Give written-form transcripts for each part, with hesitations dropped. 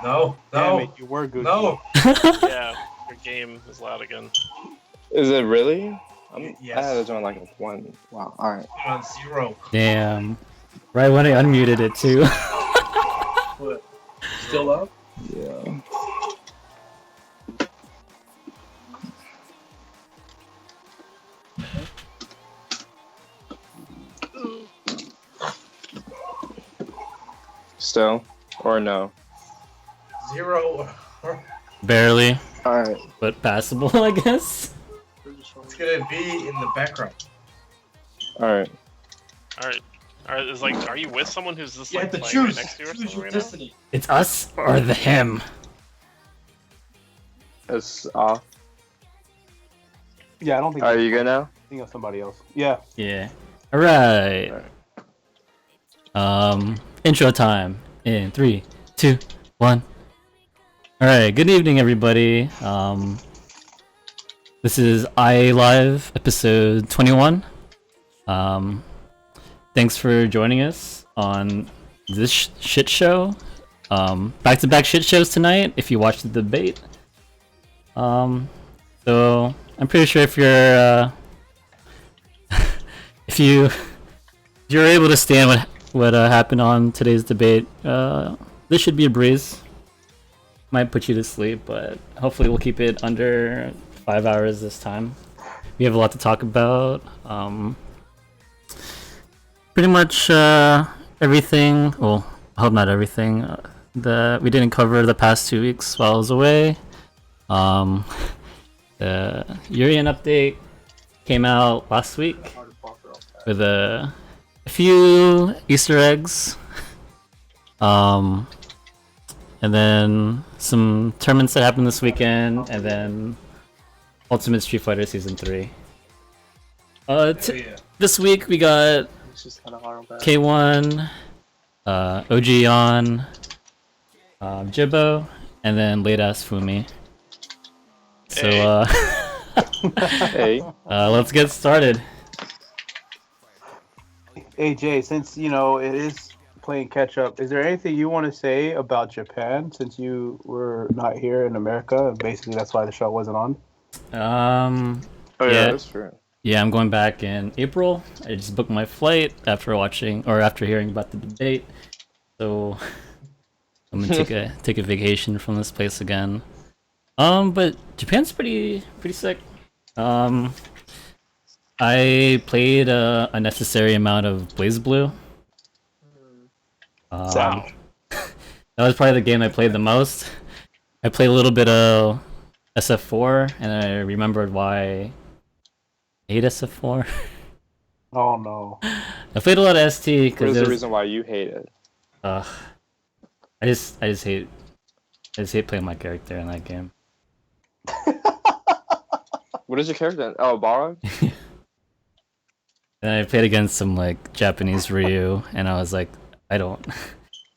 No, Damn no, it, you were Gucci. no. Yeah, your game is loud again. Is it really? I Yes. had to join like a 1. Wow. All right. On 0. Damn. Right when I unmuted it too. What? Still up? Yeah. Still or no? 0. Barely, All right. but passable, I guess. It's gonna be in the background. All right. Alright. Alright, is like, are you with someone who's just You like have to playing right choose. next to you or Choose something your right now? destiny. It's us or the him. It's off. Yeah, I don't think. Are you good now? Think of somebody else. Yeah. Yeah. Alright. Intro time. In 3, 2, 1. Alright, good evening everybody. This is iLive episode 21. Thanks for joining us on this shit show. Back-to-back shit shows tonight if you watched the debate. So I'm pretty sure if you're if you're able to stand what happened on today's debate, this should be a breeze. Might put you to sleep, but hopefully we'll keep it under 5 hours this time. We have a lot to talk about. Pretty much everything. Well, I hope not everything that we didn't cover the past 2 weeks while I was away. The Urine update came out last week with a few Easter eggs. And then some tournaments that happened this weekend, and then Ultimate Street Fighter Season 3. This week we got K1, OG on, Jibbo, and then Late Ass Fumi. So, Hey. let's get started. Hey Jay, since you know it is playing catch up, is there anything you want to say about Japan since you were not here in America? Basically, that's why the show wasn't on. Oh yeah, Yeah. that's true. Yeah, I'm going back in April. I just booked my flight after hearing about the debate. So I'm gonna take a vacation from this place again. But Japan's pretty sick. I played a necessary amount of BlazBlue. Wow. That was probably the game I played the most. I played a little bit of SF4, and I remembered why I hate SF4. Oh no. I played a lot of ST What because is the reason why you hate it? I just hate playing my character in that game. What is your character? Oh, Balrog? And I played against some like Japanese Ryu, and I was like, I don't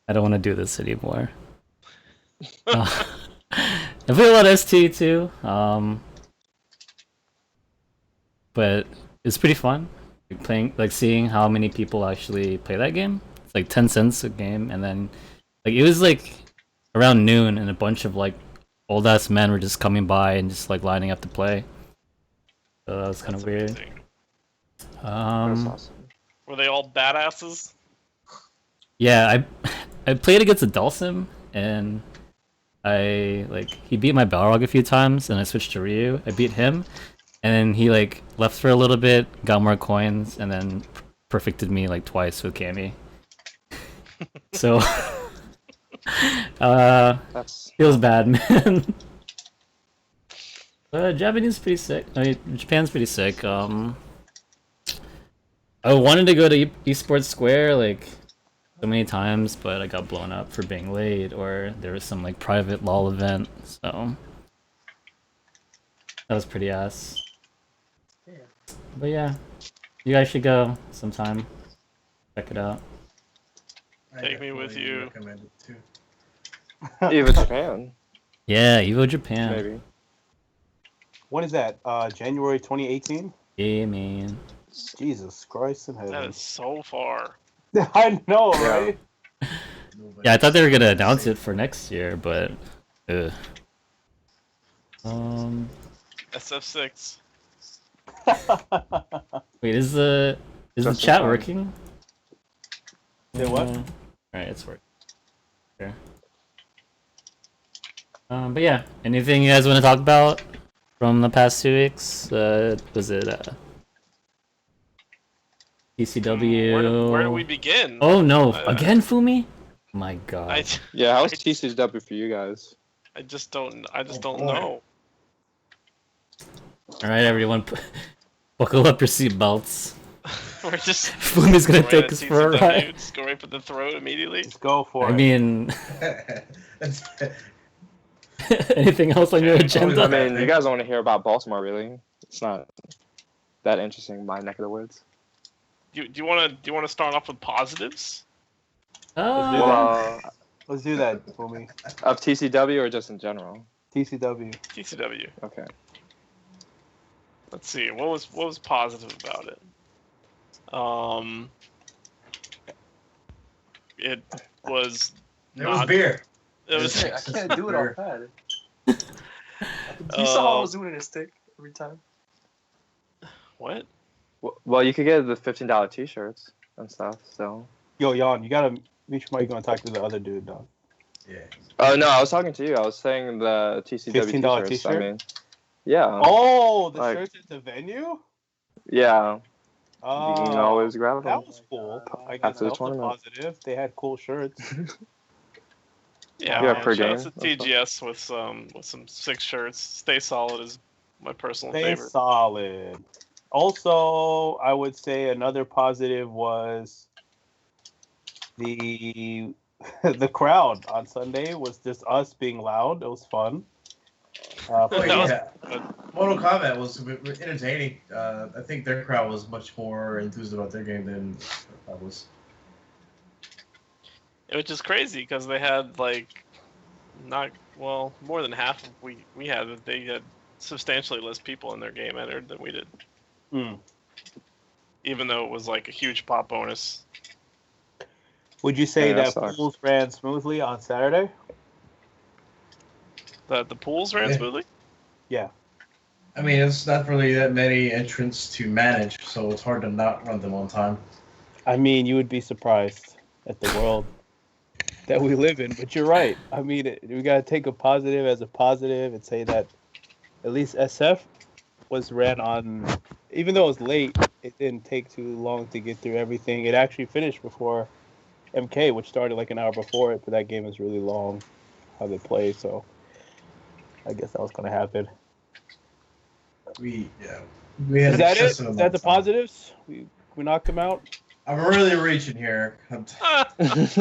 want to do this anymore. I played a lot of ST too, but it's pretty fun. Seeing how many people actually play that game. It's like 10 cents a game, and then like it was like around noon, and a bunch of like old ass men were just coming by and just like lining up to play. So that was kind of weird. Amazing. That's awesome. Were they all badasses? Yeah, I played against a Dulcim, and he beat my Balrog a few times, and I switched to Ryu. I beat him, and then he like left for a little bit, got more coins, and then perfected me like twice with Cammy. So feels bad, man. Japanese is pretty sick. I mean, Japan's pretty sick. I wanted to go to Esports Square like so many times, but I got blown up for being late, or there was some like private LOL event, so that was pretty ass. But yeah, you guys should go sometime. Check it out. Take me with you. Recommend it too. Even Japan, Yeah, Evo Japan. maybe. When is that? January 2018? Yeah, man. Jesus Christ in That heaven. is so far. I know, Yeah. right? movement. Yeah, I thought they were gonna announce it for next year, but. SF6. Wait, is the Just in chat time. working? Say what? All right, it's working. Okay. But yeah, anything you guys want to talk about from the past 2 weeks? Was it TCW? Where do we begin? Oh no, I- again, Fumi? My God. I, Yeah, how's I- TCW for you guys? I just don't Oh, boy. know. All right, everyone, buckle up your seatbelts. We're just Fumi's gonna right take at us for a TCW, ride. Just go right for the throat immediately. Let's go for I it. mean, That's- anything else on your Okay. I agenda? mean, you guys don't want to hear about Baltimore, really. It's not that interesting, my neck of the woods. Do you want to start off with positives? Well, Let's do that, Fumi. of TCW or just in general? TCW. TCW. Okay. Let's see. What was positive about it? It was There was not. beer. It was. I can't do it all bad. You saw how I was doing it a stick every time. What? Well, you could get the $15 t-shirts and stuff, so. Yo, Jan, you gotta reach my. You gonna talk to the other dude, dog. Yeah. Oh, no, I was talking to you. I was saying the TCW $15 t-shirts. I t-shirt? mean, yeah. Oh, the Like- shirts at the venue. Yeah. Oh, You can always grab them. that was cool. I guess After the that was a tournament. positive. They had cool shirts. Yeah. Yeah, man, per shout out game. to TGS with some 6 shirts. Stay solid is my personal Stay favorite. solid. Also, I would say another positive was the the crowd on Sunday was just us being loud. It was fun. Oh, That was yeah. Mortal Kombat was entertaining. I think their crowd was much more enthused about their game than I was. Which is crazy because they had like more than half of we had. They had substantially less people in their game entered than we did. Hmm. Even though it was like a huge pop bonus. Would you say Yeah, that that sucks. pools ran smoothly on Saturday? The pools ran Yeah. smoothly. Yeah. I mean, it's not really that many entrants to manage, so it's hard to not run them on time. I mean, you would be surprised at the world that we live in. But you're right. I mean, we got to take a positive as a positive and say that at least SF was ran on, even though it was late, it didn't take too long to get through everything. It actually finished before MK, which started like an hour before it, but that game is really long, how they play, so I guess that was going to happen. We had Is that it? excessive Is that the amounts of time. positives? We knocked them out? I'm really reaching here.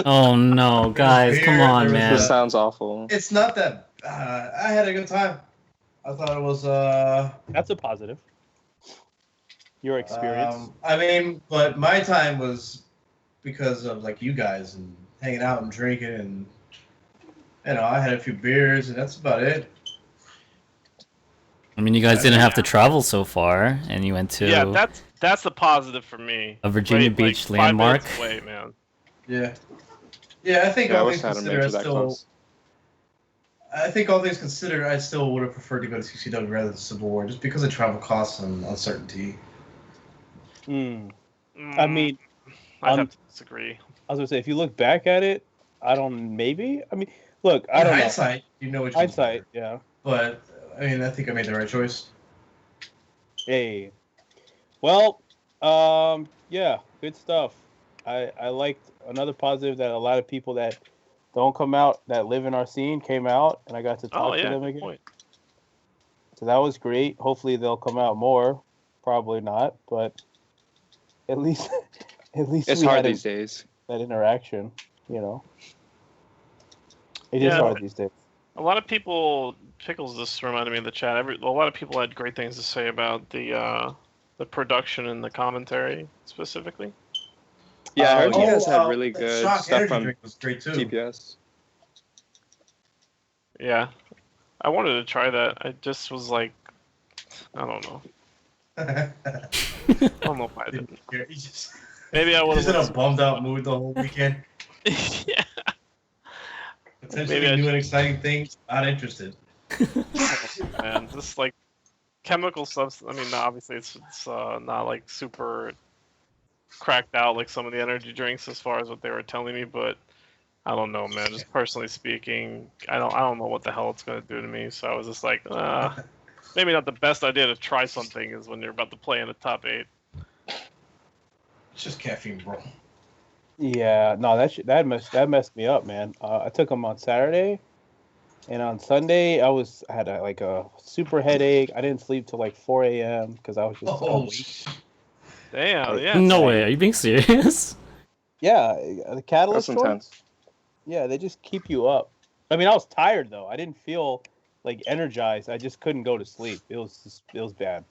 Oh no, guys, come Here, on, there was man. This sounds awful. It's not that. I had a good time. I thought it was. That's a positive. Your experience. I mean, but my time was because of like you guys and hanging out and drinking and I had a few beers and that's about it. I mean, you guys didn't have to travel so far, and you went to Yeah, that's the positive for me. a Virginia Right, Beach like 5 landmark. minutes away, man. Yeah. Yeah, I think Yeah, I all wish things I had a considered, major I that still. close. I think all things considered, I still would have preferred to go to CCW rather than Civil War, just because of travel costs and uncertainty. Hmm. I mean, I have to disagree. I was gonna say, if you look back at it, maybe. I mean, look, I In don't know. hindsight, you know which one's Hindsight, better. yeah. But I mean, I think I made the right choice. Hey. Well, yeah, good stuff. I liked another positive that a lot of people that don't come out, that live in our scene, came out, and I got to talk Oh to yeah, them good again. point. So that was great. Hopefully they'll come out more. Probably not, but at least It's we hard had these days. that interaction. It is Yeah. hard these days. A lot of people, Pickles just reminded me in the chat. A lot of people had great things to say about the production and the commentary specifically. Yeah, I heard you Oh, guys had really that good Shock stuff energy from drink was great too. TPS. Yeah, I wanted to try that. I just was like, I don't know. I don't know if I did. He just Maybe I would he's in a have. bummed out mood the whole weekend. Yeah. Potentially Maybe I new and exciting things. Not interested. Man, just like chemical substance. I mean, obviously it's not like super cracked out like some of the energy drinks as far as what they were telling me, but I don't know, man. Just personally speaking, I don't know what the hell it's gonna do to me. So I was just like, maybe not the best idea to try something is when you're about to play in the top 8. It's just caffeine, bro. Yeah, no, that messed me up, man. I took them on Saturday, and on Sunday I had a super headache. I didn't sleep till like 4 a.m. because I was just awake. Damn, Like, yeah. No way. Are you being serious? Yeah, the catalyst That's shorts. intense. Yeah, they just keep you up. I mean, I was tired though. I didn't feel like energized. I just couldn't go to sleep. It was bad.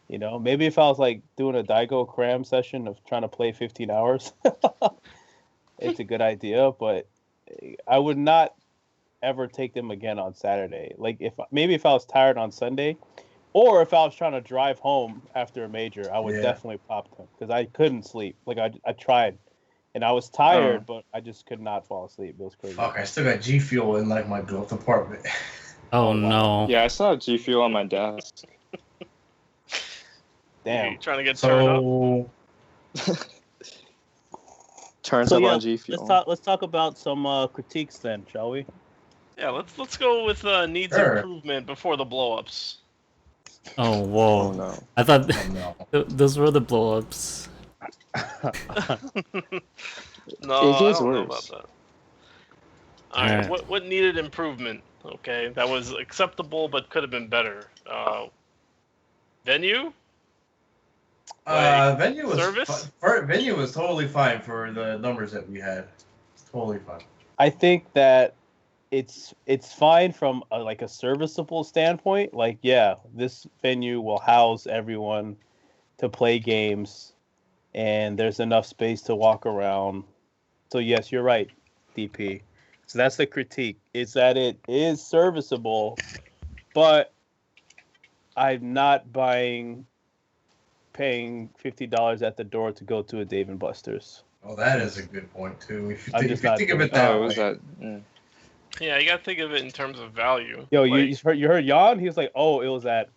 You know, maybe if I was like doing a Daigo cram session of trying to play 15 hours, it's a good idea. But I would not ever take them again on Saturday. Like if I was tired on Sunday, or if I was trying to drive home after a major, I would definitely pop them because I couldn't sleep. Like I tried, and I was tired, but I just could not fall asleep. It was crazy. Fuck, I still got G Fuel in like my glove compartment. Oh, wow. no. Yeah, I still have G Fuel on my desk. Damn. You trying to get turned up? Turns up on G Fuel. Let's talk about some critiques then, shall we? Yeah, let's go with needs improvement before the blowups. Oh, whoa. Oh no. I thought No. those were the blow-ups. No, It I gets don't know worse. about that. All right, Alright. what needed improvement? Okay, that was acceptable but could have been better. Venue? Venue was service? venue was totally fine for the numbers that we had. Totally fine. I think that it's fine from a serviceable standpoint. Like, yeah, this venue will house everyone to play games, and there's enough space to walk around. So yes, you're right, DP. So that's the critique, is that it is serviceable, but I'm not paying $50 at the door to go to a Dave & Buster's. Oh, that is a good point too. If I'm you just not think of doing it that Oh, way. was that? Yeah, you gotta think of it in terms of value. Yo, Like, you heard Jan? He was like, "Oh, it was at."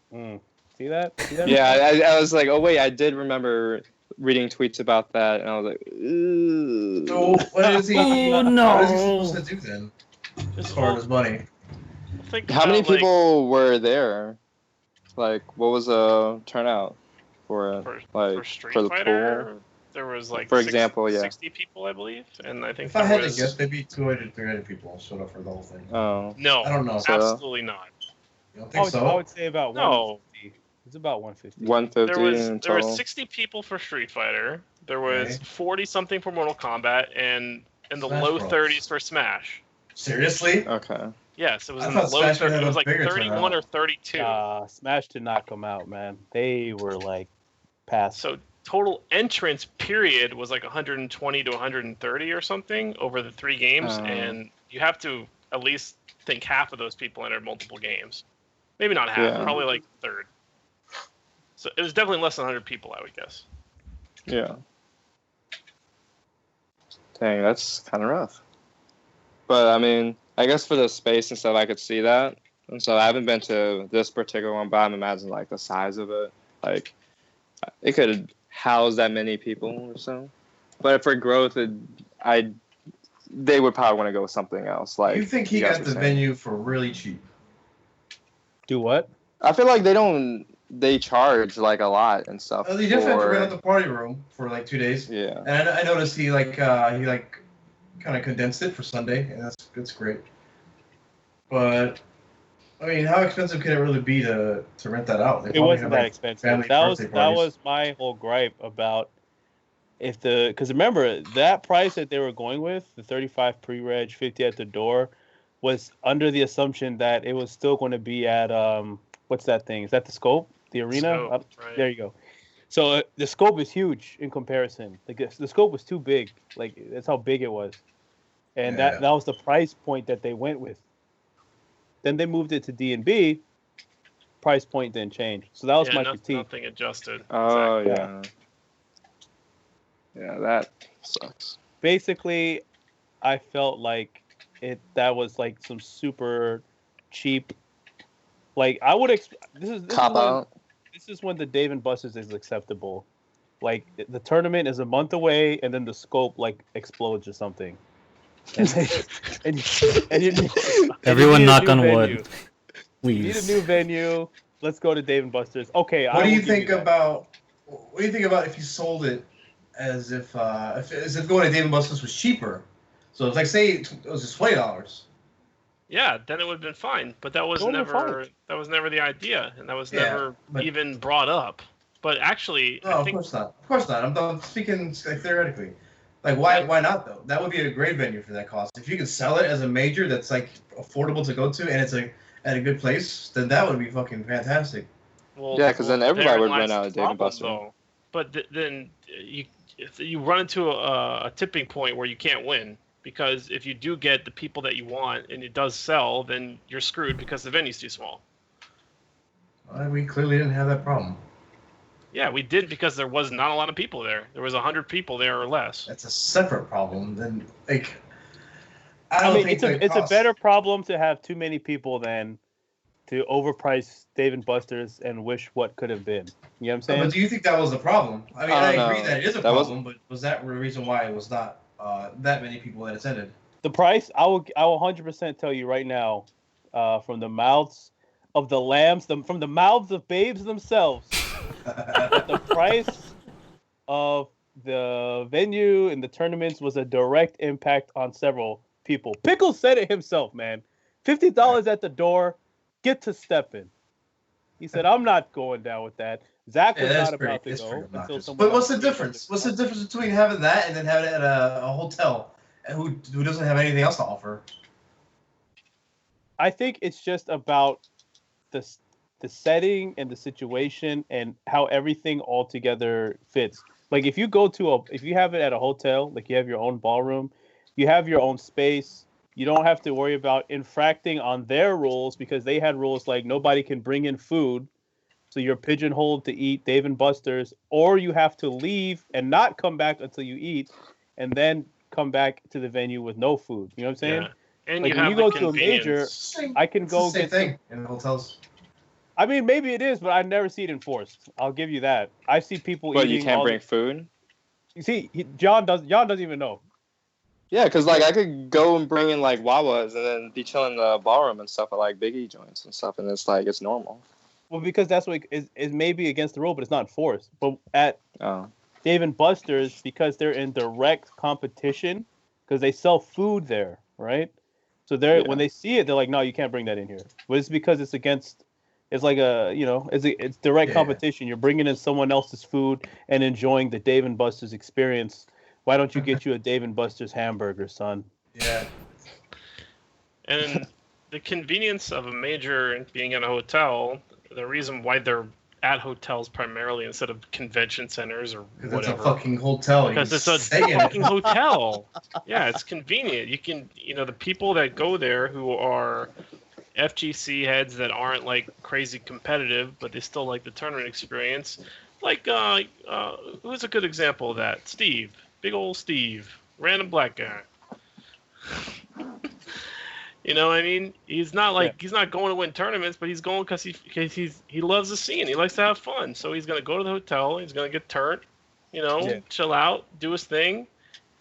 See that? Yeah, I was like, oh wait, I did remember reading tweets about that, and I was like, ooh. So what is he? Oh, What is he no. supposed to do then? As just far as money. think How many about, like, people were there? Like, what was the turnout for it? for Street for the Fighter? pool? There was like For example, 60 people, I believe, and I think If I had was to guess, maybe 200, 300 people showed up for the whole thing. Oh, no, I don't know. So- absolutely not. You don't I think would, so? I would say about No. 150. It's about 150. 150 in There was total. 60 people for Street Fighter. There was Okay. 40 something for Mortal Kombat, and in the Smash low Bros. 30s for Smash. Seriously? Okay. Yes, it was I in the thought low Smash would 30s. have It a was like bigger 31 turnout. or 32. Smash did not come out, man. They were like past. So total entrance period was like 120 to 130 or something over the 3 games, and you have to at least think half of those people entered multiple games. Maybe not half, Yeah. probably like a third. So it was definitely less than 100 people, I would guess. Yeah. Dang, that's kind of rough. But I mean, I guess for the space and stuff, I could see that. And so I haven't been to this particular one, but I'm imagining like the size of it, like it could house that many people or so. But for growth, they would probably want to go with something else. Like You think he guys got were the saying. venue for really cheap? Do what? I feel like they charge like a lot and stuff. He definitely had to rent out for, the party room for like 2 days. yeah. And I noticed he kind of condensed it for Sunday, and that's great. But I mean, how expensive can it really be to rent that out? They It probably wasn't have, that like, expensive. family That was birthday parties. my whole gripe about because remember that price that they were going with, the 35 pre-reg, 50 at the door, was under the assumption that it was still going to be at what's that thing? Is that the Scope? The Arena? Scope, right. There you go. So the Scope is huge in comparison. Like the Scope was too big. Like that's how big it was, and Yeah. that was the price point that they went with. Then they moved it to D&B. Price point didn't change. So that was my critique. Nothing adjusted. Oh Exactly. yeah. Yeah, that sucks. Basically, I felt like that was like some super cheap. Like I would Cop out. this is when the Dave and Buster's is acceptable. Like the tournament is a month away, and then the scope like explodes or something. And you need, Everyone knock on venue. wood, You need a please. new venue. Let's go to Dave and Buster's. Okay. What do you think about if you sold it as if going to Dave and Buster's was cheaper? So it's like say it was just $20. Yeah, then it would have been fine. But that was never the idea, and that was never even brought up. But actually, no, of course not. Of course not. I'm speaking like theoretically. Like why not though? That would be a great venue for that cost. If you can sell it as a major that's like affordable to go to and it's at a good place, then that would be fucking fantastic. Well, Yeah, because then everybody would run out of Dave and problem, Buster. though. But then you run into a tipping point where you can't win. Because if you do get the people that you want and it does sell, then you're screwed because the venue's too small. We clearly didn't have that problem. Yeah, we did because there was not a lot of people there. There was 100 people there or less. That's a separate problem than like. I mean, it's a better problem to have too many people than to overprice Dave and Buster's and wish what could have been. You know what I'm saying? But do you think that was the problem? I mean, I agree that it is a That problem, but was that the reason why it was not that many people that attended? The price, I will 100% tell you right now, from the mouths of the lambs, from the mouths of babes themselves, the price of the venue and the tournaments was a direct impact on several people. Pickles said it himself, man. $50 at the door, get to stepping. He said, "I'm not going down with that." Zach was not about to go until someone. But what's the difference? What's the difference between having that and then having it at a hotel who doesn't have anything else to offer? I think it's just about the setting and the situation and how everything all together fits. Like if you have it at a hotel, like you have your own ballroom, you have your own space. You don't have to worry about infracting on their rules because they had rules like nobody can bring in food. So you're pigeonholed to eat Dave and Buster's, or you have to leave and not come back until you eat, and then come back to the venue with no food. You know what I'm saying? Yeah. And like you when you go to a major, I can go same get thing in the hotels. I mean, maybe it is, but I never see it enforced. I'll give you that. I see people But eating. you can't bring food. You see, John doesn't even know. Yeah, because like I could go and bring in like Wawas and then be chilling in the ballroom and stuff at like Big E joints and stuff, and it's like it's normal. Well, because that's what is maybe against the rule, but it's not enforced. But at Dave and Buster's, because they're in direct competition, because they sell food there, right? So when they see it, they're like, no, you can't bring that in here. But it's because it's against. It's like it's direct competition. You're bringing in someone else's food and enjoying the Dave and Buster's experience. Why don't you get you a Dave and Buster's hamburger, son? Yeah. And the convenience of a major and being in a hotel, the reason why they're at hotels primarily instead of convention centers or whatever. It's a fucking hotel. Because it's a fucking hotel. Yeah, it's convenient. You can, the people that go there who are FGC heads that aren't like crazy competitive, but they still like the tournament experience. Like, who's a good example of that? Steve. Big old Steve. Random black guy. You know what I mean? He's not he's not going to win tournaments, but he's going because he loves the scene. He likes to have fun. So he's going to go to the hotel. He's going to get turned, chill out, do his thing.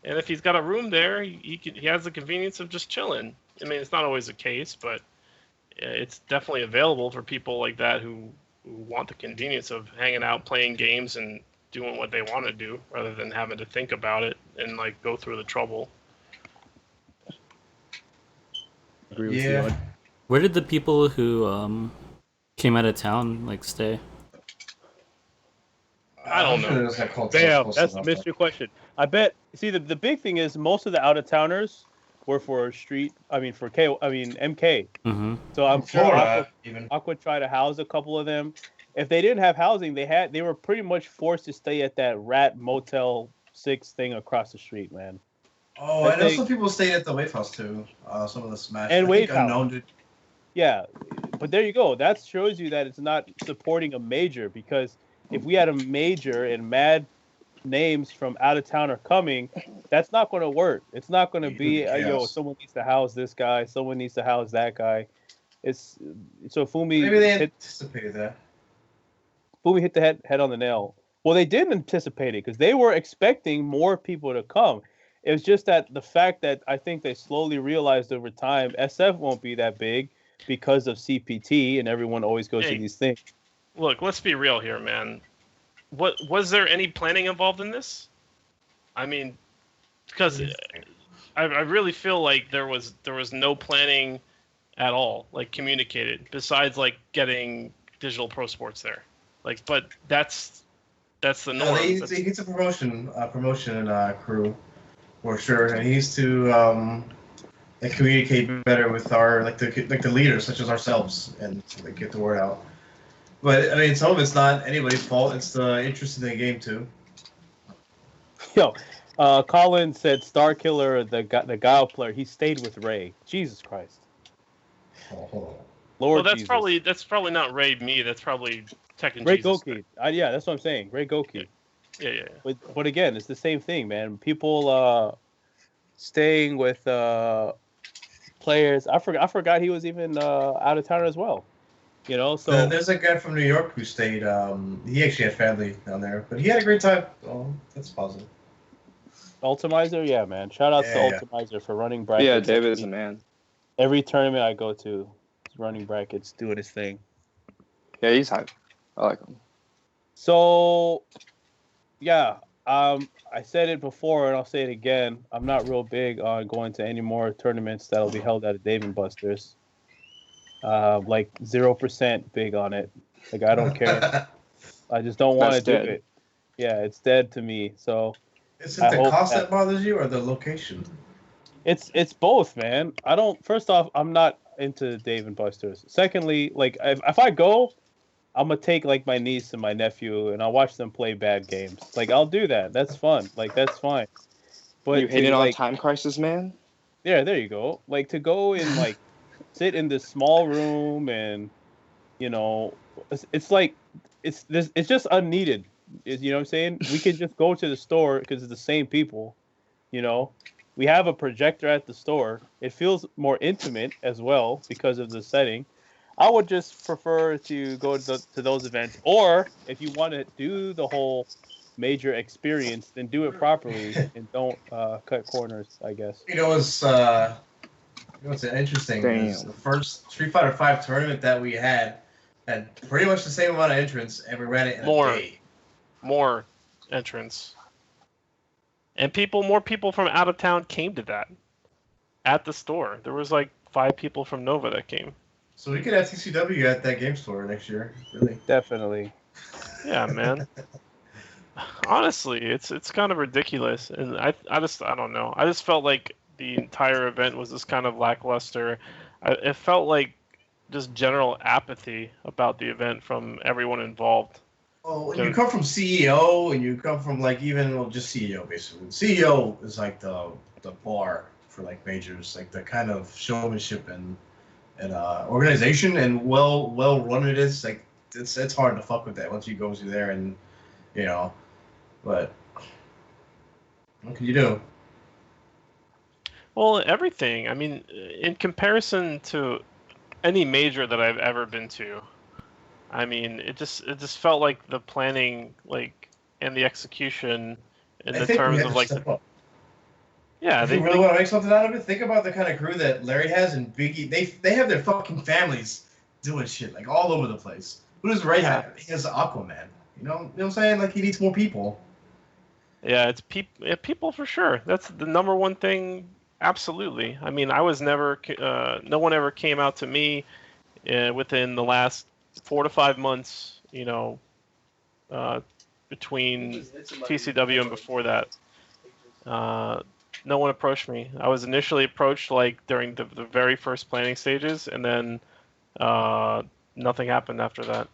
And if he's got a room there, he has the convenience of just chilling. I mean, it's not always the case, but it's definitely available for people like that who want the convenience of hanging out, playing games, and doing what they want to do rather than having to think about it and like go through the trouble. Agree with you. Where did the people who came out of town like stay? I don't know. Damn, that's a mystery question. I bet. See, the big thing is most of the out of towners were for MK. Mm-hmm. So I'm sure Aqua tried to house a couple of them. If they didn't have housing, they were pretty much forced to stay at that rat Motel 6 thing across the street, man. Oh, I know some people stayed at the Wave House too. Some of the Smash and Wave House. Yeah, but there you go. That shows you that it's not supporting a major, because if we had a major and mad names from out of town are coming, that's not going to work. It's not going to be, Yes. someone needs to house this guy, someone needs to house that guy. It's so Fumi Maybe they hit anticipated that. the head on the nail. Well, they did anticipate it because they were expecting more people to come. It was just that the fact that I think they slowly realized over time SF won't be that big because of CPT, and everyone always goes to Hey. these things. Look, let's be real here, man. What was there any planning involved in this? I mean, because I really feel like there was no planning at all, like communicated, besides like getting Digital Pro Sports there. Like, but that's the No, norm. he needs a promotion crew for sure, and he needs to like communicate better with our the leaders such as ourselves and like, get the word out. But I mean, some of it's not anybody's fault. It's the interest in the game too. Yo, Colin said Star Killer, the Guile player, he stayed with Ray. Jesus Christ. Oh. Lord Well, that's Jesus. probably not Ray me. That's probably Tekken Ray Jesus. Goki. Yeah, that's what I'm saying. Ray Goki. Yeah. But again, it's the same thing, man. People staying with players. I forgot he was even out of town as well. So There's a guy from New York who stayed. He actually had family down there, but he had a great time. Oh, that's positive. Ultimizer, yeah, man. Shout out to Ultimizer for running brackets. Yeah, David is a man. Every tournament I go to, he's running brackets, doing his thing. Yeah, he's hype. I like him. So, yeah, I said it before and I'll say it again. I'm not real big on going to any more tournaments that'll be held at Dave & Buster's. Like 0% big on it. Like I don't care. I just don't want to do it. Yeah, it's dead to me. So is it the cost that bothers you or the location? It's both, man. First off, I'm not into Dave & Buster's. Secondly, like if I go, I'm gonna take like my niece and my nephew and I'll watch them play bad games. Like I'll do that. That's fun. Like that's fine. But you hating on Time Crisis, man? Yeah, there you go. Like to go and like sit in this small room and it's like it's just unneeded. You know what I'm saying? We can just go to the store because it's the same people. We have a projector at the store. It feels more intimate as well because of the setting. I would just prefer to go to those events. Or if you want to do the whole major experience, then do it properly and don't cut corners, I guess. What's interesting is the first Street Fighter V tournament that we had pretty much the same amount of entrants, and we ran it in a day. More entrants. And more people from out of town came to that at the store. There was like 5 people from Nova that came. So we could have TCW at that game store next year, really. Definitely. Yeah, man. Honestly, it's kind of ridiculous, and I don't know. I just felt like the entire event was just kind of lackluster. It felt like just general apathy about the event from everyone involved. Well, when you come from CEO and you come from just CEO basically. CEO is like the bar for like majors, like the kind of showmanship and organization and well run it is. Like it's hard to fuck with that once you go through there and but what can you do? Well, everything. I mean, in comparison to any major that I've ever been to, I mean, it just felt like the planning, and the execution, in the terms of yeah. If you really want to make something out of it, think about the kind of crew that Larry has and Biggie. They have their fucking families doing shit like all over the place. Who does Ray have? He has Aquaman. You know what I'm saying? Like he needs more people. Yeah, it's people for sure. That's the number one thing. Absolutely. I mean, I was never. No one ever came out to me within the last 4 to 5 months. Between TCW and before that, no one approached me. I was initially approached during the very first planning stages, and then nothing happened after that.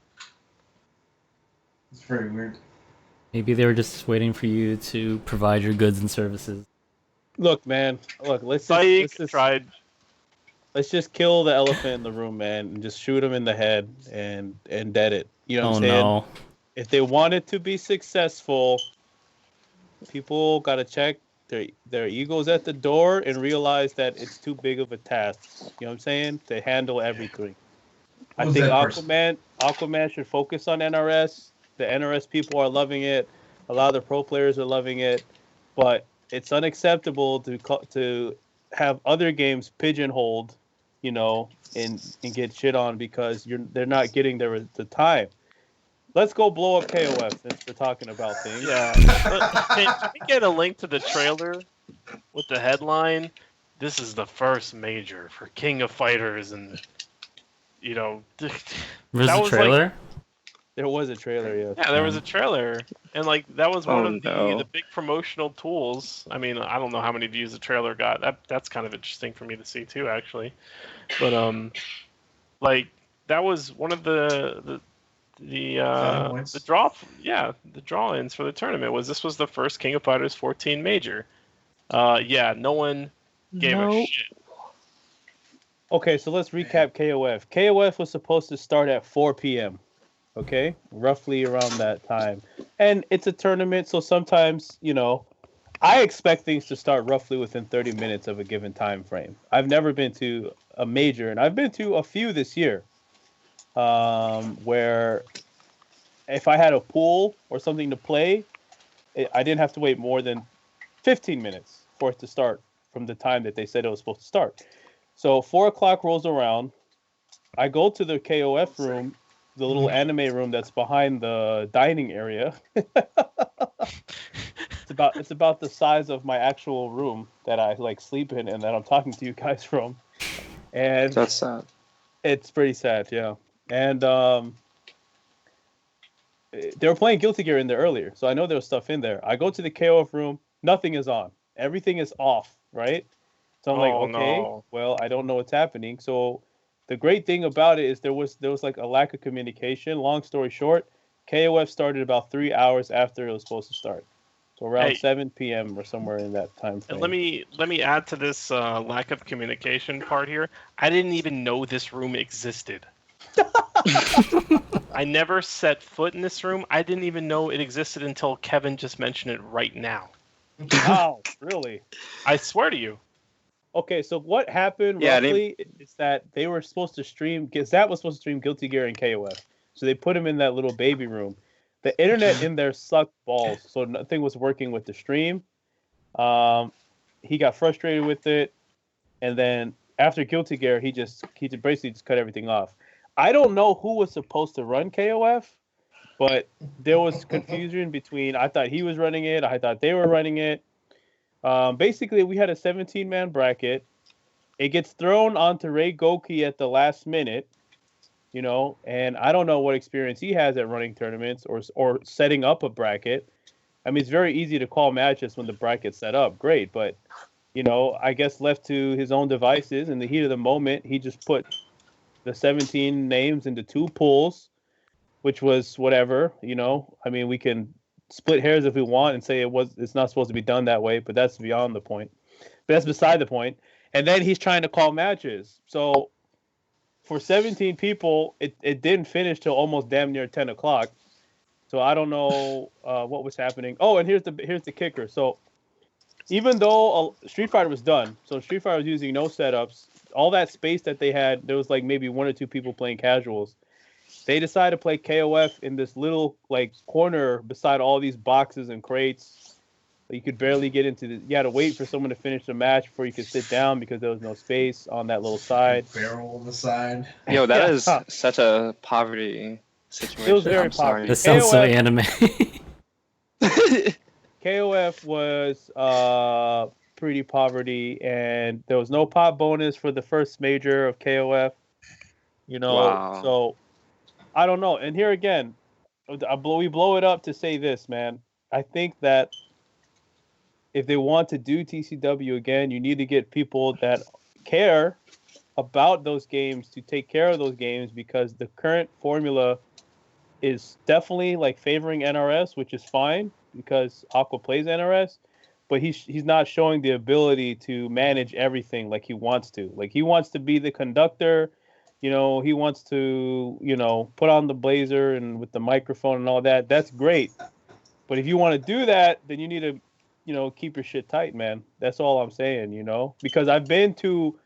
It's very weird. Maybe they were just waiting for you to provide your goods and services. Look, man. Let's just kill the elephant in the room, man, and just shoot him in the head and dead it. You know what I'm saying? No. If they wanted to be successful, people gotta check their egos at the door and realize that it's too big of a task. You know what I'm saying? To handle everything. I Who's think that person? Aquaman should focus on NRS. The NRS people are loving it. A lot of the pro players are loving it, but it's unacceptable to have other games pigeonholed, and get shit on because they're not getting the time. Let's go blow up KOF since we're talking about things. Yeah. Can we get a link to the trailer with the headline? This is the first major for King of Fighters, and Where's that the was trailer? There was a trailer, yeah. Yeah, there was a trailer, and that was one of no. the big promotional tools. I mean, I don't know how many views the trailer got. That's kind of interesting for me to see too, actually. But that was one of the draw-ins for the tournament. This was the first King of Fighters 14 major. No one gave a shit. Okay, so let's recap KOF. KOF was supposed to start at 4 p.m. Okay, roughly around that time, and it's a tournament, so sometimes I expect things to start roughly within 30 minutes of a given time frame. I've never been to a major, and I've been to a few this year, where if I had a pool or something to play, I didn't have to wait more than 15 minutes for it to start from the time that they said it was supposed to start. So 4 o'clock rolls around. I go to the KOF room, the little anime room that's behind the dining area. It's about the size of my actual room that I sleep in and that I'm talking to you guys from. And That's sad. It's pretty sad, yeah. And they were playing Guilty Gear in there earlier, so I know there was stuff in there. I go to the KOF room, nothing is on. Everything is off, right? So I'm okay, well, I don't know what's happening. So the great thing about it is there was a lack of communication. Long story short, KOF started about 3 hours after it was supposed to start. So around 7 p.m. or somewhere in that time frame. And let me add to this lack of communication part here. I didn't even know this room existed. I never set foot in this room. I didn't even know it existed until Kevin just mentioned it right now. Wow, really? I swear to you. Okay, so what happened roughly is that they were supposed to stream, Zat was supposed to stream Guilty Gear and KOF. So they put him in that little baby room. The internet in there sucked balls, so nothing was working with the stream. He got frustrated with it, and then after Guilty Gear, he basically just cut everything off. I don't know who was supposed to run KOF, but there was confusion between, I thought he was running it, I thought they were running it. Basically, we had a 17-man bracket. It gets thrown onto Ray Goki at the last minute, and I don't know what experience he has at running tournaments or setting up a bracket. I mean, it's very easy to call matches when the bracket's set up. Great, but, I guess left to his own devices, in the heat of the moment, he just put the 17 names into 2 pools, which was whatever, I mean, we can split hairs if we want and say it's not supposed to be done that way, but that's beyond the point. But that's beside the point. And then he's trying to call matches. So for 17 people, it didn't finish till almost damn near 10 o'clock. So I don't know what was happening. Oh, and here's the kicker. So even though Street Fighter was done, so Street Fighter was using no setups, all that space that they had, there was maybe 1 or 2 people playing casuals. They decided to play KOF in this little corner beside all these boxes and crates. You could barely get into you had to wait for someone to finish the match before you could sit down because there was no space on that little side. Barrel on the side. Yo, that is such a poverty situation. It was very poverty. That sounds so anime. KOF was pretty poverty, and there was no pop bonus for the first major of KOF. Wow. So I don't know. And here again, we blow it up to say this, man. I think that if they want to do TCW again, you need to get people that care about those games to take care of those games, because the current formula is definitely favoring NRS, which is fine because Aqua plays NRS, but he's not showing the ability to manage everything like he wants to. He wants to be the conductor. He wants to, put on the blazer and with the microphone and all that. That's great. But if you want to do that, then you need to keep your shit tight, man. That's all I'm saying, because I've been to,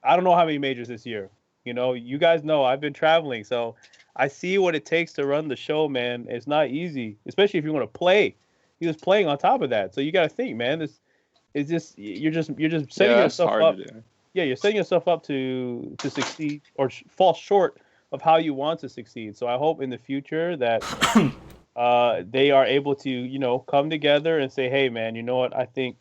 I don't know how many majors this year. You guys know I've been traveling, so I see what it takes to run the show, man. It's not easy, especially if you want to play. He was playing on top of that, so you got to think, man. This is just you're just setting Yeah, it's yourself hard up. to do. Yeah, you're setting yourself up to succeed or fall short of how you want to succeed. So I hope in the future that they are able to, come together and say, hey, man, you know what? I think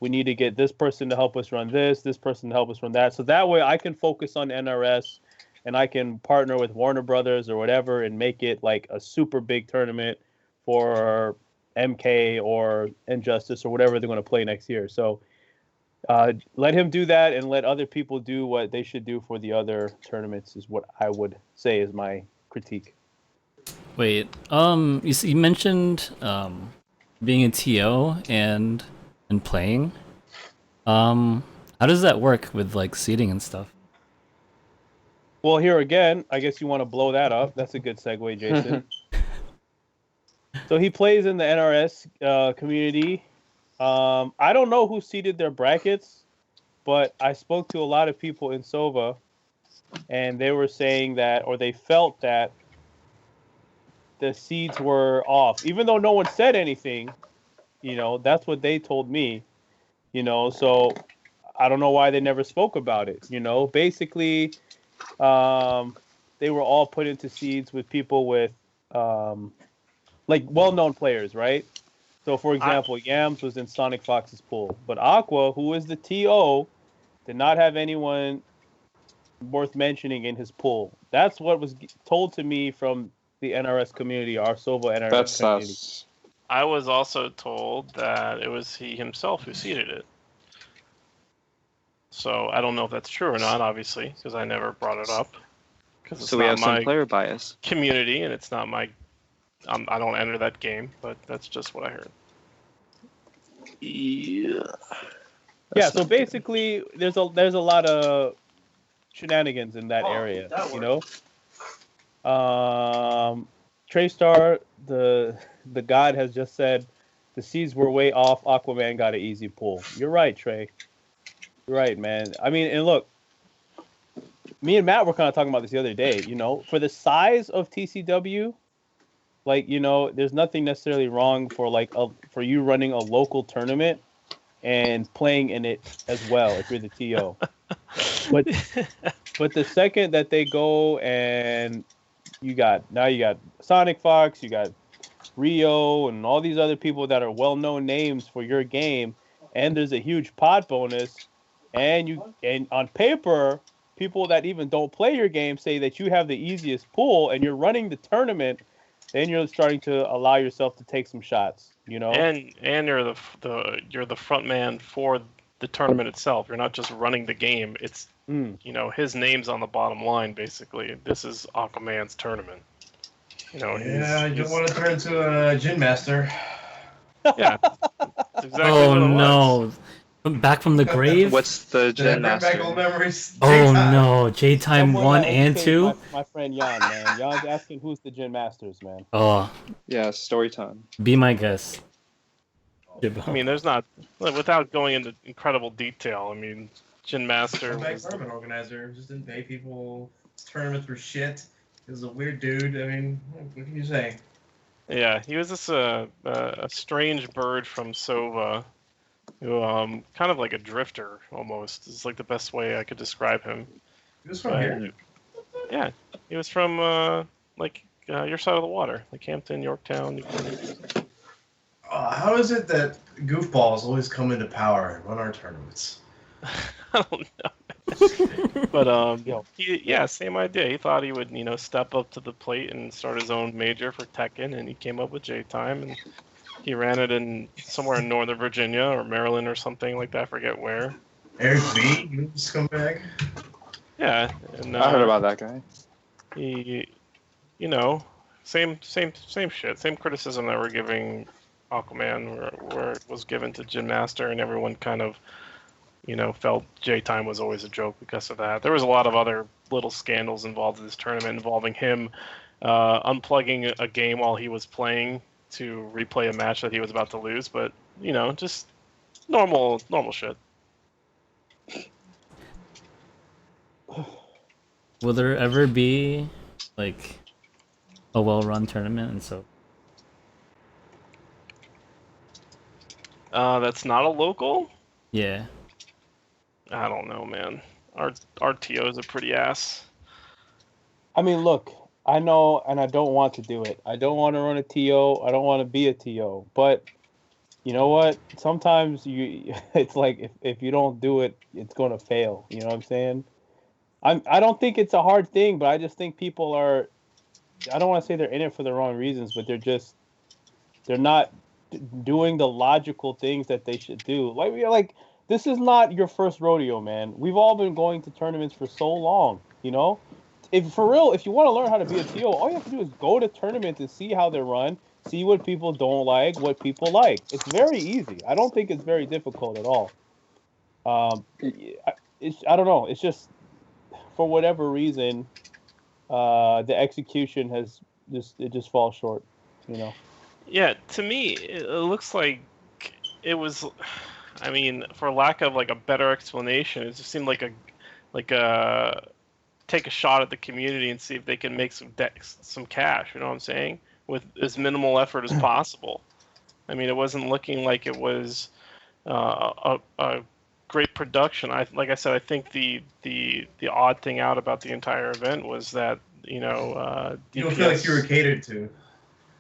we need to get this person to help us run this person to help us run that. So that way I can focus on NRS and I can partner with Warner Brothers or whatever and make it like a super big tournament for MK or Injustice or whatever they're going to play next year. So let him do that and let other people do what they should do for the other tournaments is what I would say is my critique. Wait, you mentioned being a TO and playing. How does that work with like seating and stuff? Well, here again, I guess you want to blow that up. That's a good segue, Jason. So he plays in the NRS community. I don't know who seeded their brackets, but I spoke to a lot of people in Sova, and they were saying that, or they felt that the seeds were off, even though no one said anything. That's what they told me. So I don't know why they never spoke about it. Basically, they were all put into seeds with people with like well-known players, right? So, for example, Yams was in Sonic Fox's pool, but Aqua, who is the TO, did not have anyone worth mentioning in his pool. That's what was told to me from the NRS community, our Sova NRS That's community. I was also told that it was he himself who seeded it. So I don't know if that's true or not, obviously, because I never brought it up. So we have some player bias. Community, and it's not my. I don't enter that game, but that's just what I heard. Yeah. Yeah. So basically, there's a lot of shenanigans in that area. Traystar, the god, has just said the seeds were way off. Aquaman got an easy pull. You're right, Trey. You're right, man. I mean, and look, me and Matt were kind of talking about this the other day. For the size of TCW, like there's nothing necessarily wrong for for you running a local tournament and playing in it as well if you're the TO. But the second that they go and you got Sonic Fox, you got Rio, and all these other people that are well-known names for your game, and there's a huge pot bonus, and on paper, people that even don't play your game say that you have the easiest pool, and you're running the tournament, then you're starting to allow yourself to take some shots. And you're the front man for the tournament itself. You're not just running the game. It's his name's on the bottom line, basically. This is Aquaman's tournament. You don't want to turn into a gin master. Yeah. That's exactly Oh what it was. no! Back from the grave. What's the Gen Bring back old Master? memories. Oh no! J-Time Someone 1 gotta and educate 2. My friend Jan, man. Jan's asking who's the Gin Masters, man. Oh, Yeah, story time. be my guest. I mean, there's not, without going into incredible detail, I mean, Gin Master Comeback was tournament organizer. Just didn't pay people. Tournaments were shit. He was a weird dude. I mean, what can you say? Yeah, he was just a strange bird from Sova, who kind of like a drifter almost is like the best way I could describe him. He was from here. Yeah, he was from your side of the water, like Hampton, Yorktown. How is it that goofballs always come into power and run our tournaments? I don't know. But same idea. He thought he would, step up to the plate and start his own major for Tekken, and he came up with J-Time, and he ran it in somewhere in Northern Virginia or Maryland or something like that. I forget where. Eric B, you scumbag. Yeah, and I heard about that guy. He, same shit, same criticism that we're giving Aquaman, where it was given to Gin Master, and everyone kind of, felt J-Time was always a joke because of that. There was a lot of other little scandals involved in this tournament involving him unplugging a game while he was playing to replay a match that he was about to lose, but just normal shit. Will there ever be like a well-run tournament? And so That's not a local. yeah, I don't know, man. Our TOs are pretty ass. I mean, look, I know, and I don't want to do it. I don't want to run a TO. I don't want to be a TO. But you know what? Sometimes it's like if you don't do it, it's going to fail. You know what I'm saying? I don't think it's a hard thing, but I just think people are. I don't want to say they're in it for the wrong reasons, but they're not doing the logical things that they should do. Like this is not your first rodeo, man. We've all been going to tournaments for so long, you know. If for real, if you want to learn how to be a TO, all you have to do is go to tournaments and see how they run, see what people don't like, what people like. It's very easy. I don't think it's very difficult at all. I don't know. It's just for whatever reason, the execution has just falls short, you know. Yeah, to me, it looks like it was. I mean, for lack of like a better explanation, it just seemed like a take a shot at the community and see if they can make some cash. You know what I'm saying? With as minimal effort as possible. I mean, it wasn't looking like it was a great production. Like I said, I think the odd thing out about the entire event was that you don't feel like you were catered to.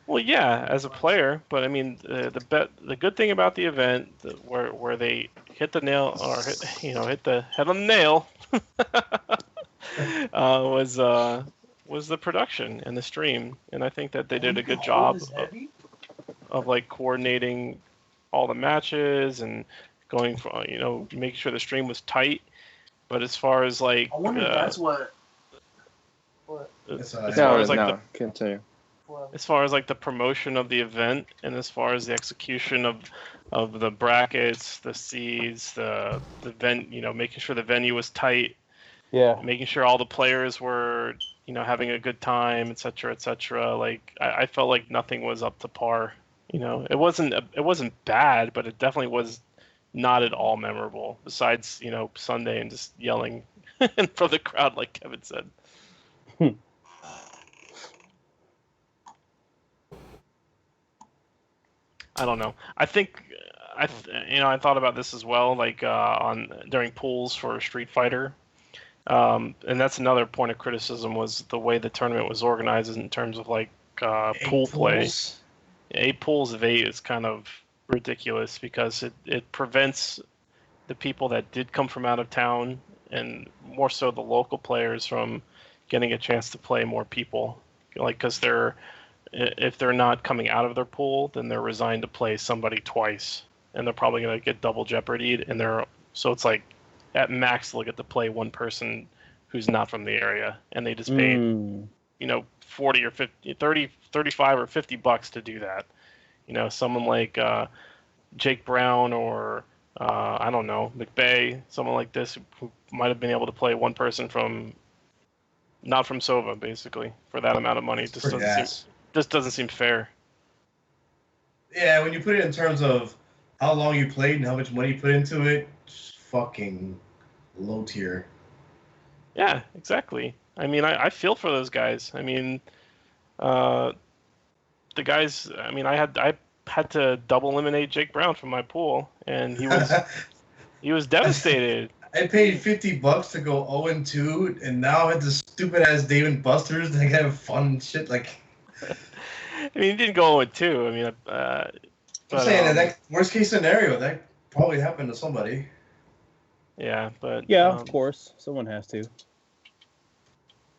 Well, yeah, as a player, but I mean, the good thing about the event where they hit the nail or hit the head on the nail was the production and the stream, and I think that they did a good job of like coordinating all the matches and going for making sure the stream was tight. But as far as like, I wonder if that's what. Continue. As far as like the promotion of the event and as far as the execution of the brackets, the seeds, the making sure the venue was tight, making sure all the players were having a good time, etc., etc. Like I felt like nothing was up to par. It wasn't bad, but it definitely was not at all memorable. Besides Sunday and just yelling in front of the crowd, like Kevin said. I don't know. I think I thought about this as well, like during pools for Street Fighter, and that's another point of criticism was the way the tournament was organized in terms of like pool play. 8 pools of 8 is kind of ridiculous because it prevents the people that did come from out of town and more so the local players from getting a chance to play more people, like because if they're not coming out of their pool, then they're resigned to play somebody twice, and they're probably going to get double jeopardied. So it's like at max they'll get to play one person who's not from the area, and they just paid 40 or 50, 30, 35 or $50 to do that. Someone like Jake Brown or I don't know, McBay, someone like this who might have been able to play one person not from Sova, basically, for that amount of money. It just doesn't seem fair. Yeah, when you put it in terms of how long you played and how much money you put into it, just fucking low tier. Yeah, exactly. I mean, I feel for those guys. I mean, the guys. I mean, I had to double eliminate Jake Brown from my pool, and he was devastated. I paid $50 to go 0-2, and now I had this stupid ass David Busters that have fun shit like. I mean, he didn't go 0-2. I mean, I'm saying that worst case scenario that probably happened to somebody. Yeah, but of course, someone has to.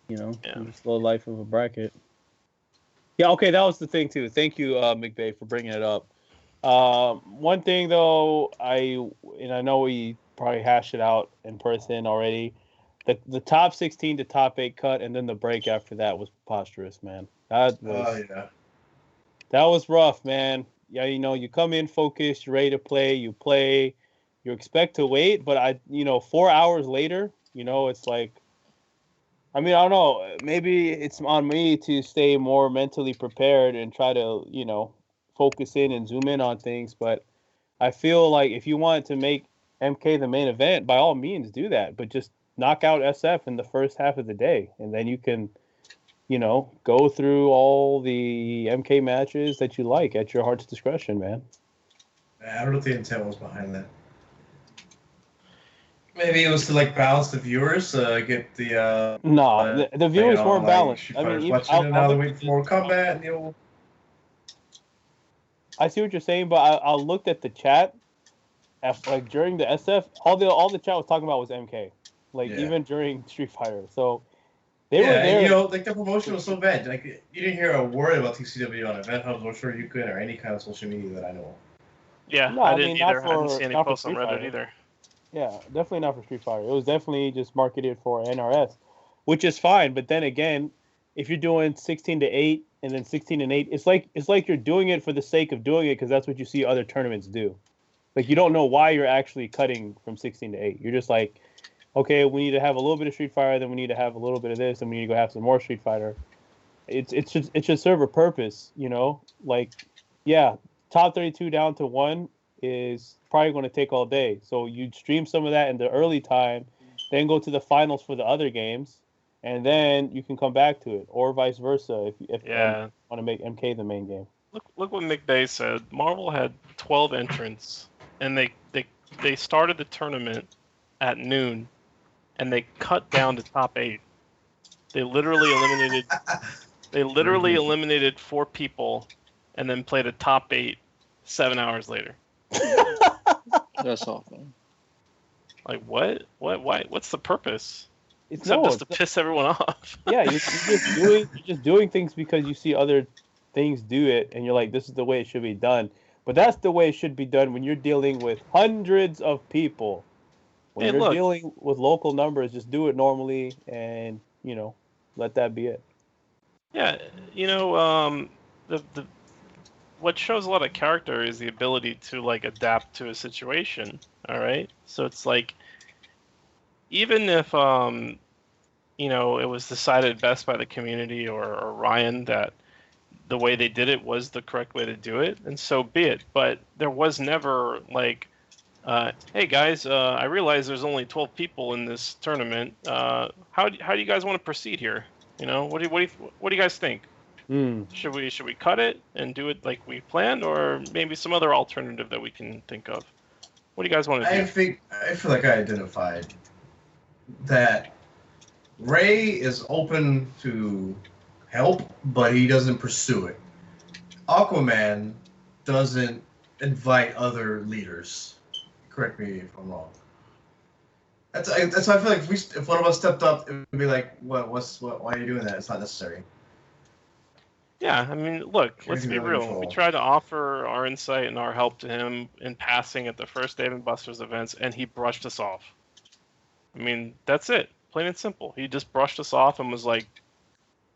It's the life of a bracket. Yeah, okay, that was the thing too. Thank you, McVeigh, for bringing it up. One thing though, I know we probably hashed it out in person already. The top 16 to top 8 cut, and then the break after that was preposterous, man. That was rough, man. Yeah, you come in focused, you're ready to play, you play, you expect to wait, but 4 hours later, it's like, I mean, I don't know, maybe it's on me to stay more mentally prepared and try to, focus in and zoom in on things, but I feel like if you want to make MK the main event, by all means do that, but just knock out SF in the first half of the day, and then you can, go through all the MK matches that you like at your heart's discretion, man. I don't know what the intent was behind that. Maybe it was to like balance the viewers, get the No, the viewers weren't balanced. Street Fighter's watching it now, they're waiting for more combat. I see what you're saying, but I looked at the chat, like during the SF, all the chat was talking about was MK, even during Street Fighter. So they were there. Like the promotion was so bad. Like you didn't hear a word about TCW on Event Hubs or sure you could or any kind of social media that I know of. Yeah, no, I didn't either. I didn't see any posts on Reddit either. Yeah, definitely not for Street Fighter. It was definitely just marketed for NRS, which is fine. But then again, if you're doing 16-8 and then 16-8, it's like you're doing it for the sake of doing it because that's what you see other tournaments do. Like you don't know why you're actually cutting from 16-8. You're just like, okay, we need to have a little bit of Street Fighter, then we need to have a little bit of this, and we need to go have some more Street Fighter. It should serve a purpose, Like, yeah, top 32 down to 1 is probably going to take all day. So you stream some of that in the early time, then go to the finals for the other games, and then you can come back to it, or vice versa if you want to make MK the main game. Look what McVay said. Marvel had 12 entrants, and they started the tournament at noon, and they cut down to top 8. They literally eliminated 4 people, and then played a top 8 7 hours later. That's awful. Like what? Why? What's the purpose? Except just to piss everyone off. Yeah, you're just doing things because you see other things do it, and you're like, this is the way it should be done. But that's the way it should be done when you're dealing with hundreds of people. When you're dealing with local numbers, just do it normally, and let that be it. Yeah, the what shows a lot of character is the ability to like adapt to a situation. All right, so it's like even if it was decided best by the community or Ryan that the way they did it was the correct way to do it, and so be it. But there was never like, hey guys, I realize there's only 12 people in this tournament. How do you guys want to proceed here? What do you guys think? Should we cut it and do it like we planned, or maybe some other alternative that we can think of? What do you guys want to do? I feel like I identified that Ray is open to help, but he doesn't pursue it. Aquaman doesn't invite other leaders. Correct me if I'm wrong. That's why I feel like if one of us stepped up, it would be like, why are you doing that? It's not necessary. Yeah, I mean, look, let's be real. We tried to offer our insight and our help to him in passing at the first Dave and Buster's events, and he brushed us off. I mean, that's it. Plain and simple. He just brushed us off and was like,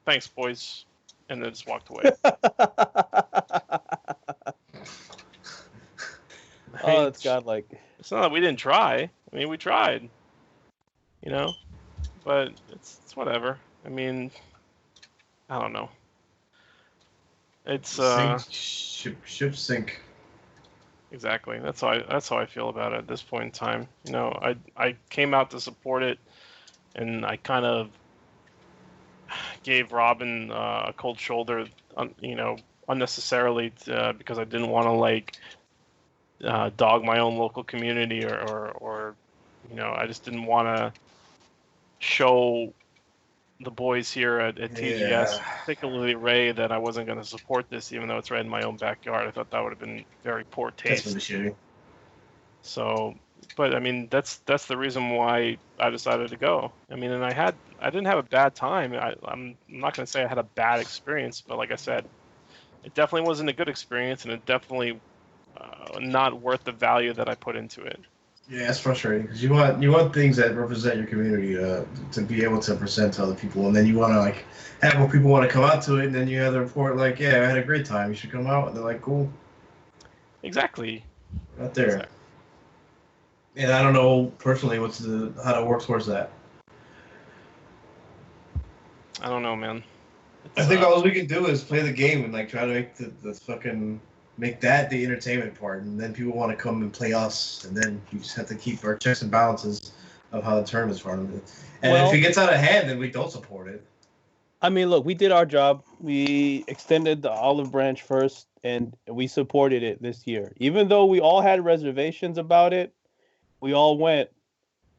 thanks, boys, and then just walked away. It's godlike. It's not that we didn't try. I mean, we tried, but it's whatever. I mean, I don't know. It's ship sink. Exactly. That's how I feel about it at this point in time. I came out to support it, and I kind of gave Robin a cold shoulder, unnecessarily because I didn't want to dog my own local community or I just didn't want to show the boys here at TGS, particularly Ray, that I wasn't going to support this, even though it's right in my own backyard. I thought that would have been very poor taste. That's really shitty. So, but I mean, that's the reason why I decided to go. I mean, and I didn't have a bad time. I'm not going to say I had a bad experience, but like I said, it definitely wasn't a good experience, and it definitely not worth the value that I put into it. Yeah, it's frustrating because you want things that represent your community to be able to present to other people, and then you want to have more people want to come out to it, and then you have the report I had a great time. You should come out, and they're like, cool. Exactly. Right there. Exactly. And I don't know personally how to work towards that. I don't know, man. I think all we can do is play the game and try to make the fucking make that the entertainment part, and then people want to come and play us, and then we just have to keep our checks and balances of how the tournament's run. And if it gets out of hand, then we don't support it. I mean, look, we did our job. We extended the olive branch first, and we supported it this year. Even though we all had reservations about it, we all went.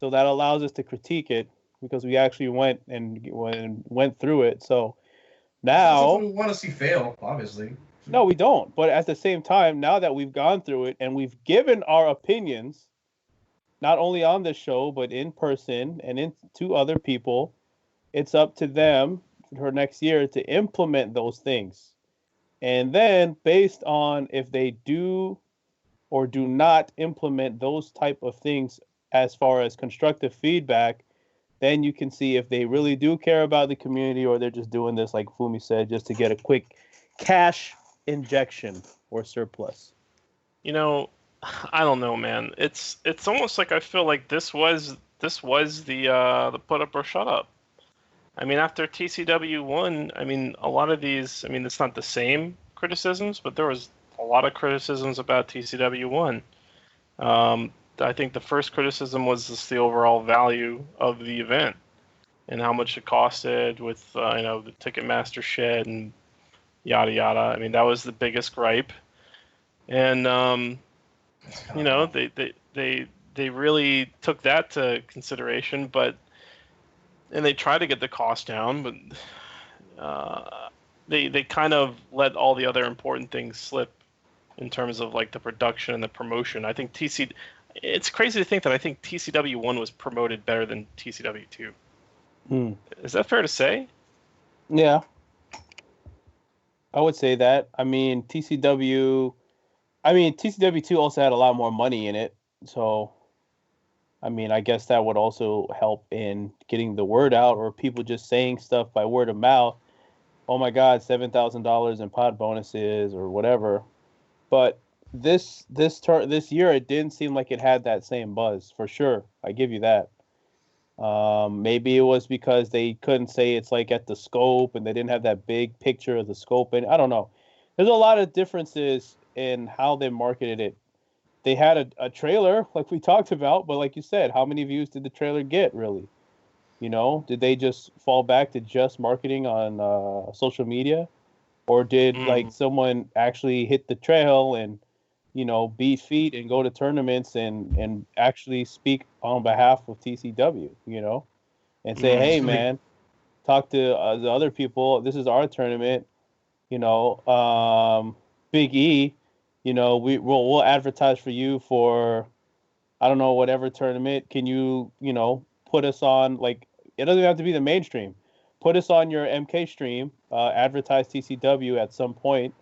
So that allows us to critique it because we actually went through it. So now we want to see fail, obviously. No, we don't. But at the same time, now that we've gone through it and we've given our opinions, not only on this show but in person and to other people, it's up to them for next year to implement those things. And then based on if they do or do not implement those type of things as far as constructive feedback, then you can see if they really do care about the community or they're just doing this, like Fumi said, just to get a quick cash injection or surplus. You know, I don't know, man. It's almost like I feel like this was the put up or shut up. I mean, after TCW won, I mean, a lot of these, I mean, it's not the same criticisms, but there was a lot of criticisms about TCW won. I think the first criticism was just the overall value of the event and how much it costed with the Ticketmaster shed and yada yada. I mean, that was the biggest gripe, and they really took that to consideration, and they tried to get the cost down, but they kind of let all the other important things slip in terms of like the production and the promotion. I think it's crazy to think that I think TCW 1 was promoted better than TCW 2. Is that fair to say? Yeah. I would say that. I mean, TCW 2 also had a lot more money in it. So, I mean, I guess that would also help in getting the word out or people just saying stuff by word of mouth. Oh my God, $7,000 in pod bonuses or whatever. But this year, it didn't seem like it had that same buzz for sure. I give you that. Maybe it was because they couldn't say it's like at the scope and they didn't have that big picture of the scope. And I don't know. There's a lot of differences in how they marketed it. They had a trailer like we talked about, but like you said, how many views did the trailer get really? You know, did they just fall back to just marketing on social media? Or did like someone actually hit the trail and, beat feet and go to tournaments and actually speak on behalf of TCW, and say, hey, man, talk to the other people. This is our tournament, Big E, we'll advertise for you for, I don't know, whatever tournament. Can you, put us on, like, it doesn't have to be the mainstream. Put us on your MK stream, advertise TCW at some point,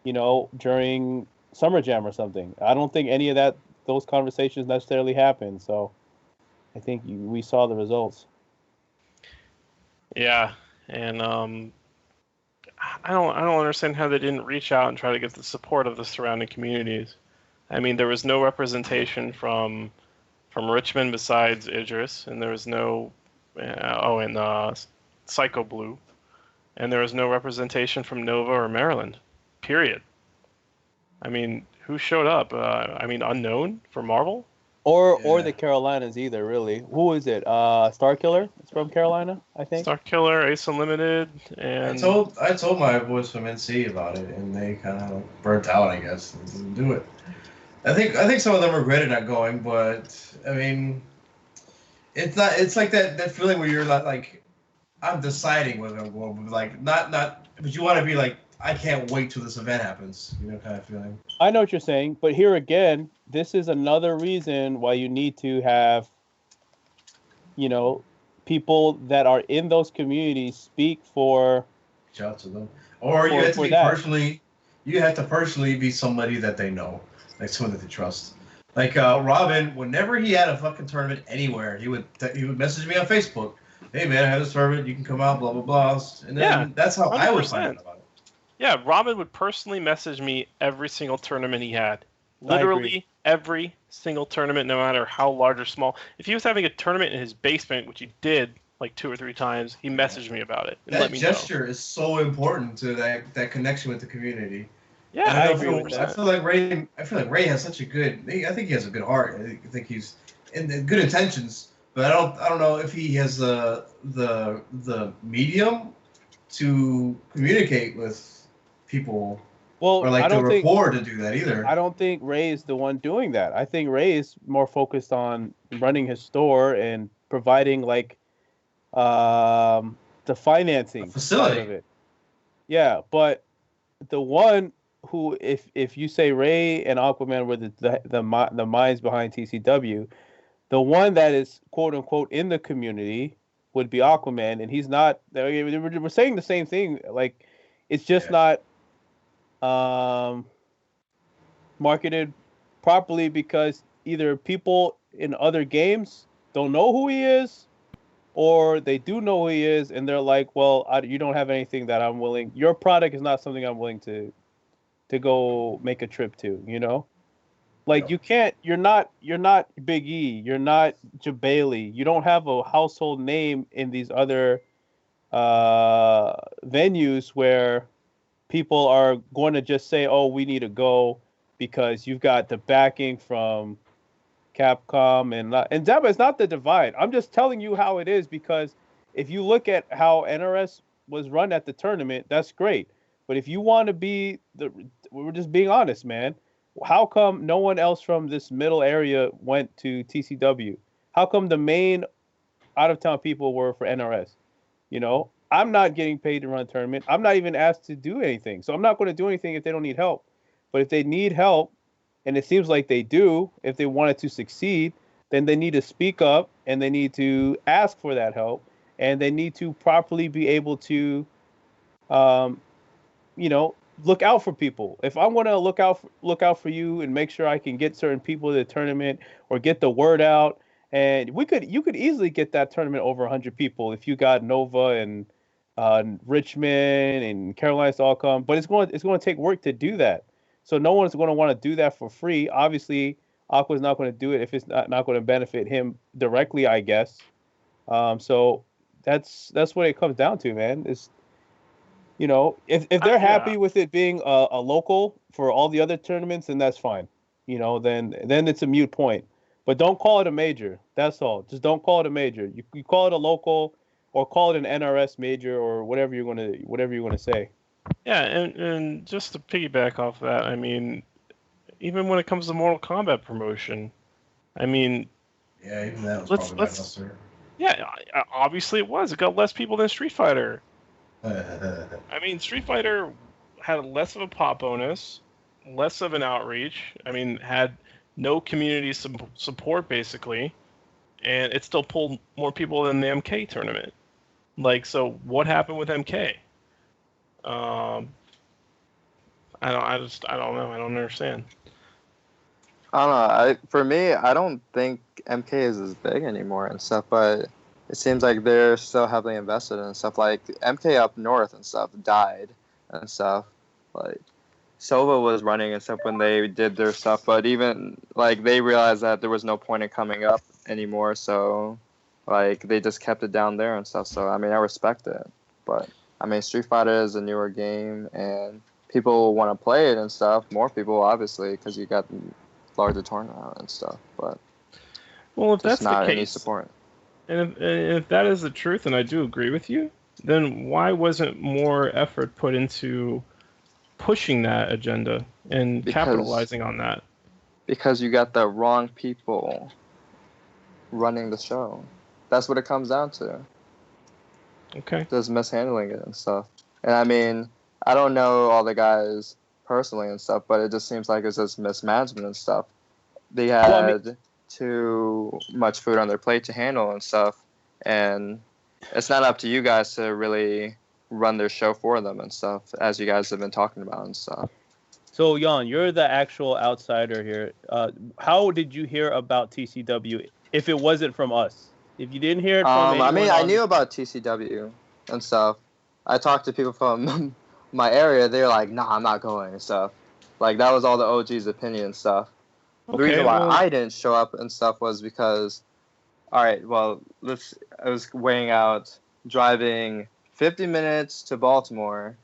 during Summer Jam or something. I don't think any of those conversations necessarily happened. So I think we saw the results. Yeah, and I don't understand how they didn't reach out and try to get the support of the surrounding communities. I mean, there was no representation from Richmond besides Idris, and there was no Psycho Blue, and there was no representation from Nova or Maryland. Period. I mean, who showed up? Unknown for Marvel? Or the Carolinas either, really. Who is it? Starkiller? It's from Carolina, I think. Starkiller, Ace Unlimited, and I told my boys from NC about it, and they kind of burnt out, I guess, and didn't do it. I think some of them regretted not going, but I mean, it's not. It's like that feeling where you're like I'm deciding whether I'm going, but like not. But you want to be like, I can't wait till this event happens, kind of feeling. I know what you're saying, but here again, this is another reason why you need to have, people that are in those communities speak for. Reach out to them, or you have to be personally. You have to personally be somebody that they know, like someone that they trust. Like Robin, whenever he had a fucking tournament anywhere, he would message me on Facebook. Hey man, I have this tournament. You can come out. Blah blah blah. And then that's how 100%. I would find out about it. Yeah, Robin would personally message me every single tournament he had. Literally every single tournament, no matter how large or small. If he was having a tournament in his basement, which he did like 2 or 3 times, he messaged me about it and let me know. That gesture is so important to that connection with the community. Yeah, And I I, agree feel, with I that. feel like Ray. I feel like Ray has such a good. I think he has a good heart. I think he's in good intentions. But I don't know if he has the medium to communicate with people or Well, like the rapport to do that either. I don't think Ray is the one doing that. I think Ray is more focused on running his store and providing like the A financing side of facility. it. Yeah, but the one who, if you say Ray and Aquaman were the minds behind TCW, the one that is quote unquote in the community would be Aquaman, and he's not. We're saying the same thing. Like, it's just Yeah. not marketed properly because either people in other games don't know who he is, or they do know who he is, and they're like, "Well, you don't have anything that I'm willing. Your product is not something I'm willing to go make a trip to." You know, like Yep. you can't. You're not Big E. You're not Jabali. You don't have a household name in these other venues where people are going to just say, "Oh, we need to go," because you've got the backing from Capcom and Deba. It's not the divide. I'm just telling you how it is because if you look at how NRS was run at the tournament, that's great. But if you want to be we're just being honest, man. How come no one else from this middle area went to TCW? How come the main out of town people were for NRS? You know, I'm not getting paid to run a tournament. I'm not even asked to do anything. So I'm not going to do anything if they don't need help. But if they need help, and it seems like they do, if they wanted to succeed, then they need to speak up and they need to ask for that help and they need to properly be able to, um, look out for people. If I want to look out for you and make sure I can get certain people to the tournament or get the word out, and you could easily get that tournament over 100 people if you got Nova and Richmond and Caroline's all come. But it's going to take work to do that. So no one's going to want to do that for free. Obviously, Aqua's not going to do it if it's not going to benefit him directly, I guess. So that's what it comes down to, man. If they're Yeah, happy with it being a local for all the other tournaments, then that's fine. Then it's a mute point. But don't call it a major. That's all. Just don't call it a major. You call it a local, or call it an NRS major, or whatever you're gonna say. yeah, and just to piggyback off that, I mean, even when it comes to Mortal Kombat promotion, I mean, Yeah, even that was let's probably let's lackluster. yeah, obviously it was. It got less people than Street Fighter. Yeah, I mean, Street Fighter had less of a pop bonus, less of an outreach. I mean, had no community support basically, and it still pulled more people than the MK tournament. Like, so what happened with MK? Um, I don't know. I don't understand. I don't know. For me, I don't think MK is as big anymore and stuff, but it seems like they're still heavily invested in stuff. Like MK up north and stuff died and stuff. Like Sova was running and stuff when they did their stuff, but even like they realized that there was no point in coming up anymore, so like they just kept it down there and stuff. So I mean, I respect it, but I mean, Street Fighter is a newer game and people want to play it and stuff. More people, obviously, because you got larger tournament and stuff, but Well, if just that's the not any case, support. and if that is the truth, and I do agree with you, then why wasn't more effort put into pushing that agenda and Because capitalizing on that? because you got the wrong people running the show. That's what it comes down to. Okay. Just mishandling it and stuff. And I mean, I don't know all the guys personally and stuff, but it just seems like it's just mismanagement and stuff. They Well, I mean, had too much food on their plate to handle and stuff, and it's not up to you guys to really run their show for them and stuff, as you guys have been talking about and stuff. so Jan, you're the actual outsider here. How did you hear about TCW if it wasn't from us? If you didn't hear it from I anyone mean, I on knew about TCW and stuff. I talked to people from my area. They were like, "Nah, I'm not going" and stuff. Like that was all the OG's opinion and stuff. The Okay. reason why Well, I didn't show up and stuff was because, all right, well, I was weighing out driving 50 minutes to Baltimore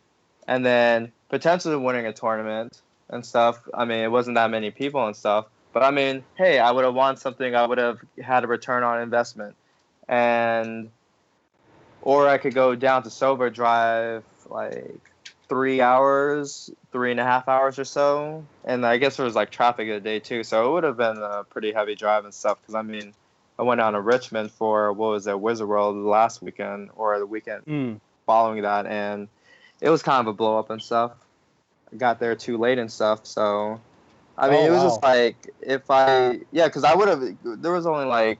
and then potentially winning a tournament and stuff. I mean, it wasn't that many people and stuff, but I mean, hey, I would have won something. I would have had a return on investment, and or I could go down to Sober, drive like 3 hours, 3.5 hours or so, and I guess there was like traffic of the day too, so it would have been a pretty heavy drive and stuff. Because I mean, I went down to Richmond for what was it, Wizard World last weekend or the weekend following that, and it was kind of a blow up and stuff. I got there too late and stuff, so I mean, it was just like because I would have. There was only like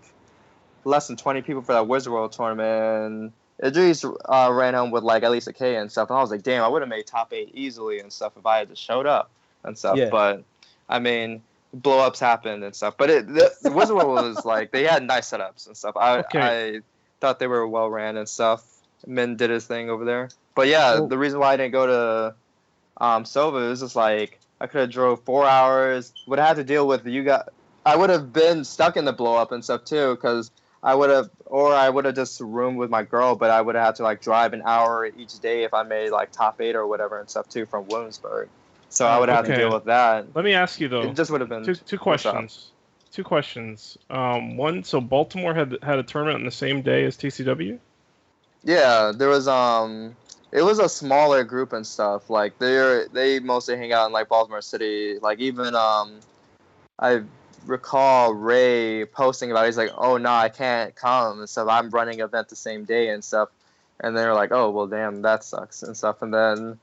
less than 20 people for that Wizard World tournament. And Idris ran home with like at least a K and stuff, and I was like, damn, I would have made top 8 easily and stuff if I had just showed up and stuff. Yeah. But I mean, blow ups happened and stuff. But the Wizard World was like they had nice setups and stuff. I thought they were well ran and stuff. Min did his thing over there. But yeah, the reason why I didn't go to Sova was just like I could have drove 4 hours. Would have had to deal with you guys. I would have been stuck in the blow up and stuff too, because I would have just roomed with my girl, but I would have had to like drive an hour each day if I made like top 8 or whatever and stuff too from Williamsburg. So I would have to deal with that. Let me ask you though. It just would have been two questions. Two questions. One, so Baltimore had a tournament on the same day as TCW? Yeah, there was it was a smaller group and stuff. Like they mostly hang out in like Baltimore City. Like even I recall Ray posting about it. He's like, oh no, I can't come and stuff. I'm running an event the same day and stuff. And they're like, oh well, damn, that sucks and stuff. And then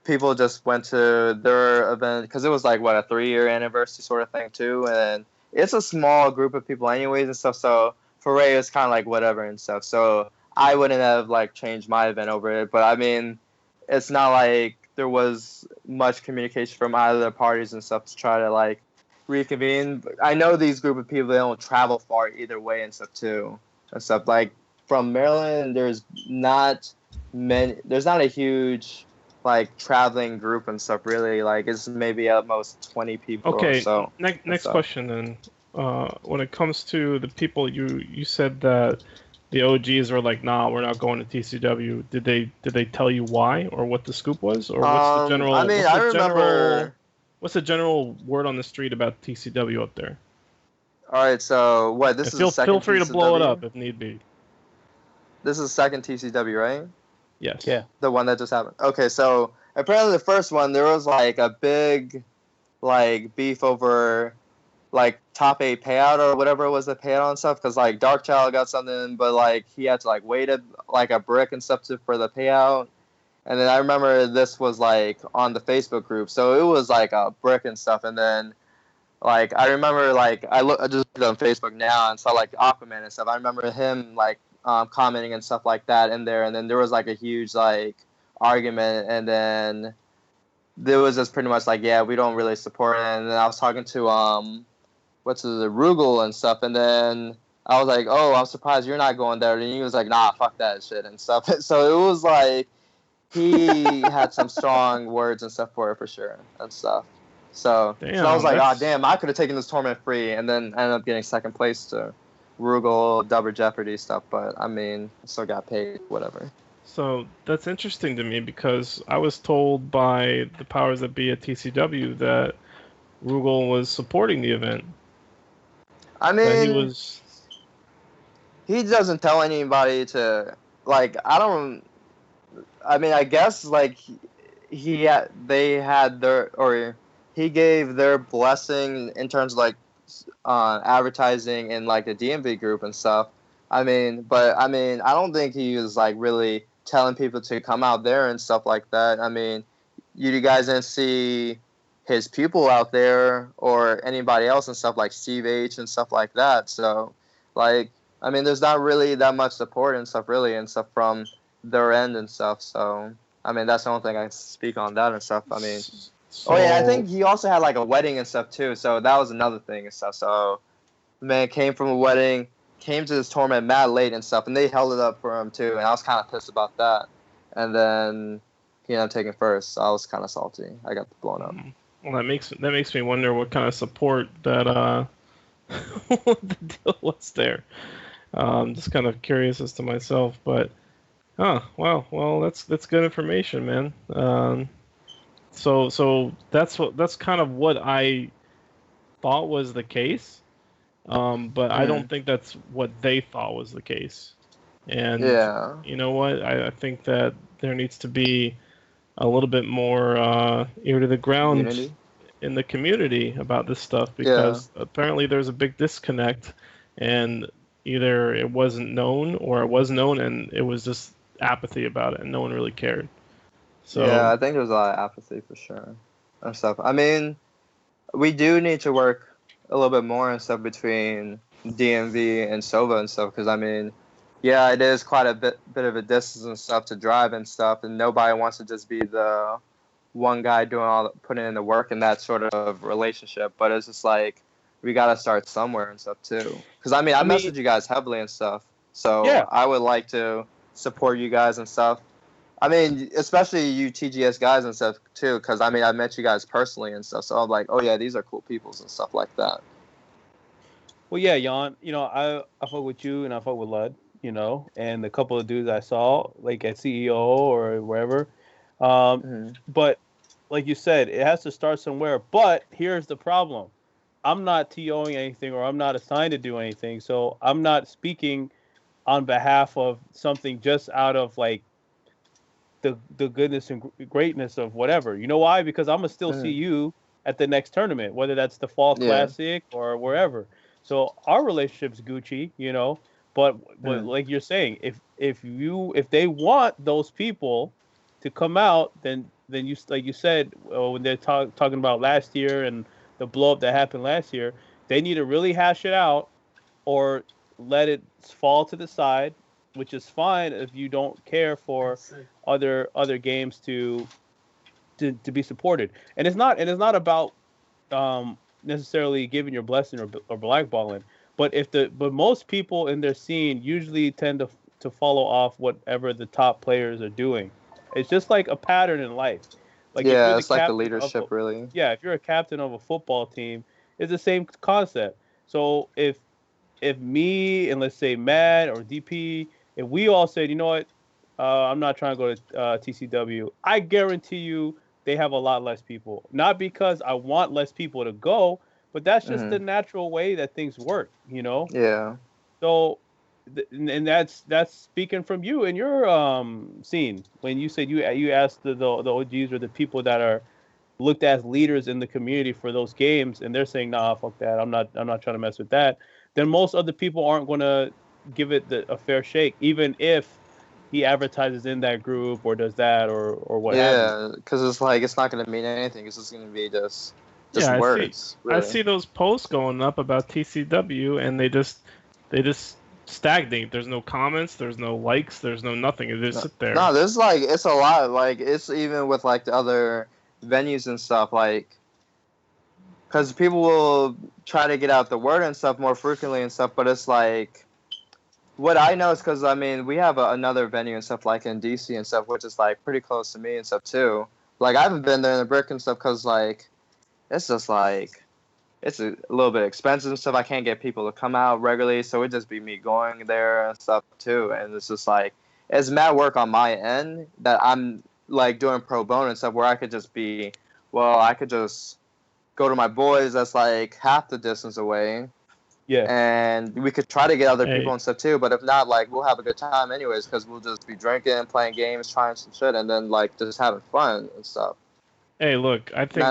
people just went to their event because it was like what, a 3-year anniversary sort of thing too. And it's a small group of people anyways and stuff. So for Ray, it's kind of like whatever and stuff. So I wouldn't have like changed my event over it. But I mean, it's not like there was much communication from either of the parties and stuff to try to like reconvene. I know these group of people, they don't travel far either way and stuff too and stuff. Like from Maryland, there's not a huge like traveling group and stuff really. Like it's maybe at most 20 people or so. Next question then. When it comes to the people, you said that the OGs were like, nah, we're not going to TCW. Did they tell you why or what the scoop was, or what's the general? I mean, I remember. What's the general word on the street about TCW up there? All right, so what? This is the second. Feel free TCW? To blow it up if need be. This is the second TCW, right? Yes. Yeah. The one that just happened. Okay, so apparently the first one there was like a big, like beef over, like top 8 payout or whatever it was, the payout and stuff. Because like Darkchild got something, but like he had to like wait like a brick and stuff for the payout. And then I remember this was like on the Facebook group, so it was like a brick and stuff. And then, like I remember, like I just looked on Facebook now and saw like Aquaman and stuff. I remember him like commenting and stuff like that in there. And then there was like a huge like argument, and then there was just pretty much like, yeah, we don't really support it. And then I was talking to Rugal and stuff, and then I was like, oh, I'm surprised you're not going there. And he was like, nah, fuck that shit and stuff. So it was like. He had some strong words and stuff for it for sure and stuff. So I was like, oh damn, I could have taken this tournament free and then ended up getting second place to Rugal, Double Jeopardy stuff. But I mean, I still got paid, whatever. So that's interesting to me because I was told by the powers that be at TCW that Rugal was supporting the event. I mean, he doesn't tell anybody to like. I mean, I guess like he gave their blessing in terms of like advertising in like the DMV group and stuff. I mean, I don't think he was like really telling people to come out there and stuff like that. I mean, you guys didn't see his pupil out there or anybody else and stuff like Steve H and stuff like that. So like, I mean, there's not really that much support and stuff really and stuff from their end and stuff. So I mean, that's the only thing I can speak on that and stuff. I mean, I think he also had like a wedding and stuff too. So that was another thing and stuff. So the man came from a wedding, came to this tournament mad late and stuff, and they held it up for him too. And I was kind of pissed about that. And then he ended up taking first. So I was kind of salty. I got blown up. Well, that makes me wonder what kind of support that what the deal was there. Just kind of curious as to myself, but Oh, well, that's good information, man. So that's kind of what I thought was the case. But I don't think that's what they thought was the case. And Yeah. you know what? I think that there needs to be a little bit more ear to the ground Unity. in the community about this stuff Yeah. because apparently there's a big disconnect, and either it wasn't known or it was known and it was just apathy about it and no one really cared. So Yeah, I think there's a lot of apathy for sure and stuff. I mean, we do need to work a little bit more and stuff between DMV and Sova and stuff because I mean, yeah, it is quite a bit of a distance and stuff to drive and stuff, and nobody wants to just be the one guy putting in the work in that sort of relationship. But it's just like we gotta start somewhere and stuff too. Because I mean, I message you guys heavily and stuff, so Yeah. I would like to support you guys and stuff. I mean, especially you TGS guys and stuff too, because I mean, I met you guys personally and stuff, so I'm like, oh yeah, these are cool peoples and stuff like that. Well, yeah, Jan. I fuck with you and I fuck with Lud. And the couple of dudes I saw like at CEO or wherever. But like you said, it has to start somewhere. But here's the problem: I'm not TOing anything, or I'm not assigned to do anything, so I'm not speaking on behalf of something just out of like the goodness and greatness of whatever. You know why? Because I'm gonna still see you at the next tournament, whether that's the Fall Classic or wherever. So our relationship's Gucci, But like you're saying, if they want those people to come out, then you, like you said, when they're talking about last year and the blow up that happened last year, they need to really hash it out or let it fall to the side, which is fine if you don't care for other games to be supported. And it's not about necessarily giving your blessing or blackballing. But most people in their scene usually tend to follow off whatever the top players are doing. It's just like a pattern in life. Like yeah, it's like the leadership, really. Yeah, if you're a captain of a football team, it's the same concept. So if me and let's say Matt or DP, if we all said, you know what, I'm not trying to go to TCW, I guarantee you they have a lot less people. Not because I want less people to go, but that's just the natural way that things work, Yeah. So, and that's speaking from you and your scene when you said you asked the OGs or the people that are looked as leaders in the community for those games, and they're saying, nah, fuck that, I'm not trying to mess with that. Then most other people aren't going to give it a fair shake, even if he advertises in that group or does that or what have you. Yeah, because it's like it's not going to mean anything. It's just going to be just words. I see those posts going up about TCW, and they just stagnate. There's no comments, there's no likes, there's no nothing. It just sit there. No, there's like it's a lot. Like it's even with like the other venues and stuff. Like because people will try to get out the word and stuff more frequently and stuff, but it's like what I know is because I mean we have another venue and stuff like in DC and stuff, which is like pretty close to me and stuff too. Like I haven't been there in the brick and stuff because like it's just like it's a little bit expensive and stuff. I can't get people to come out regularly, so it'd just be me going there and stuff too. And it's just like it's mad work on my end that I'm like doing pro bono and stuff where I could just be, well, I could just go to my boys that's like half the distance away. Yeah. And we could try to get other people and stuff too, but if not, like we'll have a good time anyways because we'll just be drinking, playing games, trying some shit, and then like just having fun and stuff. Hey, look, I think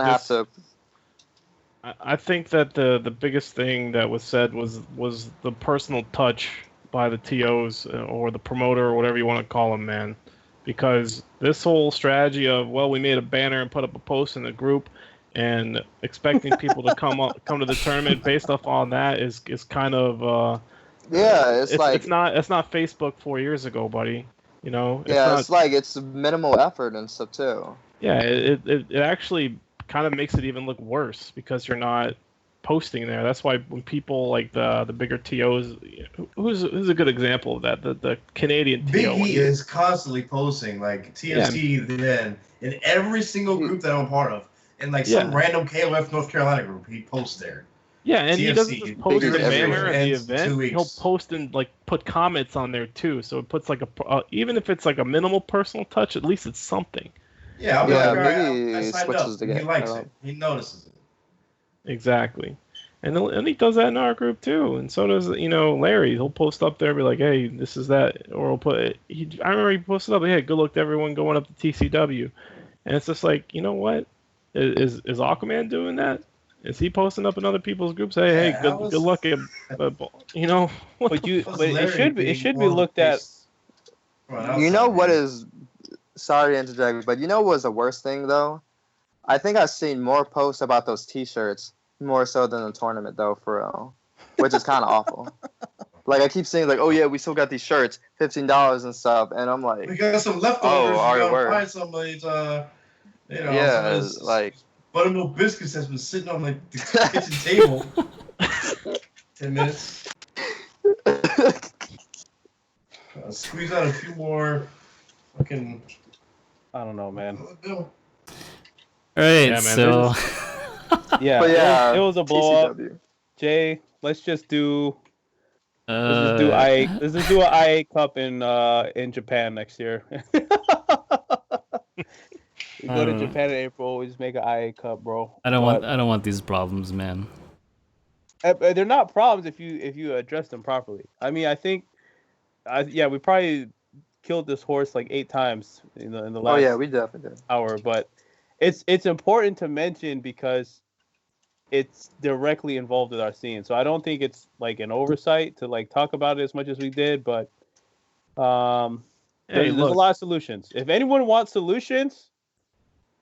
I think that the biggest thing that was said was the personal touch by the TOs or the promoter or whatever you want to call them, man. Because this whole strategy of, well, we made a banner and put up a post in the group and expecting people to come to the tournament based off on that is kind of it's not Facebook 4 years ago, buddy. It's minimal effort and stuff too. Yeah, it actually kind of makes it even look worse because you're not posting there. That's why when people like the bigger TOs, who's a good example of that? The Canadian TO. Big E is constantly posting like TFT then in every single group that I'm part of, and like some random KOF North Carolina group, he posts there. Yeah, and he doesn't TFC, just post Big the everywhere. banner at the Ends in 2 event. weeks. He'll post and like put comments on there too. So it puts like even if it's like a minimal personal touch, at least it's something. Yeah, I'll be Yeah, like, all right, maybe I signed switches up. the He game likes up. it. He notices it. Exactly. And he does that in our group too, and so does Larry. He'll post up there, and be like, "Hey, this is that," or he'll put. I remember he posted up, "Hey, good luck to everyone going up to TCW," and it's just like, you know what? Is Aquaman doing that? Is he posting up in other people's groups? Hey, Yeah, good luck at, what But the Plus but it Larry should be being be more of a looked at. face from an You know outside what view. is? Sorry to interject, but you know what was the worst thing though? I think I've seen more posts about those T-shirts more so than the tournament though, for real, which is kind of awful. Like I keep seeing like, oh yeah, we still got these shirts, $15 and stuff, and I'm We like, got some leftovers. Oh, We gotta word. find somebody's, yeah, somebody's like buttermilk biscuits that's been sitting on like the kitchen table. 10 minutes. Squeeze out a few more fucking. I don't know, man. All right, Yeah, man, so Yeah, But yeah, it was a blow up. TCW. Jay, let's just do let's just do an IA Cup in Japan next year. We go to Japan in April. We just make an IA Cup, bro. I don't want these problems, man. They're not problems if you address them properly. I mean, I think, we probably killed this horse like 8 times in the last Oh yeah, we definitely did. hour, but it's important to mention because it's directly involved with our scene. So I don't think it's like an oversight to like talk about it as much as we did, but there's a look. lot of solutions. If anyone wants solutions,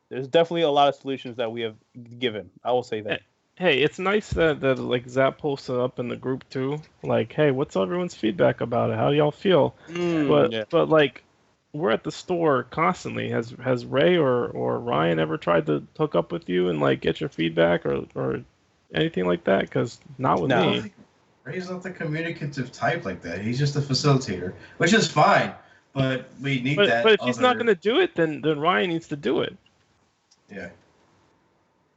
there's definitely a lot of solutions that we have given. I will say that. Hey, it's nice that like Zap posted up in the group too. Like, hey, what's everyone's feedback about it? How do y'all feel? But like, we're at the store constantly. Has Ray or Ryan ever tried to hook up with you and like get your feedback or anything like that? Because not with No. me. Ray's not the communicative type like that. He's just a facilitator, which is fine. But we need that. But if he's not gonna do it, then Ryan needs to do it. Yeah.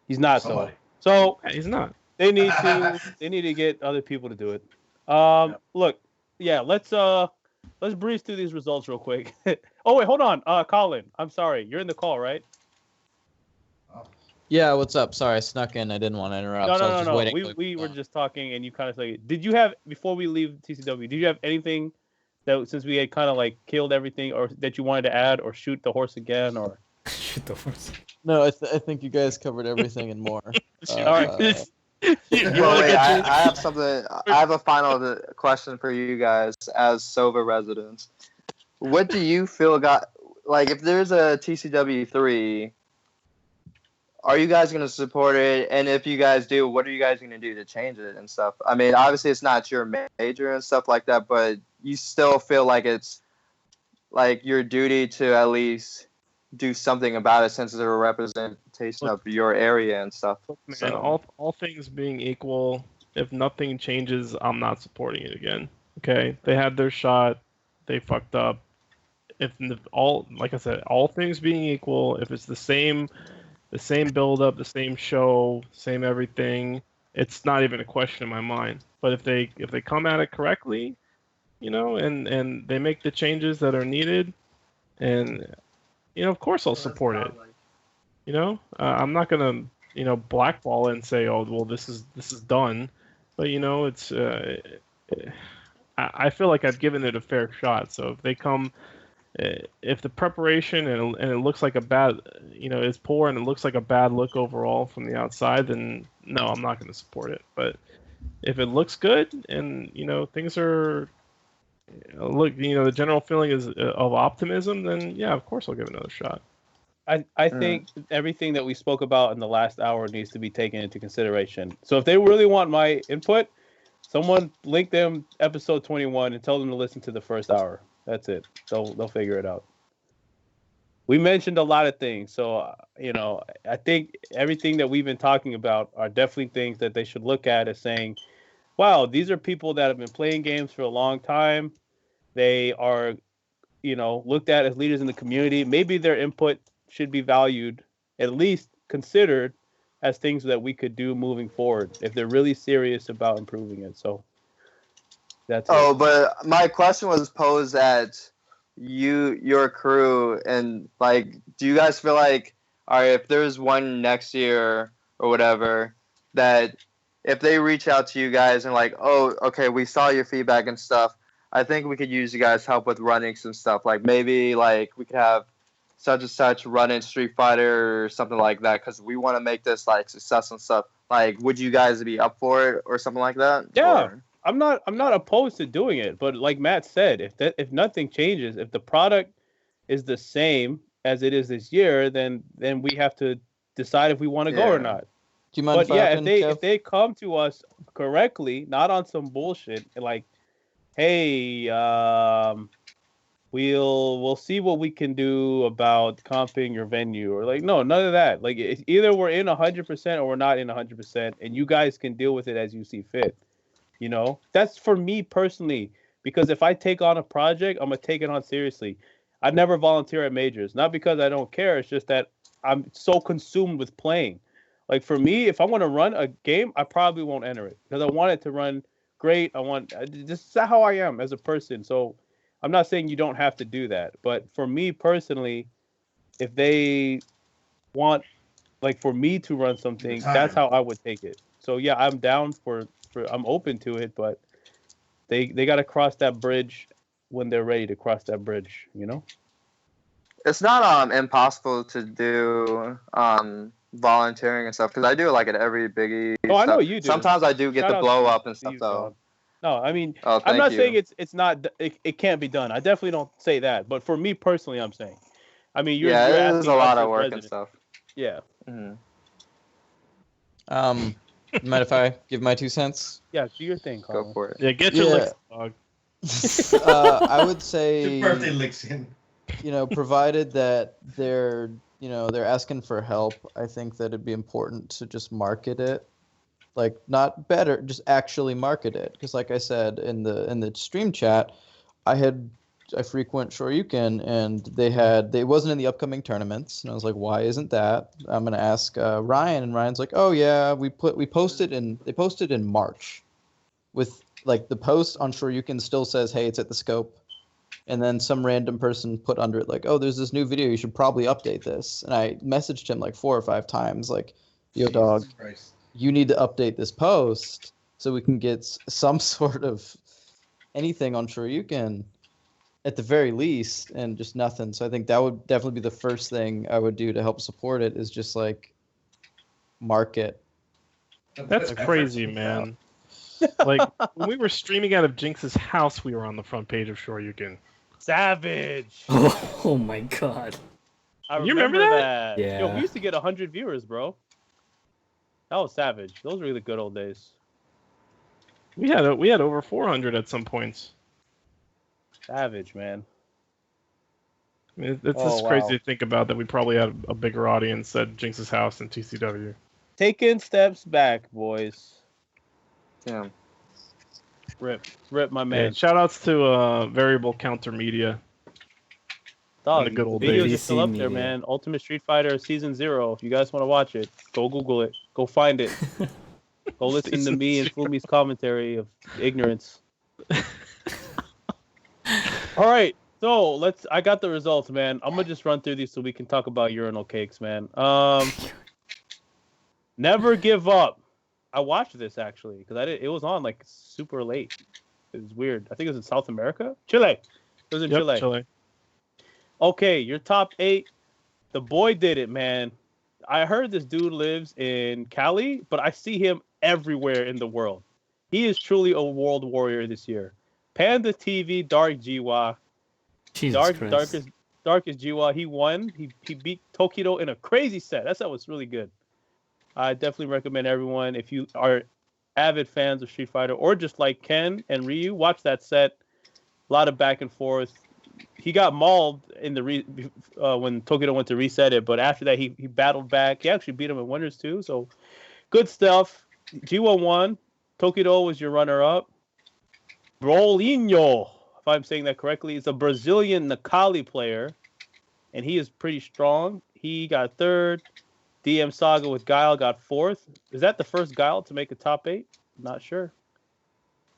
He's not Somebody. so. Yeah, he's not. They need to get other people to do it. Look, yeah, let's breeze through these results real quick. Oh wait, hold on, Colin. I'm sorry, you're in the call, right? Yeah, what's up? Sorry, I snuck in. I didn't want to interrupt. So I was just waiting. We were just talking, and you kind of like, did you have before we leave TCW? Did you have anything that since we had kind of like killed everything, or that you wanted to add, or shoot the horse again, or Shoot the horse. No, I think you guys covered everything and more. all right. Well, wait, I have something. I have a final question for you guys as Sova residents. What do you feel like if there's a TCW 3? Are you guys going to support it? And if you guys do, what are you guys going to do to change it and stuff? I mean, obviously it's not your major and stuff like that, but you still feel like it's like your duty to at least do something about it since it's a representation of your area and stuff. Man, So. all things being equal, if nothing changes, I'm not supporting it again. Okay, they had their shot, they fucked up. Like I said, all things being equal, if it's the same build up, the same show, same everything, it's not even a question in my mind. But if they come at it correctly, and they make the changes that are needed, and of course I'll support it. I'm not gonna blackball it and say, oh well, this is done. But it's I feel like I've given it a fair shot. So if they come, if the preparation and it looks like a bad, is poor and it looks like a bad look overall from the outside, then no, I'm not going to support it. But if it looks good and things are, the general feeling is of optimism, then yeah, of course I'll give it another shot. I think everything that we spoke about in the last hour needs to be taken into consideration. So if they really want my input, someone link them episode 21 and tell them to listen to the first hour. That's it. They'll figure it out. We mentioned a lot of things, so I think everything that we've been talking about are definitely things that they should look at as saying, wow, these are people that have been playing games for a long time. They are, looked at as leaders in the community. Maybe their input should be valued, at least considered, as things that we could do moving forward if they're really serious about improving it. So that's it. But my question was posed at your crew, and like, do you guys feel like, all right, if there's one next year or whatever, that if they reach out to you guys and like, oh, okay, we saw your feedback and stuff, I think we could use you guys' help with runnings and stuff. Like maybe like we could have such and such run in Street Fighter or something like that, because we want to make this like success and stuff. Like, would you guys be up for it or something like that? Yeah. Or? I'm not opposed to doing it, but like Matt said, if nothing changes, if the product is the same as it is this year, then we have to decide if we want to go or not. Do you mind if they come to us correctly, not on some bullshit like, hey, we'll see what we can do about comping your venue, or like, no, none of that. Like, it's either we're in 100% or we're not in 100%, and you guys can deal with it as you see fit. You know, that's for me personally, because if I take on a project, I'm gonna take it on seriously. I never volunteer at majors, not because I don't care. It's just that I'm so consumed with playing. Like for me, if I want to run a game, I probably won't enter it because I want it to run great. This is how I am as a person. So I'm not saying you don't have to do that, but for me personally, if they want, like, for me to run something, that's how I would take it. So yeah, I'm down for I'm open to it, but they got to cross that bridge when they're ready to cross that bridge, you know? It's not impossible to do volunteering and stuff, because I do like at every biggie. Oh, I know you do. Sometimes I do get the blow up and stuff though. No, I mean, I'm not saying it's not, it can't be done. I definitely don't say that, but for me personally, I'm saying, I mean, you're there's a lot of work and stuff. Yeah. Mm-hmm. Mind if I give my 2 cents? Yeah, do your thing, Colin. Go for it. Yeah, get your licks, dog. I would say, Your birthday licks in. Provided that they're asking for help, I think that it'd be important to just market it. Like, not better, just actually market it. Because like I said in the stream chat, I frequent Shoryuken, and they wasn't in the upcoming tournaments, and I was like, why isn't that? I'm gonna ask Ryan, and Ryan's like, oh yeah, they posted in March, with like the post on Shoryuken still says, hey, it's at the scope, and then some random person put under it like, oh, there's this new video, you should probably update this, and I messaged him like 4 or 5 times like, yo dog, you need to update this post so we can get some sort of anything on Shoryuken at the very least, and just nothing. So I think that would definitely be the first thing I would do to help support it, is just like market. That's crazy, man. Like, when we were streaming out of Jinx's house, we were on the front page of Shoryuken. Savage. Oh my god. You remember that? Yeah. Yo, we used to get 100 viewers, bro. That was savage. Those were the good old days. We had over 400 at some points. Savage, man. I mean, it's just crazy to think about that we probably had a bigger audience at Jinx's house and TCW. Taking steps back, boys. Yeah. Rip, my man. Yeah, shout outs to Variable Counter Media. Dog, the good old videos days. are still up there, man. Ultimate Street Fighter Season 0. If you guys want to watch it, go Google it. Go find it. Go listen to me and Fumi's commentary of ignorance. All right, so I got the results, man. I'm gonna just run through these so we can talk about urinal cakes, man. Never give up. I watched this actually because it was on like super late. It was weird. I think it was in South America, Chile. It was in Chile. Okay, your top 8. The boy did it, man. I heard this dude lives in Cali, but I see him everywhere in the world. He is truly a world warrior this year. Panda TV, Dark Jiwa. Darkest Jiwa. He won. He beat Tokido in a crazy set. That set was really good. I definitely recommend everyone, if you are avid fans of Street Fighter or just like Ken and Ryu, watch that set. A lot of back and forth. He got mauled in the when Tokido went to reset it, but after that he battled back. He actually beat him in winners too, so good stuff. Jiwa won. Tokido was your runner-up. Rolinho, if I'm saying that correctly, is a Brazilian Nakali player, and he is pretty strong. He got 3rd. DM Saga with Guile got 4th. Is that the first Guile to make a top 8? Not sure.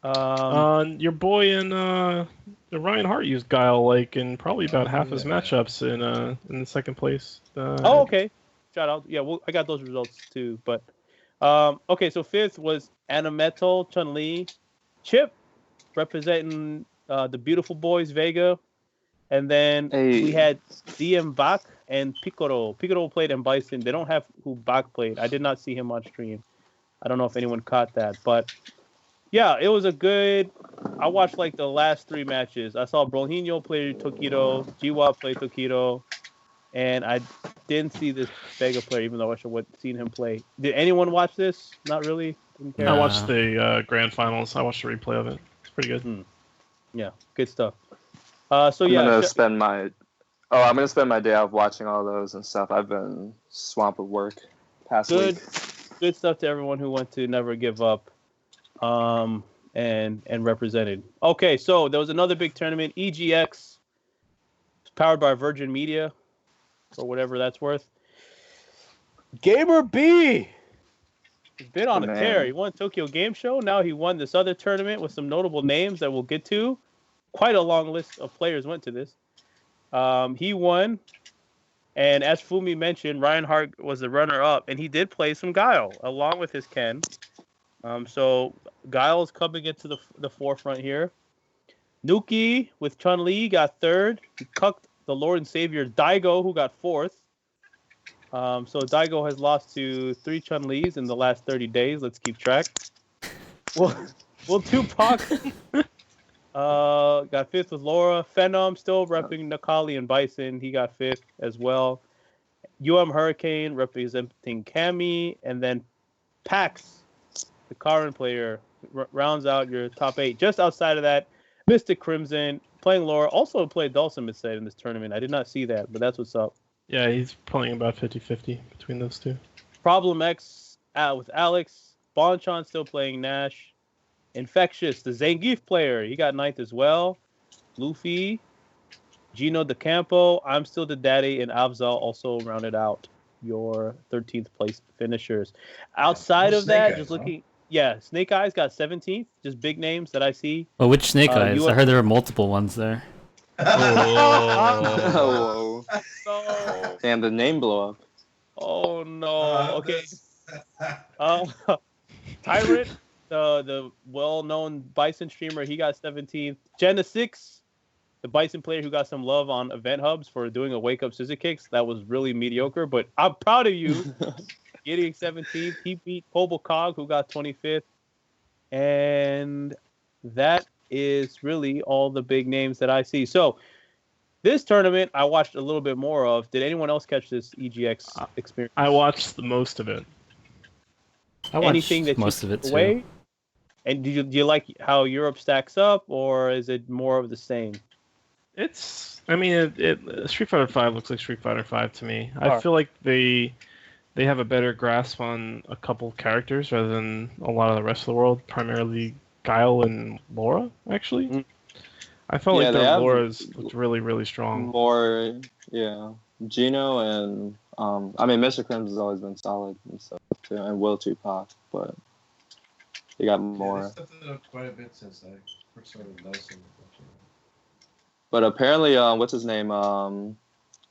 Your boy in Ryan Hart used Guile like in probably about half his matchups in the second place. Oh, okay. Shout out. Yeah, well, I got those results too. But okay, so 5th was Animetal, Chun-Li, Chip representing the beautiful boys Vega, and then we had DM Bach and Piccolo. Piccolo played in Bison. They don't have who Bach played. I did not see him on stream. I don't know if anyone caught that, but yeah, it was a good. I watched like the last 3 matches. I saw Brolino play Tokido, Jiwa play Tokido, and I didn't see this Vega player, even though I should have seen him play. Did anyone watch this? Not really. Didn't care. I watched the grand finals. I watched the replay of it. It's pretty good. Yeah, good stuff. So yeah, I'm gonna spend my day off watching all those and stuff. I've been swamped with work past week. Good stuff to everyone who went to Never Give Up, and represented. Okay, so there was another big tournament, EGX, powered by Virgin Media, or whatever that's worth. Gamer B has been on a tear. He won Tokyo Game Show. Now he won this other tournament with some notable names that we'll get to. Quite a long list of players went to this. He won, and as Fumi mentioned, Ryan Hart was the runner-up, and he did play some Guile along with his Ken. So Guile is coming into the forefront here. Nuki with Chun-Li got 3rd. He cucked the Lord and Savior Daigo, who got 4th. So Daigo has lost to 3 Chun-Lis in the last 30 days. Let's keep track. Well, Tupac got 5th with Laura. Phenom still repping Nakali and Bison. He got 5th as well. Hurricane representing Cammy. And then Pax, the Karin player, rounds out your top 8. Just outside of that, Mystic Crimson playing Laura. Also played Dawson Midset in this tournament. I did not see that, but that's what's up. Yeah, he's playing about 50-50 between those two. Problem X with Alex. Bonchan still playing Nash. Infectious, the Zangief player, he got 9th as well. Luffy, Gino DeCampo, I'm Still the Daddy, and Avzal also rounded out your 13th place finishers. Outside of that, just looking... Yeah, Snake Eyes got 17th. Just big names that I see. Oh, which Snake Eyes? I heard there were multiple ones there. Oh. No. Damn, the name blow up. Oh, no. Okay. Tyrant, the well-known Bison streamer, he got 17th. Jenna6, the Bison player who got some love on Event Hubs for doing a Wake Up Scissor Kicks. That was really mediocre, but I'm proud of you. Getting 17th. He beat Kobo Cog, who got 25th. And that is really all the big names that I see. So this tournament I watched a little bit more of. Did anyone else catch this EGX experience? I watched the most of it. I watched most of it too. And do you like how Europe stacks up, or is it more of the same? Street Fighter V looks like Street Fighter V to me. I feel like they have a better grasp on a couple characters rather than a lot of the rest of the world, primarily Guile and Laura, actually. Mm-hmm. I felt like their Laura's looked really, really strong. More, yeah. Gino and, Mr. Crims has always been solid and stuff, too, and Will Tupac, but they got more. They stepped it up quite a bit since I first started Nelson. But apparently, what's his name?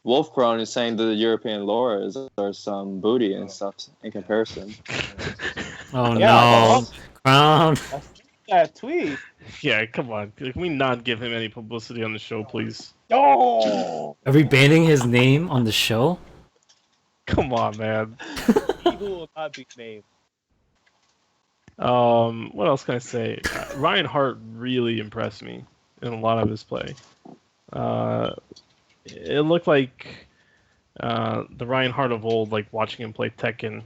Wolfcrone is saying that the European Laura are some booty and stuff in comparison. Oh no, Crown! That tweet. Yeah, come on. Can we not give him any publicity on the show, please? Oh! Are we banning his name on the show? Come on, man. He will not be named. What else can I say? Ryan Hart really impressed me in a lot of his play. It looked like the Ryan Hart of old, like watching him play Tekken.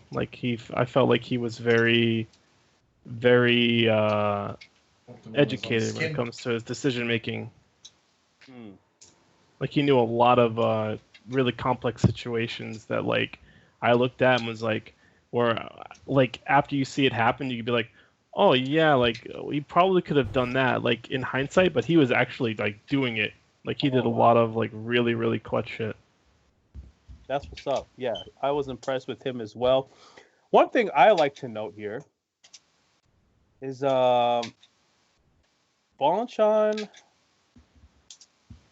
I felt like he was very, very educated when it comes to his decision making. Like he knew a lot of really complex situations that I looked at and was where after you see it happen, you could be like, oh yeah, he probably could have done that in hindsight, but he was actually doing it. He did a lot of really, really clutch shit. That's what's up. Yeah, I was impressed with him as well. One thing I like to note here is Bonchan,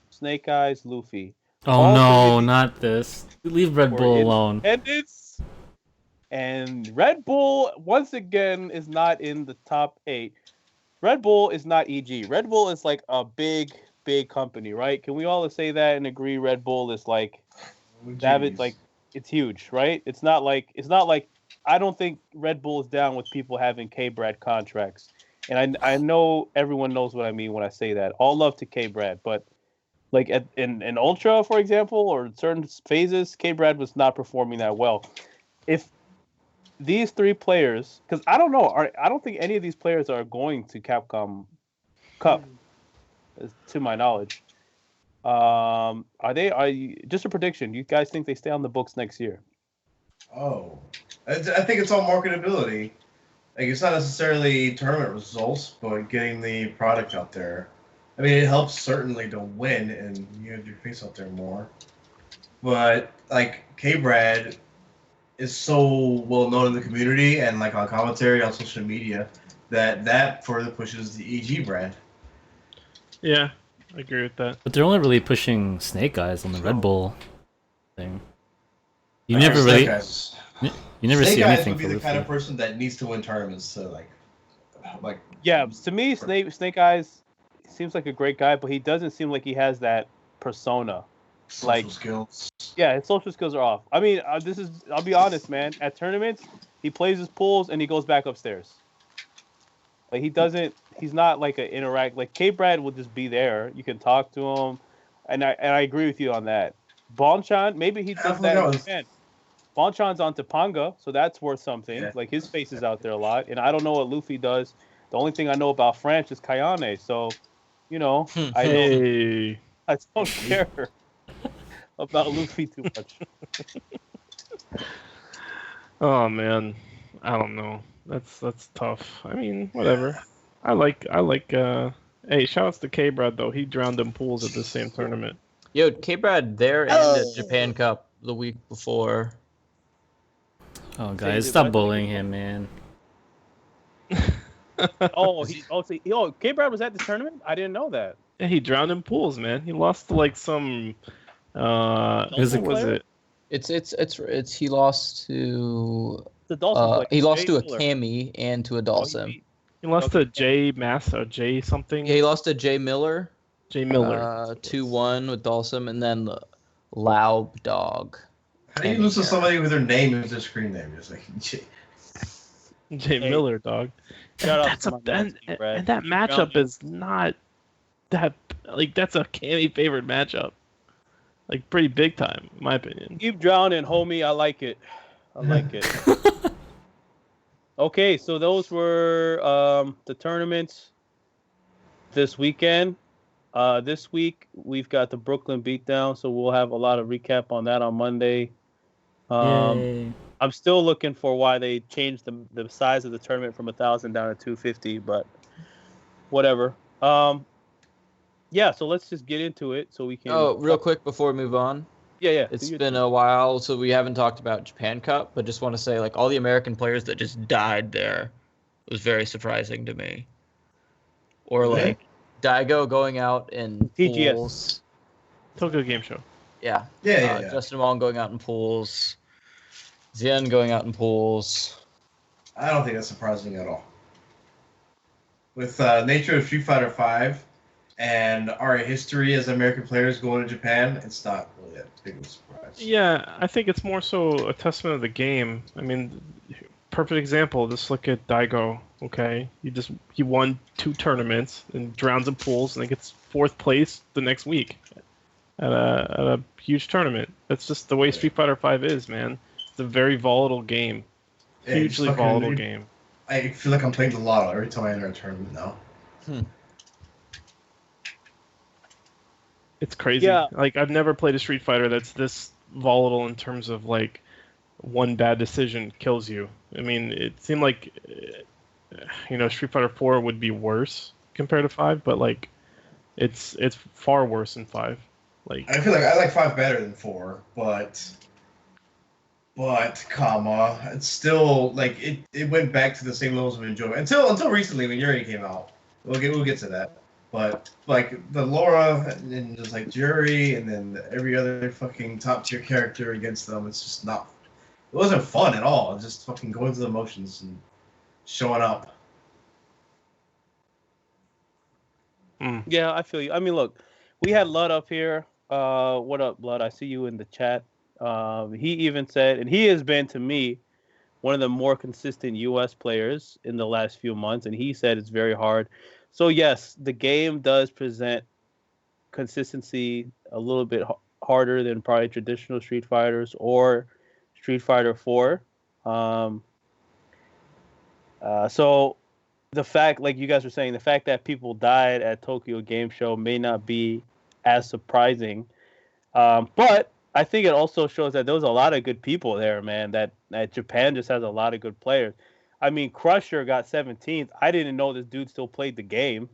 Snake Eyes, Luffy. Oh All three no, of these not this. Leave Red were Bull in alone. attendance, and Red Bull once again is not in the top 8. Red Bull is not EG. Red Bull is like a big company, right? Can we all say that and agree? Red Bull is like David, like it's huge, right? It's not like I don't think Red Bull is down with people having K-Brad contracts, and I know everyone knows what I mean when I say that. All love to K-Brad, but like in Ultra, for example, or certain phases, K-Brad was not performing that well. If these 3 players, because I don't know, I don't think any of these players are going to Capcom Cup, to my knowledge. Are you, just a prediction? Do you guys think they stay on the books next year? Oh, I think it's all marketability. Like it's not necessarily tournament results, but getting the product out there. I mean, it helps certainly to win and you have your face out there more. But like K-Brad is so well known in the community and like on commentary on social media that further pushes the EG brand. Yeah, I agree with that. But they're only really pushing Snake Eyes on the Red Bull thing. You Like, never Snake really, Eyes. you never Snake see Eyes anything would be for the Luffy. kind of person that needs to win tournaments to like. Yeah, to me, Snake Eyes seems like a great guy, but he doesn't seem like he has that persona. Social skills. Yeah, his social skills are off. I mean, I'll be honest, man. At tournaments, he plays his pools and he goes back upstairs. Like he's not like an interact. Like K-Brad will just be there. You can talk to him, and I agree with you on that. Bonchan, maybe he does that in Japan. Bonchan's on Topanga, so that's worth something. Yeah. Like his face is out there a lot, and I don't know what Luffy does. The only thing I know about French is Kayane, so I don't care about Luffy too much. Oh man, I don't know. That's tough. I mean, whatever. I like. Hey, shoutouts to K-Brad though. He drowned in pools at the same tournament. Yo, K-Brad there and at Japan Cup the week before. Oh guys, stop bullying him, man. K-Brad was at the tournament? I didn't know that. Yeah, he drowned in pools, man. He lost to like some. What was it? It's he lost to The Dawson he lost to a Cammy and to a Dawson. He lost to Jay Mass or Jay something. Yeah, he lost to Jay Miller. 2-1 with Dawson, and then Laub Dog. How do you lose to somebody with their name as their screen name? Just like Jay Miller, dog. And that matchup is not that like that's a Cammy favorite matchup. Like pretty big time, in my opinion. Keep drowning, homie. I like it. Okay, so those were the tournaments this weekend. This week we've got the Brooklyn Beatdown, so we'll have a lot of recap on that on Monday. I'm still looking for why they changed the size of the tournament from 1,000 down to 250, but whatever. Yeah, so let's just get into it so we can. Oh, real quick before we move on. Yeah. It's been a while, so we haven't talked about Japan Cup, but just want to say, like, all the American players that just died there was very surprising to me. Or, like, Daigo going out in TGS. pools. Tokyo Game Show. Yeah. Yeah. Justin Wong going out in pools. Zien going out in pools. I don't think that's surprising at all. With nature of Street Fighter V and our history as American players going to Japan, it's not really that big of a surprise. Yeah, I think it's more so a testament of the game. I mean, perfect example. Just look at Daigo. Okay, he won 2 tournaments and drowns in pools, and then gets 4th place the next week at a huge tournament. That's just the way Street Fighter V is, man. It's a very volatile game. Yeah, Hugely volatile game. I feel like I'm playing the lotto every time I enter a tournament now. It's crazy. Yeah. Like, I've never played a Street Fighter that's this volatile in terms of, like, one bad decision kills you. I mean, it seemed like, Street Fighter 4 would be worse compared to 5, but, like, it's far worse than 5. Like, I feel like I like 5 better than 4, but But, it's still like it went back to the same levels of enjoyment until recently when Urine came out. We'll get to that. But like the Laura and just like Jury and then every other fucking top tier character against them, it's just not. It wasn't fun at all. It's just fucking going through the motions and showing up. Yeah, I feel you. I mean, look, we had Lud up here. What up, Lud? I see you in the chat. He even said, and he has been to me one of the more consistent U.S. players in the last few months, and he said it's very hard. So yes, the game does present consistency a little bit harder than probably traditional Street Fighters or Street Fighter 4. So the fact, like you guys were saying, the fact that people died at Tokyo Game Show may not be as surprising. But I think it also shows that there was a lot of good people there, man, that Japan just has a lot of good players. I mean, Crusher got 17th. I didn't know this dude still played the game.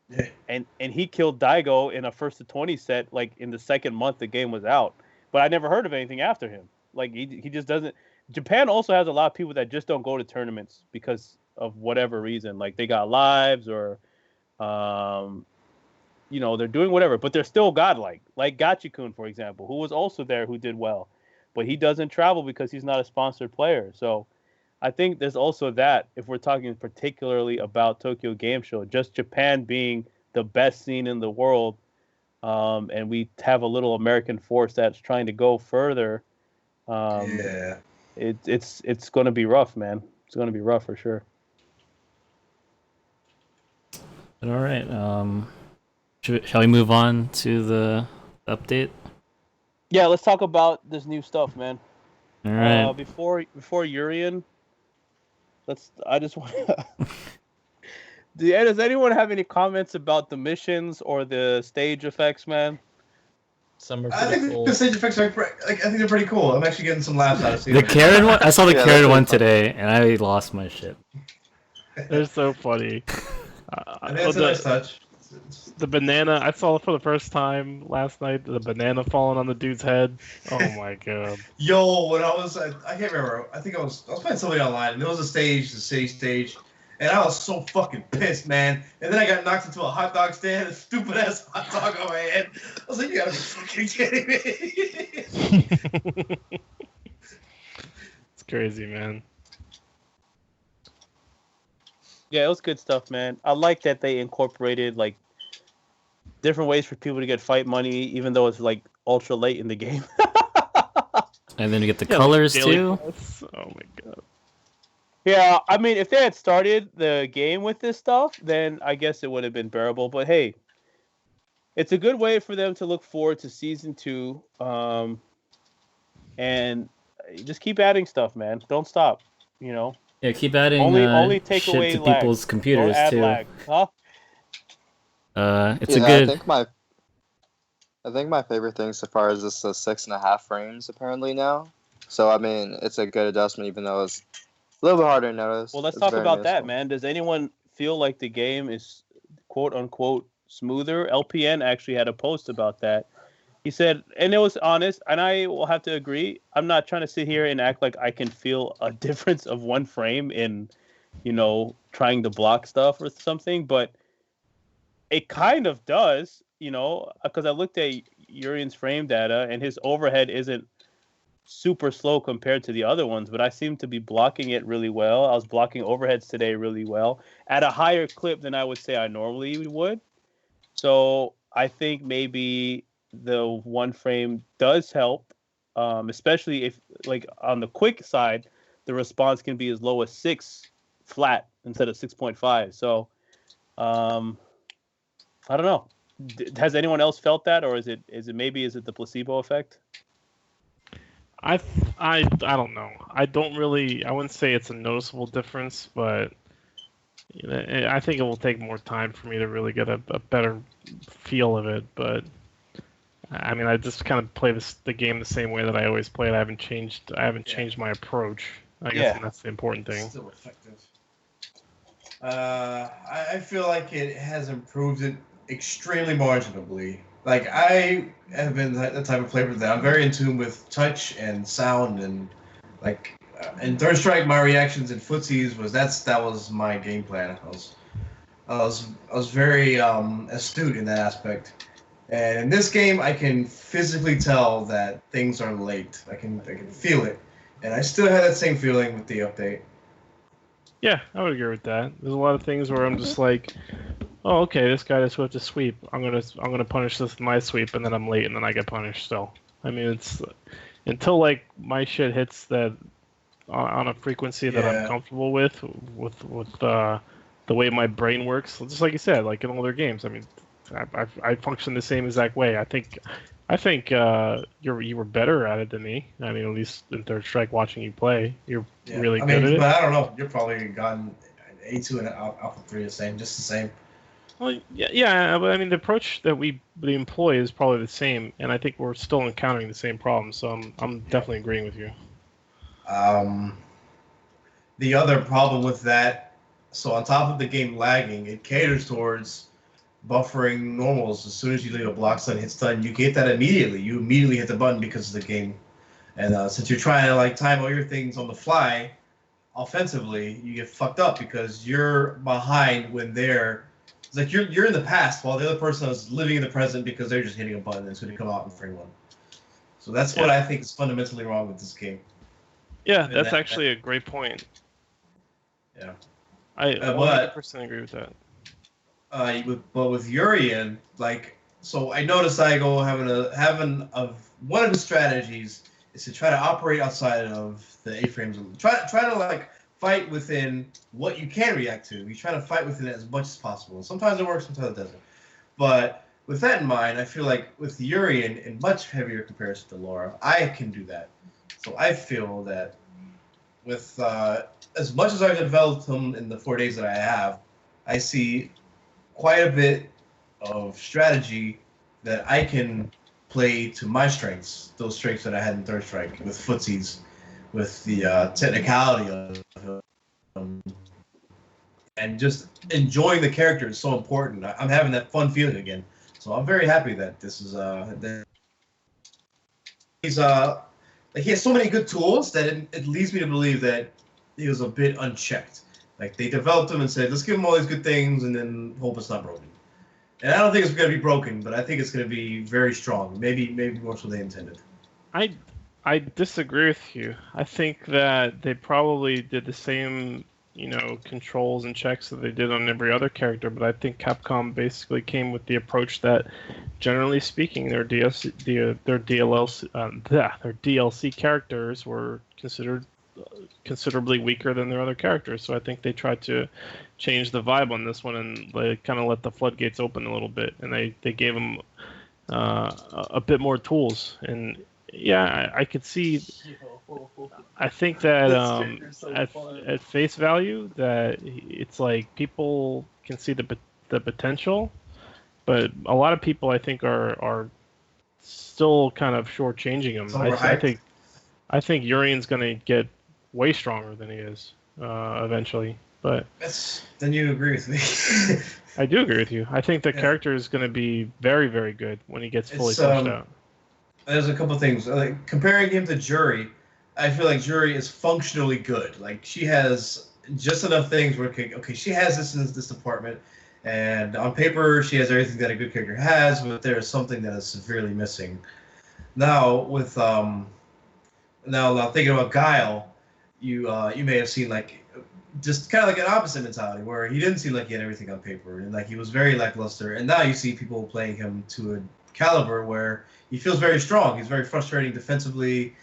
Yeah. And he killed Daigo in a 1-20 set, like in the second month the game was out. But I never heard of anything after him. Like he just doesn't. Japan also has a lot of people that just don't go to tournaments because of whatever reason. Like they got lives or, they're doing whatever, but they're still godlike. Like Gachikun, for example, who was also there, who did well, but he doesn't travel because he's not a sponsored player. So I think there's also that, if we're talking particularly about Tokyo Game Show, just Japan being the best scene in the world, and we have a little American force that's trying to go further. It's going to be rough, man. It's going to be rough for sure. All right. Shall we move on to the update? Yeah, let's talk about this new stuff, man. All right. Before Urine, I just want. Does anyone have any comments about the missions or the stage effects, man? Some are I pretty think cool. the stage effects are I think they're pretty cool. I'm actually getting some laughs out of seeing The them. Karen one. I saw the Yeah, Karen that's one fun. today, and I lost my shit. They're so funny. I think it's a nice touch. The banana, I saw it for the first time last night. The banana falling on the dude's head. Oh my god. Yo, when I can't remember. I think I was playing somebody online, and there was the stage, and I was so fucking pissed, man. And then I got knocked into a hot dog stand, a stupid ass hot dog on my head. I was like, you gotta be fucking kidding me. It's crazy, man. Yeah, it was good stuff, man. I like that they incorporated like different ways for people to get fight money, even though it's like ultra late in the game. And then you get the colors daily too. quests. Oh my god. Yeah, I mean, if they had started the game with this stuff, then I guess it would have been bearable. But hey, it's a good way for them to look forward to season 2, and just keep adding stuff, man. Don't stop. Yeah, keep adding Only take shit away to lag. people's computers Don't add too. lag. Huh? It's yeah, a good. I think my favorite thing so far is just the 6.5 frames apparently now. So I mean, it's a good adjustment, even though it's a little bit harder to notice. Well, let's It's talk very about that, noticeable. man. Does anyone feel like the game is quote unquote smoother? LPN actually had a post about that. He said, and it was honest, and I will have to agree. I'm not trying to sit here and act like I can feel a difference of 1 frame in, trying to block stuff or something, but it kind of does, because I looked at Urian's frame data, and his overhead isn't super slow compared to the other ones, but I seem to be blocking it really well. I was blocking overheads today really well at a higher clip than I would say I normally would. So I think maybe the 1 frame does help, especially if, like, on the quick side, the response can be as low as 6 flat instead of 6.5. So I don't know. Has anyone else felt that, or is it the placebo effect? I don't know. I wouldn't say it's a noticeable difference, but I think it will take more time for me to really get a better feel of it. But I mean, I just kind of play the game the same way that I always play it. I haven't changed my approach. I guess and that's the important thing. Still effective. I feel like it has improved it extremely marginally. Like, I have been the type of player that I'm very in tune with touch and sound and Like in Third Strike, my reactions in footsies that was my game plan. I was very astute in that aspect. And in this game, I can physically tell that things are late. I can feel it, and I still have that same feeling with the update. Yeah, I would agree with that. There's a lot of things where I'm just like, oh, okay, this guy just went to sweep. I'm gonna punish this with my sweep, and then I'm late, and then I get punished still. I mean, it's until like my shit hits that on a frequency that I'm comfortable with the way my brain works. Just like you said, like in older games. I mean, I function the same exact way. I think you were better at it than me. I mean, at least in Third Strike, watching you play, you're really good at it. But I don't know. You're probably gotten A2 and Alpha 3 the same, just the same. Well, yeah, but I mean, the approach that we employ is probably the same, and I think we're still encountering the same problems. So I'm definitely agreeing with you. The other problem with that, so on top of the game lagging, it caters towards buffering normals. As soon as you leave a block stun, hit stun, you get that immediately. You immediately hit the button because of the game. And since you're trying to like time all your things on the fly, offensively, you get fucked up because you're behind when they're. It's like you're in the past while the other person is living in the present because they're just hitting a button and it's going to come out in frame one. So that's what I think is fundamentally wrong with this game. Yeah, that's actually a great point. Yeah, I 100% agree with that. But with Urine, like, so I noticed Igo having one of his strategies is to try to operate outside of the A-frames. Try to like fight within what you can react to. You try to fight within it as much as possible. Sometimes it works, sometimes it doesn't. But with that in mind, I feel like with Urine, in much heavier comparison to Laura, I can do that. So I feel that with as much as I've developed him in the 4 days that I have, I see quite a bit of strategy that I can play to my strengths, those strengths that I had in Third Strike, with footsies, with the technicality of him, and just enjoying the character is so important. I'm having that fun feeling again. So I'm very happy that this is that he's like he has so many good tools that it leads me to believe that he was a bit unchecked. Like they developed him and said, let's give him all these good things and then hope it's not broken. And I don't think it's going to be broken, but I think it's going to be very strong. Maybe more so than they intended. I disagree with you. I think that they probably did the same, controls and checks that they did on every other character, but I think Capcom basically came with the approach that, generally speaking, their DLC characters were considered considerably weaker than their other characters. So I think they tried to change the vibe on this one, and they kind of let the floodgates open a little bit, and they gave them a bit more tools. And yeah, I could see. I think that at face value, that it's like people can see the potential, but a lot of people I think are still kind of shortchanging him. I think Urian's going to get way stronger than he is eventually. But then you agree with me. I do agree with you. I think the character is going to be very, very good when he gets fully fleshed out. There's a couple things. Like, comparing him to Jury, I feel like Jury is functionally good. Like, she has just enough things where, okay, she has this in this department, and on paper, she has everything that a good character has, but there's something that is severely missing. Now, with now thinking about Guile, you may have seen, like, just kind of like an opposite mentality, where he didn't seem like he had everything on paper, and like he was very lackluster. And now you see people playing him to a caliber where he feels very strong. He's very frustrating defensively.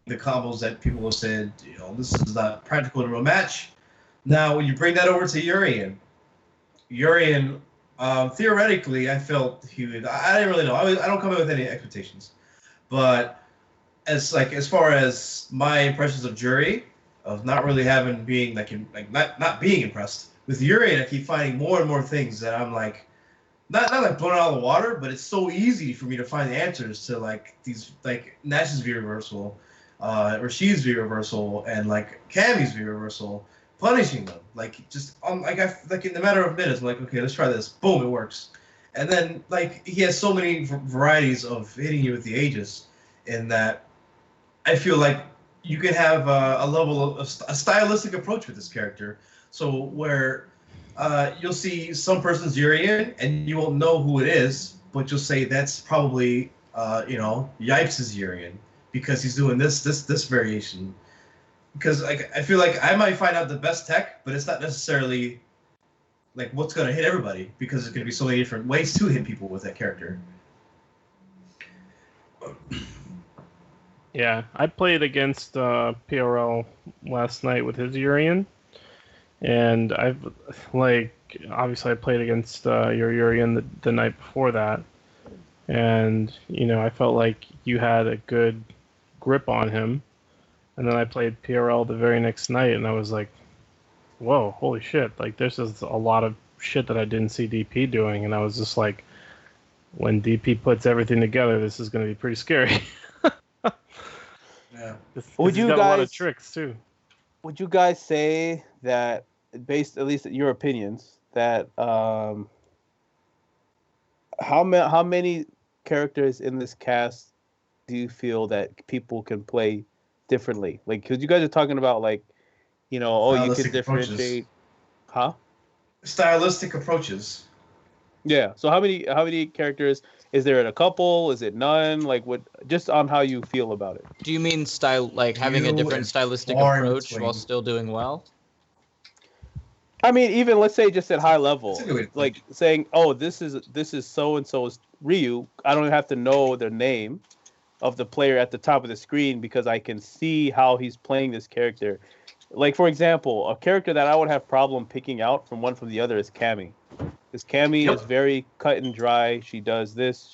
The combos that people have said, this is not practical in a real match. Now, when you bring that over to Urien, theoretically, I felt he would. I didn't really know. I don't come in with any expectations, but as far as my impressions of Jury, of not really being not being impressed with Urien, I keep finding more and more things that I'm like. Not like blown out of the water, but it's so easy for me to find the answers to like these like Nash's V reversal, Rashid's V reversal, and like Cammy's V reversal, punishing them like just in the matter of minutes. I'm like, okay, let's try this. Boom, it works. And then like he has so many varieties of hitting you with the Aegis, in that I feel like you can have a level of a stylistic approach with this character. So where you'll see some person's Urien and you won't know who it is, but you'll say that's probably Yipes' Urien because he's doing this variation. Because I feel like I might find out the best tech, but it's not necessarily like what's gonna hit everybody because there's gonna be so many different ways to hit people with that character. Yeah, I played against PRL last night with his Urien, and obviously I played against your Urien the night before that, and I felt like you had a good grip on him, and then I played PRL the very next night, and I was like, whoa, holy shit, like there's just a lot of shit that I didn't see DP doing, and I was just like, when DP puts everything together, this is going to be pretty scary. Yeah. Would you got a lot of guys- tricks too? Would you guys say that, based at least your opinions, that how many characters in this cast do you feel that people can play differently? Like, because you guys are talking about like, you can Stylistic differentiate, huh? Stylistic approaches. Yeah. So how many characters is there? In a couple? Is it none? Like, what? Just on how you feel about it. Do you mean style, like having a You different and stylistic far in approach between. while still doing well? I mean, even let's say just at high level, That's a good way to put like saying, "Oh, this is so and so's Ryu." I don't have to know their name of the player at the top of the screen because I can see how he's playing this character. Like, for example, a character that I would have problem picking out from the other is Cammy. Because Cammy Yep. is very cut and dry. She does this,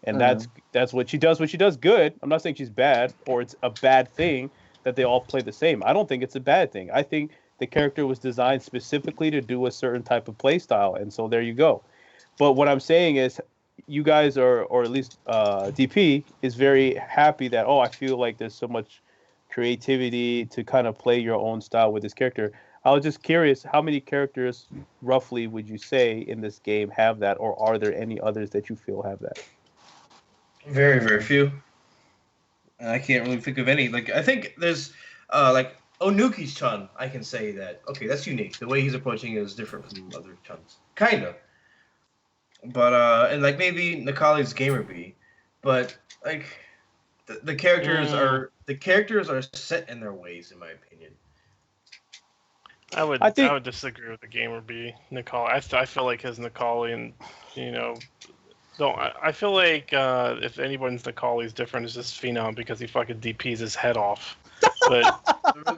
and that's what she does. What she does good. I'm not saying she's bad or it's a bad thing that they all play the same. I don't think it's a bad thing. I think the character was designed specifically to do a certain type of play style, and so there you go. But what I'm saying is, you guys are, or at least DP, is very happy that, I feel like there's so much creativity to kind of play your own style with this character. I was just curious, how many characters roughly would you say in this game have that, or are there any others that you feel have that? Very, very few. And I can't really think of any. Like, I think there's, like, Onuki's Chun, I can say that, okay, that's unique. The way he's approaching it is different from other Chuns. Kind of. But, and, like, maybe Nakali's Gamer Bee. But, like, the characters are set in their ways, in my opinion. I would think- I would disagree with the Gamer B Nicole. I feel like his Nicole and don't I feel like if anyone's Nicole is different, it's just Phenom because he fucking DPs his head off. But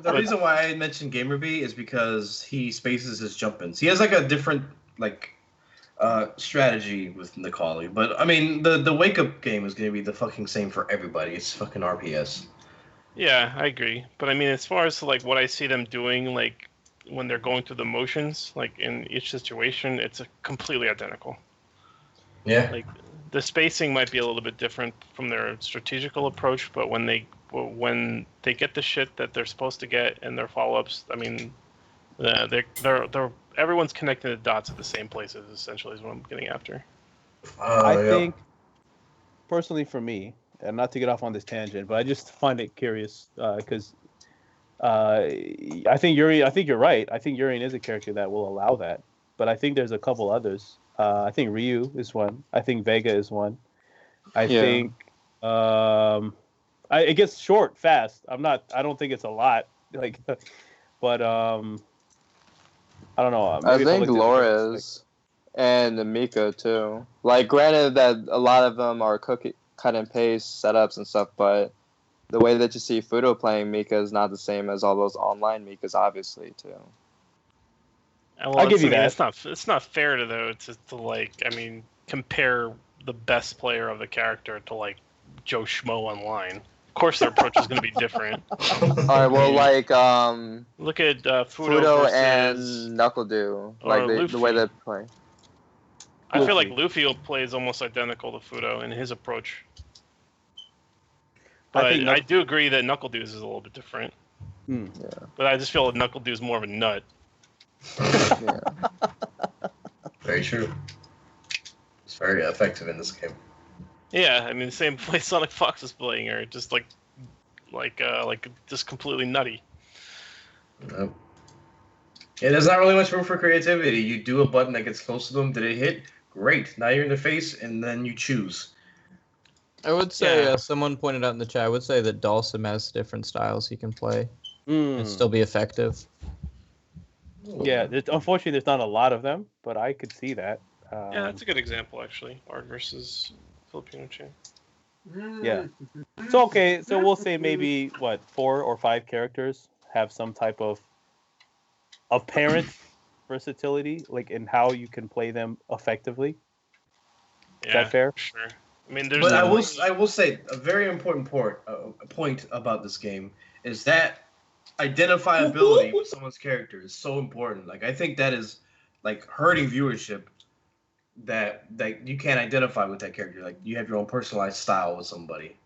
The reason why I mentioned Gamer Bee is because he spaces his jump-ins. He has like a different strategy with Nikali. But I mean the wake up game is gonna be the fucking same for everybody. It's fucking RPS. yeah, I agree. But I mean, as far as like what I see them doing, like when they're going through the motions, like in each situation, it's completely identical. Yeah. Like the spacing might be a little bit different from their strategical approach, but when they get the shit that they're supposed to get and their follow-ups, I mean, they're everyone's connecting the dots at the same places. Essentially, is what I'm getting after. I think, personally, for me, and not to get off on this tangent, but I just find it curious because I think you're right. I think Urine is a character that will allow that, but I think there's a couple others. I think Ryu is one. I think Vega is one. I think it gets short fast. I don't think it's a lot. Like, but I don't know. I Maybe think if looked at Laura the- is, and Mika too. Like, granted that a lot of them are cut and paste setups and stuff, but the way that you see Fudo playing Mika is not the same as all those online Mikas, obviously, too. Well, I'll give you that. It's not fair to compare the best player of the character to like Joe Schmo online. Of course, their approach is going to be different. All right, well, like Look at Fudo Fudo versus, and Knuckle Dew, like the way Luffy. they play. I feel like Luffy plays almost identical to Fudo in his approach. But I do agree that Knuckle Dew is a little bit different. Hmm. But I just feel like Knuckle Dew is more of a nut. Yeah. Very true. It's very effective in this game. Yeah, I mean, the same way Sonic Fox is playing her, just like like just completely nutty. Nope. Yeah, there's not really much room for creativity. You do a button that gets close to them. Did it hit? Great. Now you're in the face, and then you choose. I would say Yeah. someone pointed out in the chat. I would say that Dhalsim has different styles he can play Mm. and still be effective. Yeah, unfortunately, there's not a lot of them, but I could see that. Yeah, that's a good example actually. Art versus Filipino chain. Yeah. So okay, so we'll say maybe 4 or 5 characters have some type of apparent versatility, like in how you can play them effectively. Is that fair? Sure. I mean, there's But I definitely- will say a very important point about this game is that identifiability with someone's character is so important. Like I think that is like hurting viewership that you can't identify with that character. Like you have your own personalized style with somebody.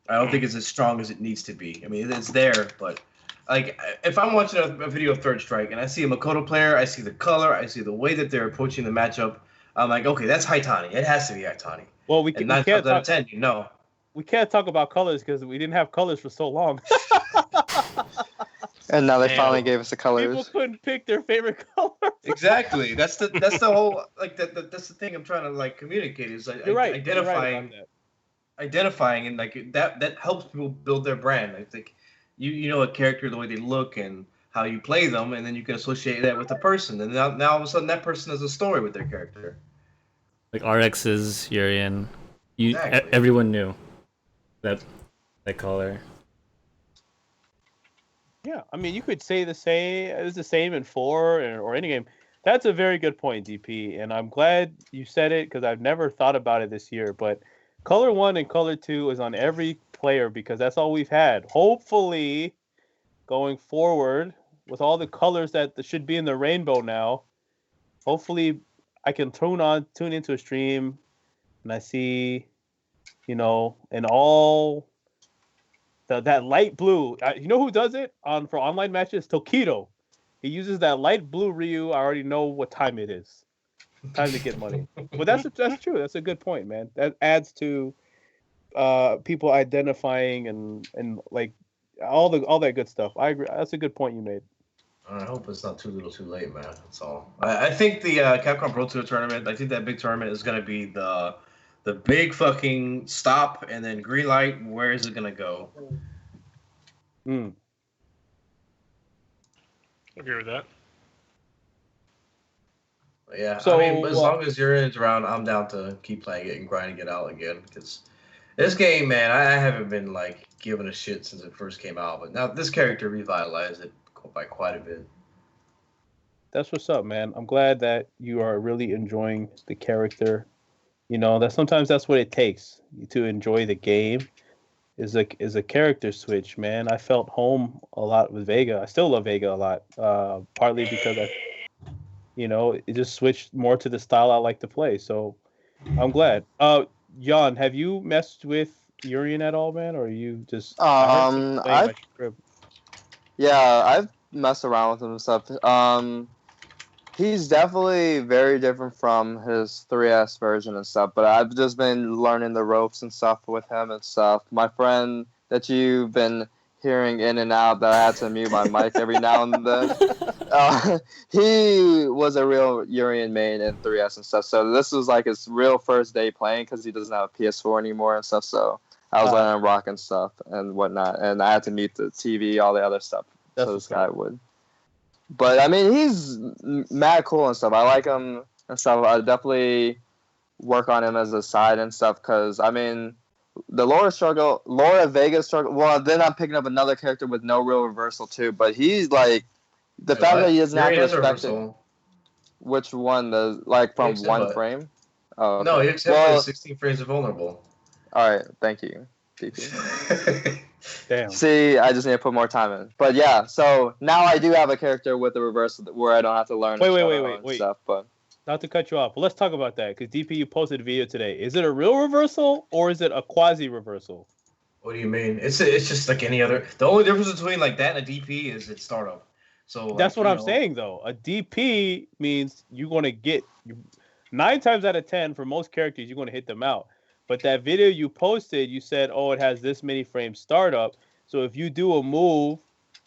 I don't think it's as strong as it needs to be. I mean, it's there, but like if I'm watching a video of Third Strike and I see a Makoto player, I see the color, I see the way that they're approaching the matchup, I'm like, okay, that's Haitani. It has to be Haitani. Well, And 9 times out of 10, you know. We can't talk about colors because we didn't have colors for so long. And now they Damn. finally gave us the People colors. couldn't pick their favorite color. Exactly. That's the whole like that's the thing I'm trying to like communicate is like You're right. identifying You're right identifying and like that helps people build their brand. I think you know a character the way they look and how you play them, and then you can associate that with the person, and now all of a sudden that person has a story with their character. Like RX's Urine. Exactly. Everyone knew that color. Yeah, I mean, you could say it's the same in 4 or any game. That's a very good point, DP, and I'm glad you said it because I've never thought about it this year. But Color 1 and Color 2 is on every player because that's all we've had. Hopefully, going forward with all the colors that should be in the rainbow now, hopefully I can tune into a stream and I see, and all that light blue. You know who does it for online matches? Tokido. He uses that light blue Ryu. I already know what time it is. Time to get money. But that's true. That's a good point, man. That adds to people identifying and like all that good stuff. I agree. That's a good point you made. I hope it's not too little, too late, man. That's all. I think the Capcom Pro Tour tournament. I think that big tournament is gonna be the big fucking stop and then green light. Where is it gonna go? Agree with that. Yeah. So, I mean, as long as Urine's around, I'm down to keep playing it and grinding it out again. Because this game, man, I haven't been like giving a shit since it first came out. But now this character revitalized it by quite a bit. That's what's up, man. I'm glad that you are really enjoying the character. That sometimes that's what it takes to enjoy the game. Is a character switch, man. I felt home a lot with Vega. I still love Vega a lot. Partly because it just switched more to the style I like to play. So I'm glad. Jan, have you messed with Urine at all, man, or are you just? I've messed around with him and stuff. He's definitely very different from his 3S version and stuff, but I've just been learning the ropes and stuff with him and stuff. My friend that you've been hearing in and out that I had to mute my mic every now and then, he was a real Urine main in 3S and stuff, so this was like his real first day playing because he doesn't have a PS4 anymore and stuff, so I was letting him rock and stuff and whatnot, and I had to mute the TV, all the other stuff, so this guy would. But I mean, he's mad cool and stuff. I like him and stuff. I definitely work on him as a side and stuff because I mean, the Laura Vega struggle. Well, then I'm picking up another character with no real reversal too. But he's like the fact that he doesn't have to respect it. Which one? From one frame? Oh, okay. No, he accepted 16 frames of vulnerable. All right, thank you, DP. Damn. See, I just need to put more time in. But yeah, so now I do have a character with a reversal where I don't have to learn Wait. stuff. But not to cut you off, but let's talk about that because DP, you posted a video today. Is it a real reversal or is it a quasi reversal? What do you mean? It's just like any other. The only difference between like that and a DP is its startup. So that's what I'm saying though. A DP means you're gonna get 9 times out of 10 for most characters you're gonna hit them out. But that video you posted, you said, "Oh, it has this many frames startup." So if you do a move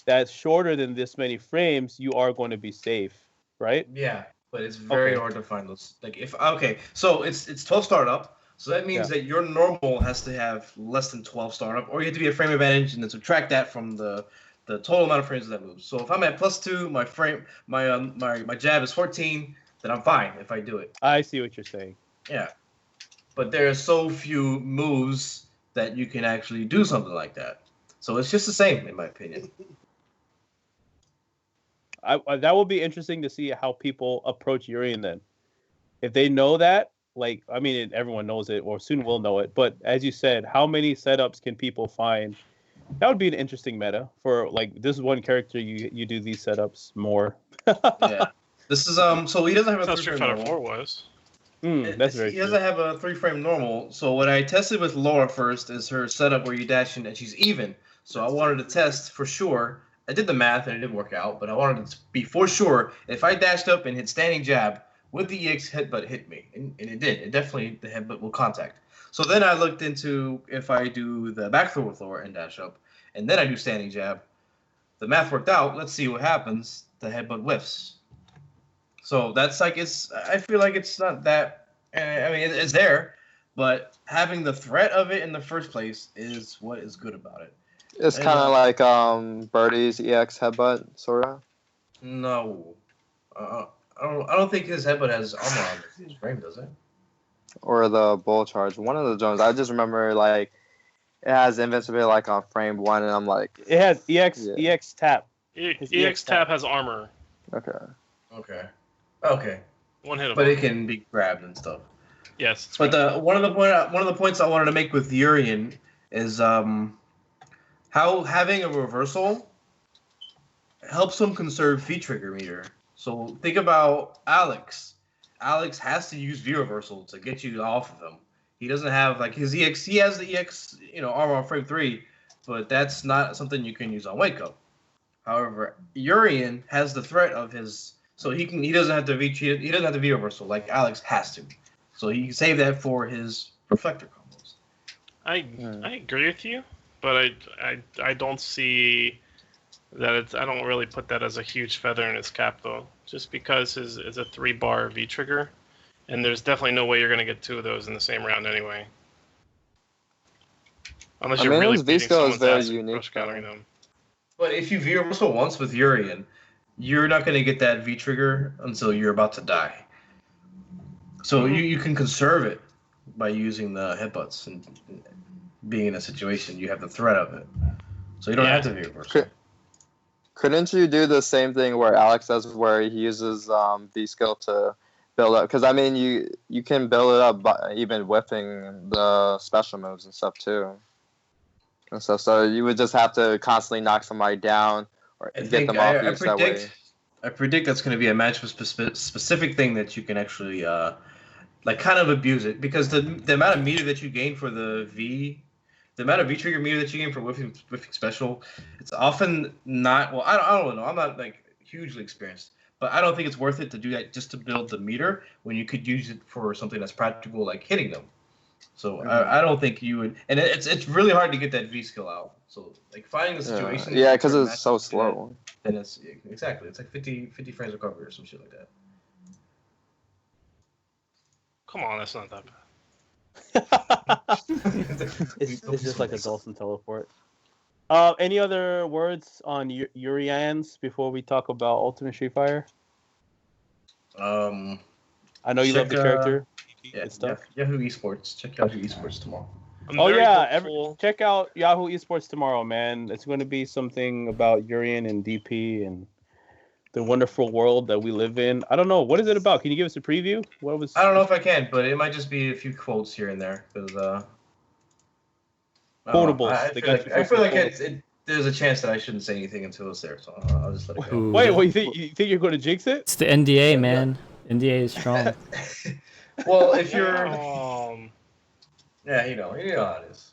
that's shorter than this many frames, you are going to be safe, right? Yeah, but it's very Okay. hard to find those. Like if so it's 12 startup. So that means that your normal has to have less than 12 startup, or you have to be a frame advantage, and then subtract that from the total amount of frames that moves. So if I'm at +2, my jab is 14, then I'm fine if I do it. I see what you're saying. Yeah, but there are so few moves that you can actually do something like that. So it's just the same, in my opinion. That will be interesting to see how people approach Urine then. If they know that, like, I mean, everyone knows it, or soon will know it. But as you said, how many setups can people find? That would be an interesting meta for, like, this one character you do these setups more. Yeah, this is so he doesn't have a That's how 3 Street frame Fighter normal. 4 was. That's very He true. doesn't have a 3 frame normal. So what I tested with Laura first is her setup where you dash in and she's even. So I wanted to test for sure. I did the math and it didn't work out, but I wanted to be for sure if I dashed up and hit standing jab, would the EX headbutt hit me? And it did. It definitely, the headbutt will contact. So then I looked into if I do the back throw with Laura and dash up, and then I do standing jab. The math worked out. Let's see what happens. The headbutt whiffs. So that's like I feel like it's not that. I mean, it's there, but having the threat of it in the first place is what is good about it. It's kind of like Birdie's EX headbutt, sort of. No, I don't think his headbutt has armor on his frame, does it? Or the bull charge. One of the drones. I just remember like it has invincibility like on frame 1, and I'm like. It has EX tap. EX tap has armor. Okay. Okay. One hit of But armor. it can be grabbed and stuff. Yes. it's But one of the points I wanted to make with Urine is how having a reversal helps him conserve V trigger meter. So think about Alex. Alex has to use V reversal to get you off of him. He doesn't have like his EX. He has the EX, armor on frame 3, but that's not something you can use on wake up. However, Urine has the threat of his, so he doesn't have to V reversal like Alex has to. So he can save that for his reflector combos. I agree with you, but I don't see that I don't really put that as a huge feather in his cap though. Just because it's a 3-bar V trigger, and there's definitely no way you're gonna get 2 of those in the same round anyway. Unless you're really his beating V-skill is someone's very ass and unique, crush countering them. But if you V reversal once with Urien, you're not going to get that V trigger until you're about to die. So you can conserve it by using the headbutts and being in a situation you have the threat of it. So you don't have to V reversal. Couldn't you do the same thing where Alex does, where he uses V-skill to build up? Because I mean, you can build it up by even whiffing the special moves and stuff too. And stuff. So you would just have to constantly knock somebody down or get them off you that way. I predict that's going to be a match specific thing that you can actually kind of abuse it, because the amount of meter that you gain for the amount of V trigger meter that you gain for whiffing special, it's often not. Well, I don't know. I'm not like hugely experienced, but I don't think it's worth it to do that just to build the meter when you could use it for something that's practical, like hitting them. So I don't think you would, and it's really hard to get that V skill out. So like finding the situation. Yeah, because it's so slow. Then it's exactly. It's like 50 frames recovery or some shit like that. Come on, that's not that bad. It's just like a Dawson teleport. Any other words on Urians before we talk about Ultimate Street Fighter? I know you love the character. Yeah, stuff. Yahoo Esports. Check out Yahoo Esports tomorrow. Check out Yahoo Esports tomorrow, man. It's going to be something about Urien and DP and the wonderful world that we live in. I don't know. What is it about? Can you give us a preview? I don't know if I can, but it might just be a few quotes here and there. Because quotables. I feel like there's a chance that I shouldn't say anything until it's there, so I'll just let it go. Ooh. Wait, you think you're going to jinx it? It's the NDA, man. NDA is strong. Well, if you're, yeah, you know how it is.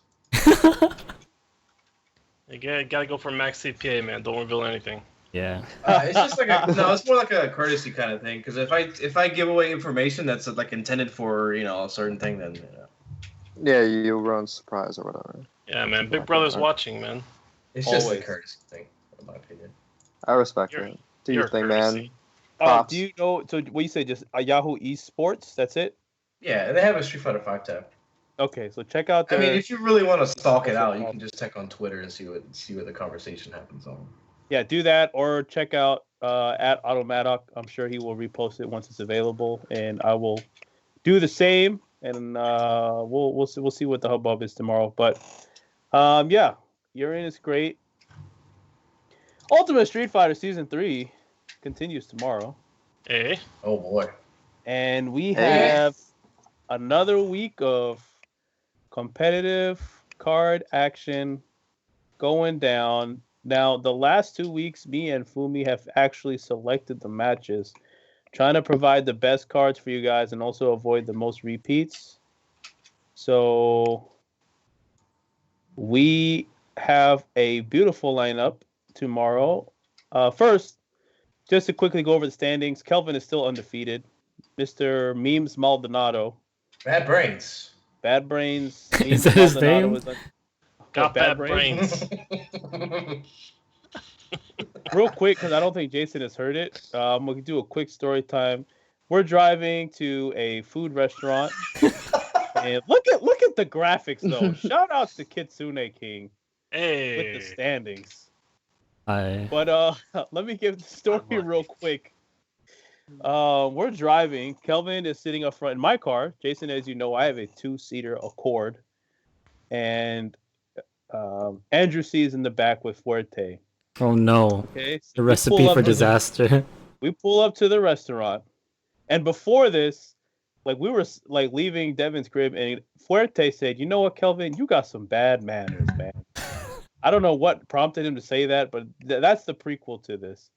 You gotta go for max CPA, man. Don't reveal anything. Yeah. It's just like it's more like a courtesy kind of thing. Because if I give away information that's like intended for a certain thing, then yeah, you ruin surprise or whatever. Yeah, man. Big Brother's watching, man. It's just a Always. courtesy thing, in my opinion. I respect You're- it. Do you're your thing, courtesy. man. Oh, Props. do you know? So what you say? Just Yahoo Esports? That's it? Yeah, they have a Street Fighter 5 tab. Okay, so check out I their. mean, if you really want to stalk it That's out, a you tab. can just check on Twitter and see what the conversation happens on. Yeah, do that or check out at Automatic. I'm sure he will repost it once it's available, and I will do the same. And we'll see what the hubbub is tomorrow. But yeah, Urine is great. Ultimate Street Fighter Season 3 continues tomorrow, Eh? Oh boy. and we Hey. have another week of competitive card action going down. Now, the last 2 weeks, me and Fumi have actually selected the matches, trying to provide the best cards for you guys and also avoid the most repeats. So we have a beautiful lineup tomorrow. First, just to quickly go over the standings, Kelvin is still undefeated. Mr. Memes Maldonado, Bad brains. Bad Brains, Is Memes that his Maldonado name? is Got bad brains. Real quick, because I don't think Jason has heard it. I'm gonna do a quick story time. We're driving to a food restaurant, and look at the graphics though. Shout out to Kitsune King with the Hey. standings. I But let me give the story Unlucky. real quick. We're driving. Kelvin is sitting up front in my car. Jason, as you know, I have a 2-seater Accord, and Andrew C is in the back with Fuerte. oh no, Okay, so the we recipe pull up for to the- disaster. we pull up to the restaurant, and before this, like we were like leaving Devin's crib, and Fuerte said, "You know what, Kelvin? You got some bad manners, man." I don't know what prompted him to say that, but that's the prequel to this.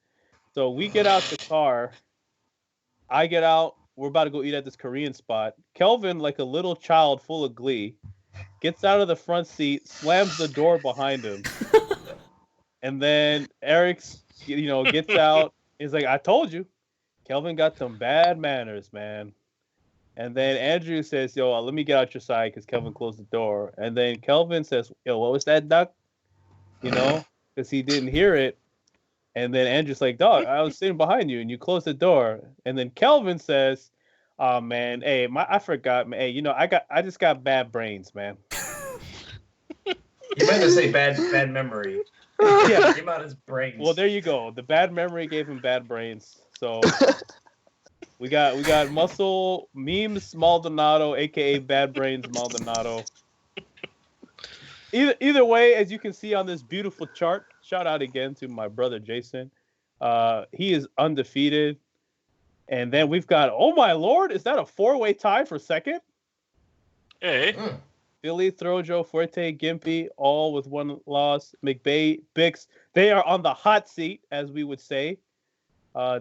So we get out the car. I get out. We're about to go eat at this Korean spot. Kelvin, like a little child full of glee, gets out of the front seat, slams the door behind him, and then Eric's, gets out. He's like, "I told you, Kelvin got some bad manners, man." And then Andrew says, "Yo, let me get out your side," because Kelvin closed the door. And then Kelvin says, "Yo, what was that, Duck?" Because he didn't hear it. And then Andrew's like, "Dog, I was sitting behind you, and you closed the door." And then Kelvin says, "Oh man, hey, I forgot, man. Hey, I just got bad brains, man." You meant to say bad memory. Yeah. Came out his brains. Well, there you go. The bad memory gave him bad brains. So we got Muscle Memes Maldonado, aka Bad Brains Maldonado. Either way, as you can see on this beautiful chart, shout out again to my brother Jason. He is undefeated. And then we've got, oh my lord, is that a 4-way tie for second? Hey. Philly, Throjo, Fuerte, Gimpy, all with one loss. McBay, Bix, they are on the hot seat, as we would say.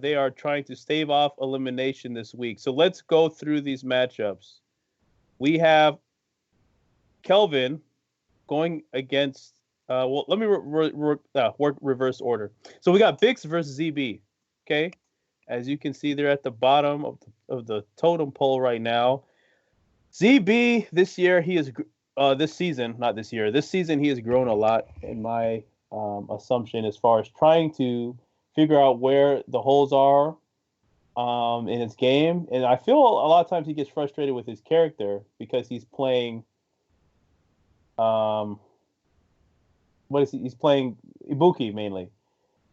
They are trying to stave off elimination this week. So let's go through these matchups. We have Kelvin going against. Let me work reverse order. So we got Bix versus ZB. Okay, as you can see, they're at the bottom of the totem pole right now. ZB this year, this season he has grown a lot in my assumption as far as trying to figure out where the holes are in his game. And I feel a lot of times he gets frustrated with his character because he's playing he's playing Ibuki mainly.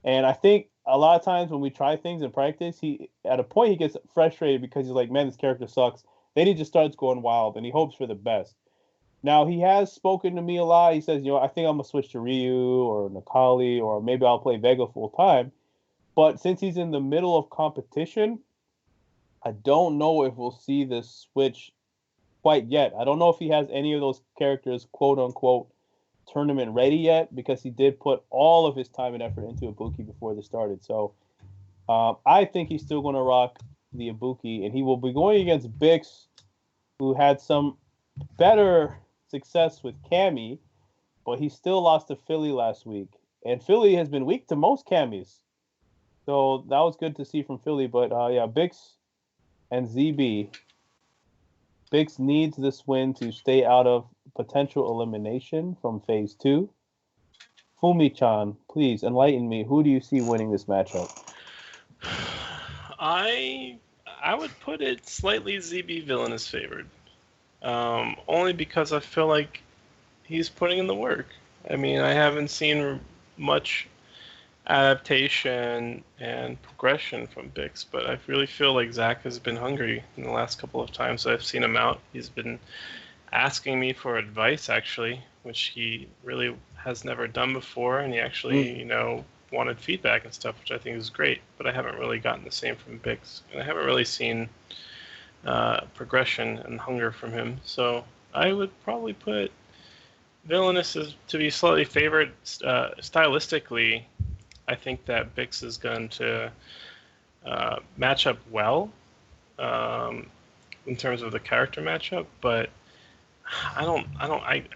And I think a lot of times when we try things in practice, at a point he gets frustrated because he's like, man, this character sucks. Then he just starts going wild and he hopes for the best. Now, he has spoken to me a lot. He says, I think I'm going to switch to Ryu or Nakali, or maybe I'll play Vega full time. But since he's in the middle of competition, I don't know if we'll see this switch quite yet. I don't know if he has any of those characters, quote unquote, tournament ready yet, because he did put all of his time and effort into Ibuki before this started. So I think he's still going to rock the Ibuki, and he will be going against Bix, who had some better success with Cammy, but he still lost to Philly last week. And Philly has been weak to most Cammies. So that was good to see from Philly. But yeah, Bix and ZB. Bix needs this win to stay out of potential elimination from phase 2. Fumi-chan, please enlighten me. Who do you see winning this matchup? I would put it slightly ZB Villainous favored. Only because I feel like he's putting in the work. I mean, I haven't seen much adaptation and progression from Bix, but I really feel like Zach has been hungry in the last couple of times I've seen him out. He's been asking me for advice, actually, which he really has never done before, and he actually, wanted feedback and stuff, which I think is great, but I haven't really gotten the same from Bix, and I haven't really seen progression and hunger from him, so I would probably put Villainous to be slightly favored. Stylistically, I think that Bix is going to match up well in terms of the character matchup, but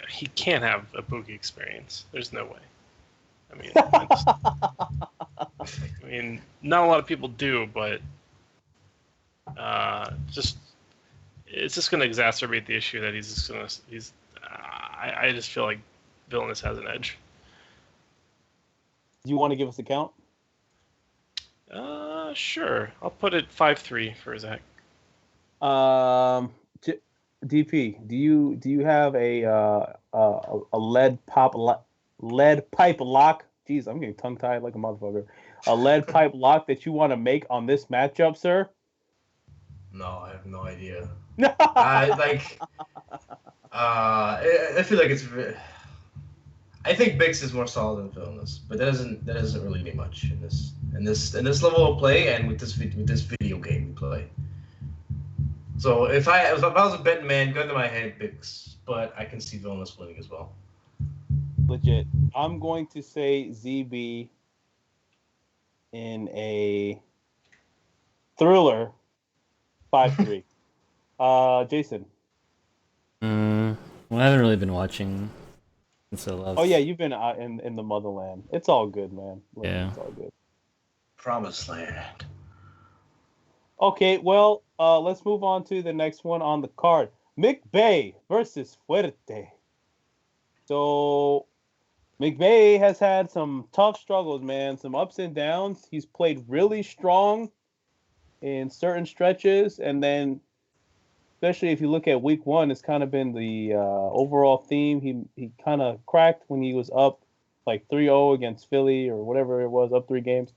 he can't have a Boogie experience. There's no way. I mean, not a lot of people do, but it's just going to exacerbate the issue that I just feel like Villainous has an edge. Do you want to give us a count? Sure. I'll put it 5-3 for Zach. DP, do you have a lead pipe lock? Jeez, I'm getting tongue tied like a motherfucker. A lead pipe lock that you want to make on this matchup, sir? No, I have no idea. I feel like it's. I think Bix is more solid than Villainous, but that doesn't really mean much in this level of play and with this video game we play. So if I was a betting man, gun to my head, Bix, but I can see Villainous winning as well. Legit. I'm going to say ZB in a thriller 5-3. Jason. Well, I haven't really been watching since I left. Oh yeah, you've been out in the motherland. It's all good, man. Look, Yeah. It's all good. Promised Land. Okay, well, let's move on to the next one on the card. McBay versus Fuerte. So, McBay has had some tough struggles, man. Some ups and downs. He's played really strong in certain stretches, and then, especially if you look at week one, it's kind of been the overall theme. He kind of cracked when he was up like 3-0 against Philly or whatever it was, up 3 games.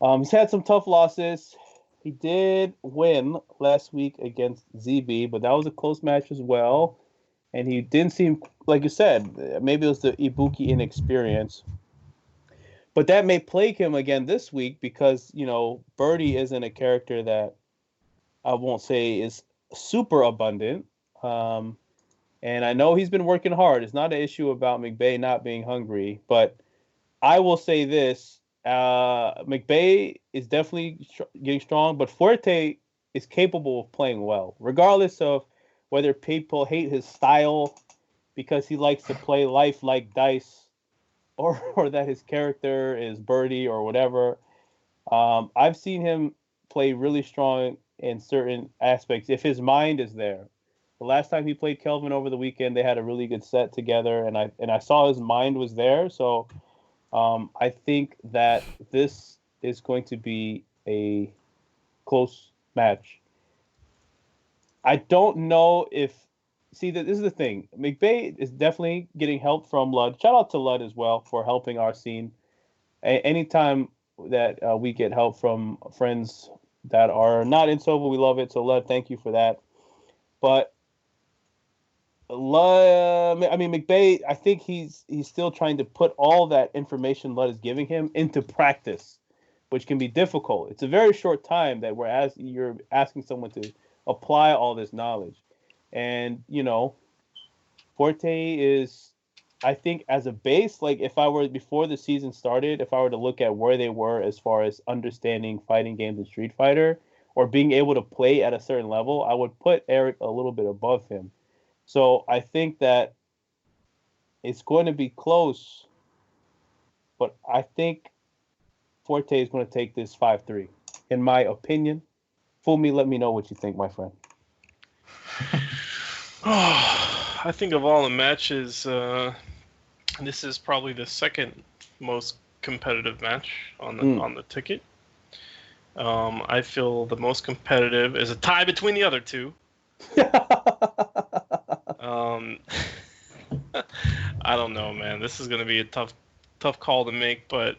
He's had some tough losses. He did win last week against ZB, but that was a close match as well. And he didn't seem, like you said, maybe it was the Ibuki inexperience. But that may plague him again this week because, Birdie isn't a character that I won't say is super abundant. And I know he's been working hard. It's not an issue about McBay not being hungry. But I will say this. McBay is definitely getting strong, but Fuerte is capable of playing well, regardless of whether people hate his style because he likes to play life like dice, or that his character is Birdie or whatever. I've seen him play really strong in certain aspects if his mind is there. The last time he played Kelvin over the weekend, they had a really good set together, and I saw his mind was there. So I think that this is going to be a close match. I don't know if... See, this is the thing. McBay is definitely getting help from Lud. Shout out to Lud as well for helping our scene. Anytime that we get help from friends that are not in Sova, we love it. So, Lud, thank you for that. But McBay, I think he's still trying to put all that information Lud is giving him into practice, which can be difficult. It's a very short time that you're asking someone to apply all this knowledge. And, Forte is, I think, as a base, like if I were, before the season started, if I were to look at where they were as far as understanding fighting games in Street Fighter or being able to play at a certain level, I would put Eric a little bit above him. So I think that it's going to be close, but I think Forte is going to take this 5-3, in my opinion. Fumi, let me know what you think, my friend. I think of all the matches This is probably the second most competitive match on the ticket. I feel the most competitive is a tie between the other two. I don't know, man. This is gonna be a tough call to make, but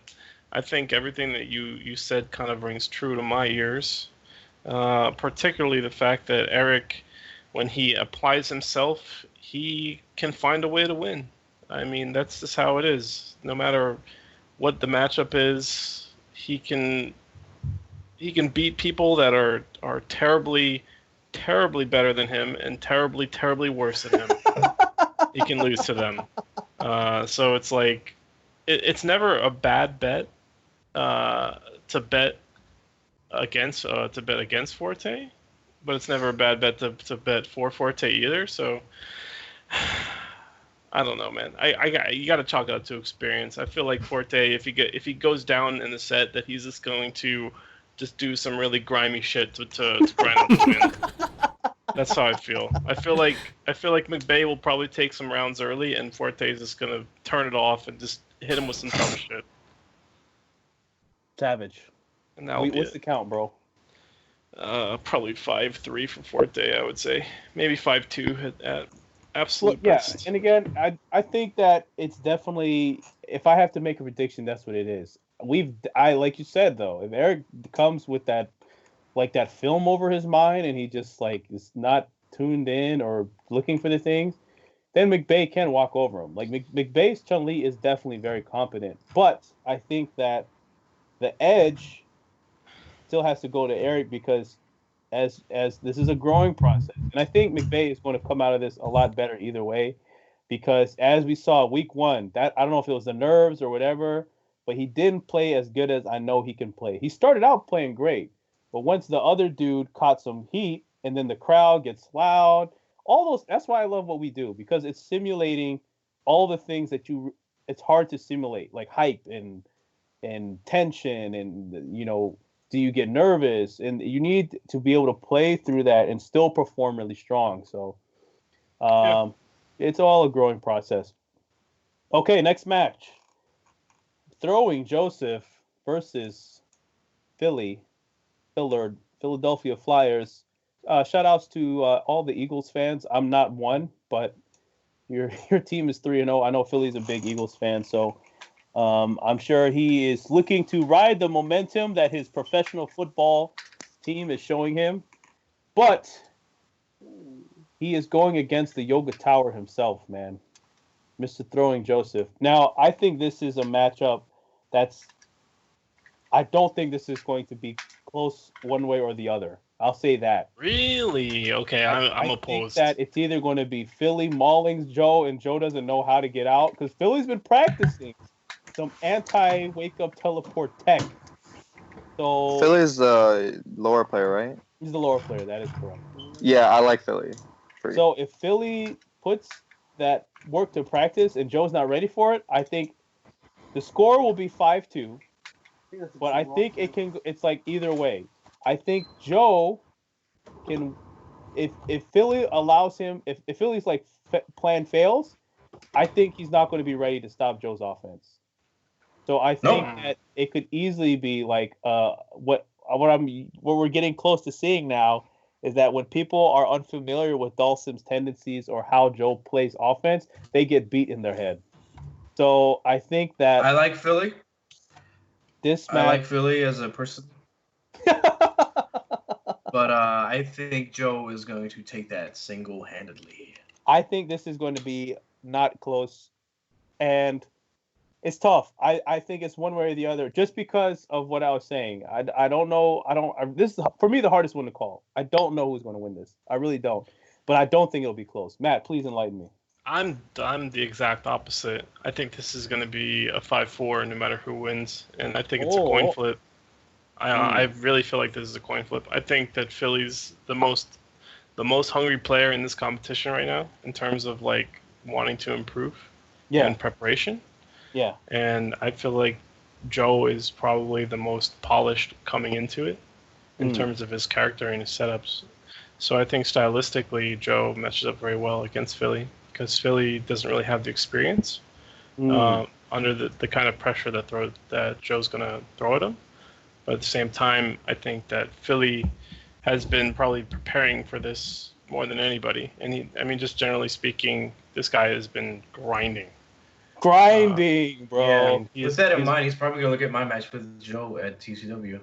I think everything that you said kind of rings true to my ears. Particularly the fact that Eric, when he applies himself, he can find a way to win. I mean, that's just how it is. No matter what the matchup is, he can beat people that are terribly better than him and terribly worse than him. He can lose to them. So it's like it's never a bad bet to bet against Forte, but it's never a bad bet to bet for Forte either. So I don't know, man. You got to chalk it up to experience. I feel like Forte, if he goes down in the set, that he's just going to just do some really grimy shit to grind up the win. That's how I feel. I feel like McBay will probably take some rounds early, and Forte is just gonna turn it off and just hit him with some tough shit. Savage. And that'll be What's it. the count, bro? Probably 5-3 for Forte, I would say. Maybe 5-2 at absolute Yeah, best. and again, I think that it's definitely, if I have to make a prediction, that's what it is. Like you said though, if Eric comes with that, like that film over his mind, and he just like is not tuned in or looking for the things, then McBay can walk over him. Like McBay's Chun-Li is definitely very competent, but I think that the edge still has to go to Eric because as this is a growing process, and I think McBay is going to come out of this a lot better either way, because as we saw week one, that I don't know if it was the nerves or whatever, but he didn't play as good as I know he can play. He started out playing great, but once the other dude caught some heat, and then the crowd gets loud, all those. That's why I love what we do, because it's simulating all the things that it's hard to simulate, like hype and tension, and do you get nervous, and you need to be able to play through that and still perform really strong. So it's all a growing process. Okay, next match. Throwing Joseph versus Philadelphia Flyers. Shout outs to all the Eagles fans. I'm not one, but your team is 3-0. I know Philly's a big Eagles fan, so I'm sure he is looking to ride the momentum that his professional football team is showing him. But he is going against the Yoga Tower himself, man. Mr. Throwing Joseph. Now, I think this is a matchup I don't think this is going to be close one way or the other. I'll say that. Really? Okay, I'm opposed. I think that it's either going to be Philly mauling Joe, and Joe doesn't know how to get out, because Philly's been practicing some anti-wake up teleport tech. So Philly's the lower player, right? He's the lower player. That is correct. Yeah, I like Philly. So if Philly puts that work to practice and Joe's not ready for it, I think the score will be 5-2. But I think it's like either way. I think Joe can, if Philly allows him, if Philly's like plan fails, I think he's not going to be ready to stop Joe's offense. So I think that it could easily be like what we're getting close to seeing now is that when people are unfamiliar with Dawson's tendencies or how Joe plays offense, they get beat in their head. So I think that I like Philly. I like Philly as a person. But I think Joe is going to take that single-handedly. I think this is going to be not close, and it's tough. I think it's one way or the other, just because of what I was saying. I don't know. This is for me the hardest one to call. I don't know who's going to win this. I really don't. But I don't think it'll be close. Matt, please enlighten me. I'm the exact opposite. I think this is going to be a 5-4 no matter who wins, and I think it's a coin flip. I really feel like this is a coin flip. I think that Philly's the most hungry player in this competition right now in terms of like wanting to improve and preparation. Yeah. And I feel like Joe is probably the most polished coming into it in terms of his character and his setups. So I think stylistically Joe matches up very well against Philly because Philly doesn't really have the experience. under the kind of pressure that Joe's going to throw at him. But at the same time, I think that Philly has been probably preparing for this more than anybody. And just generally speaking, this guy has been grinding. Bro. Yeah, With that in mind, he's probably gonna look at my match with Joe at TCW.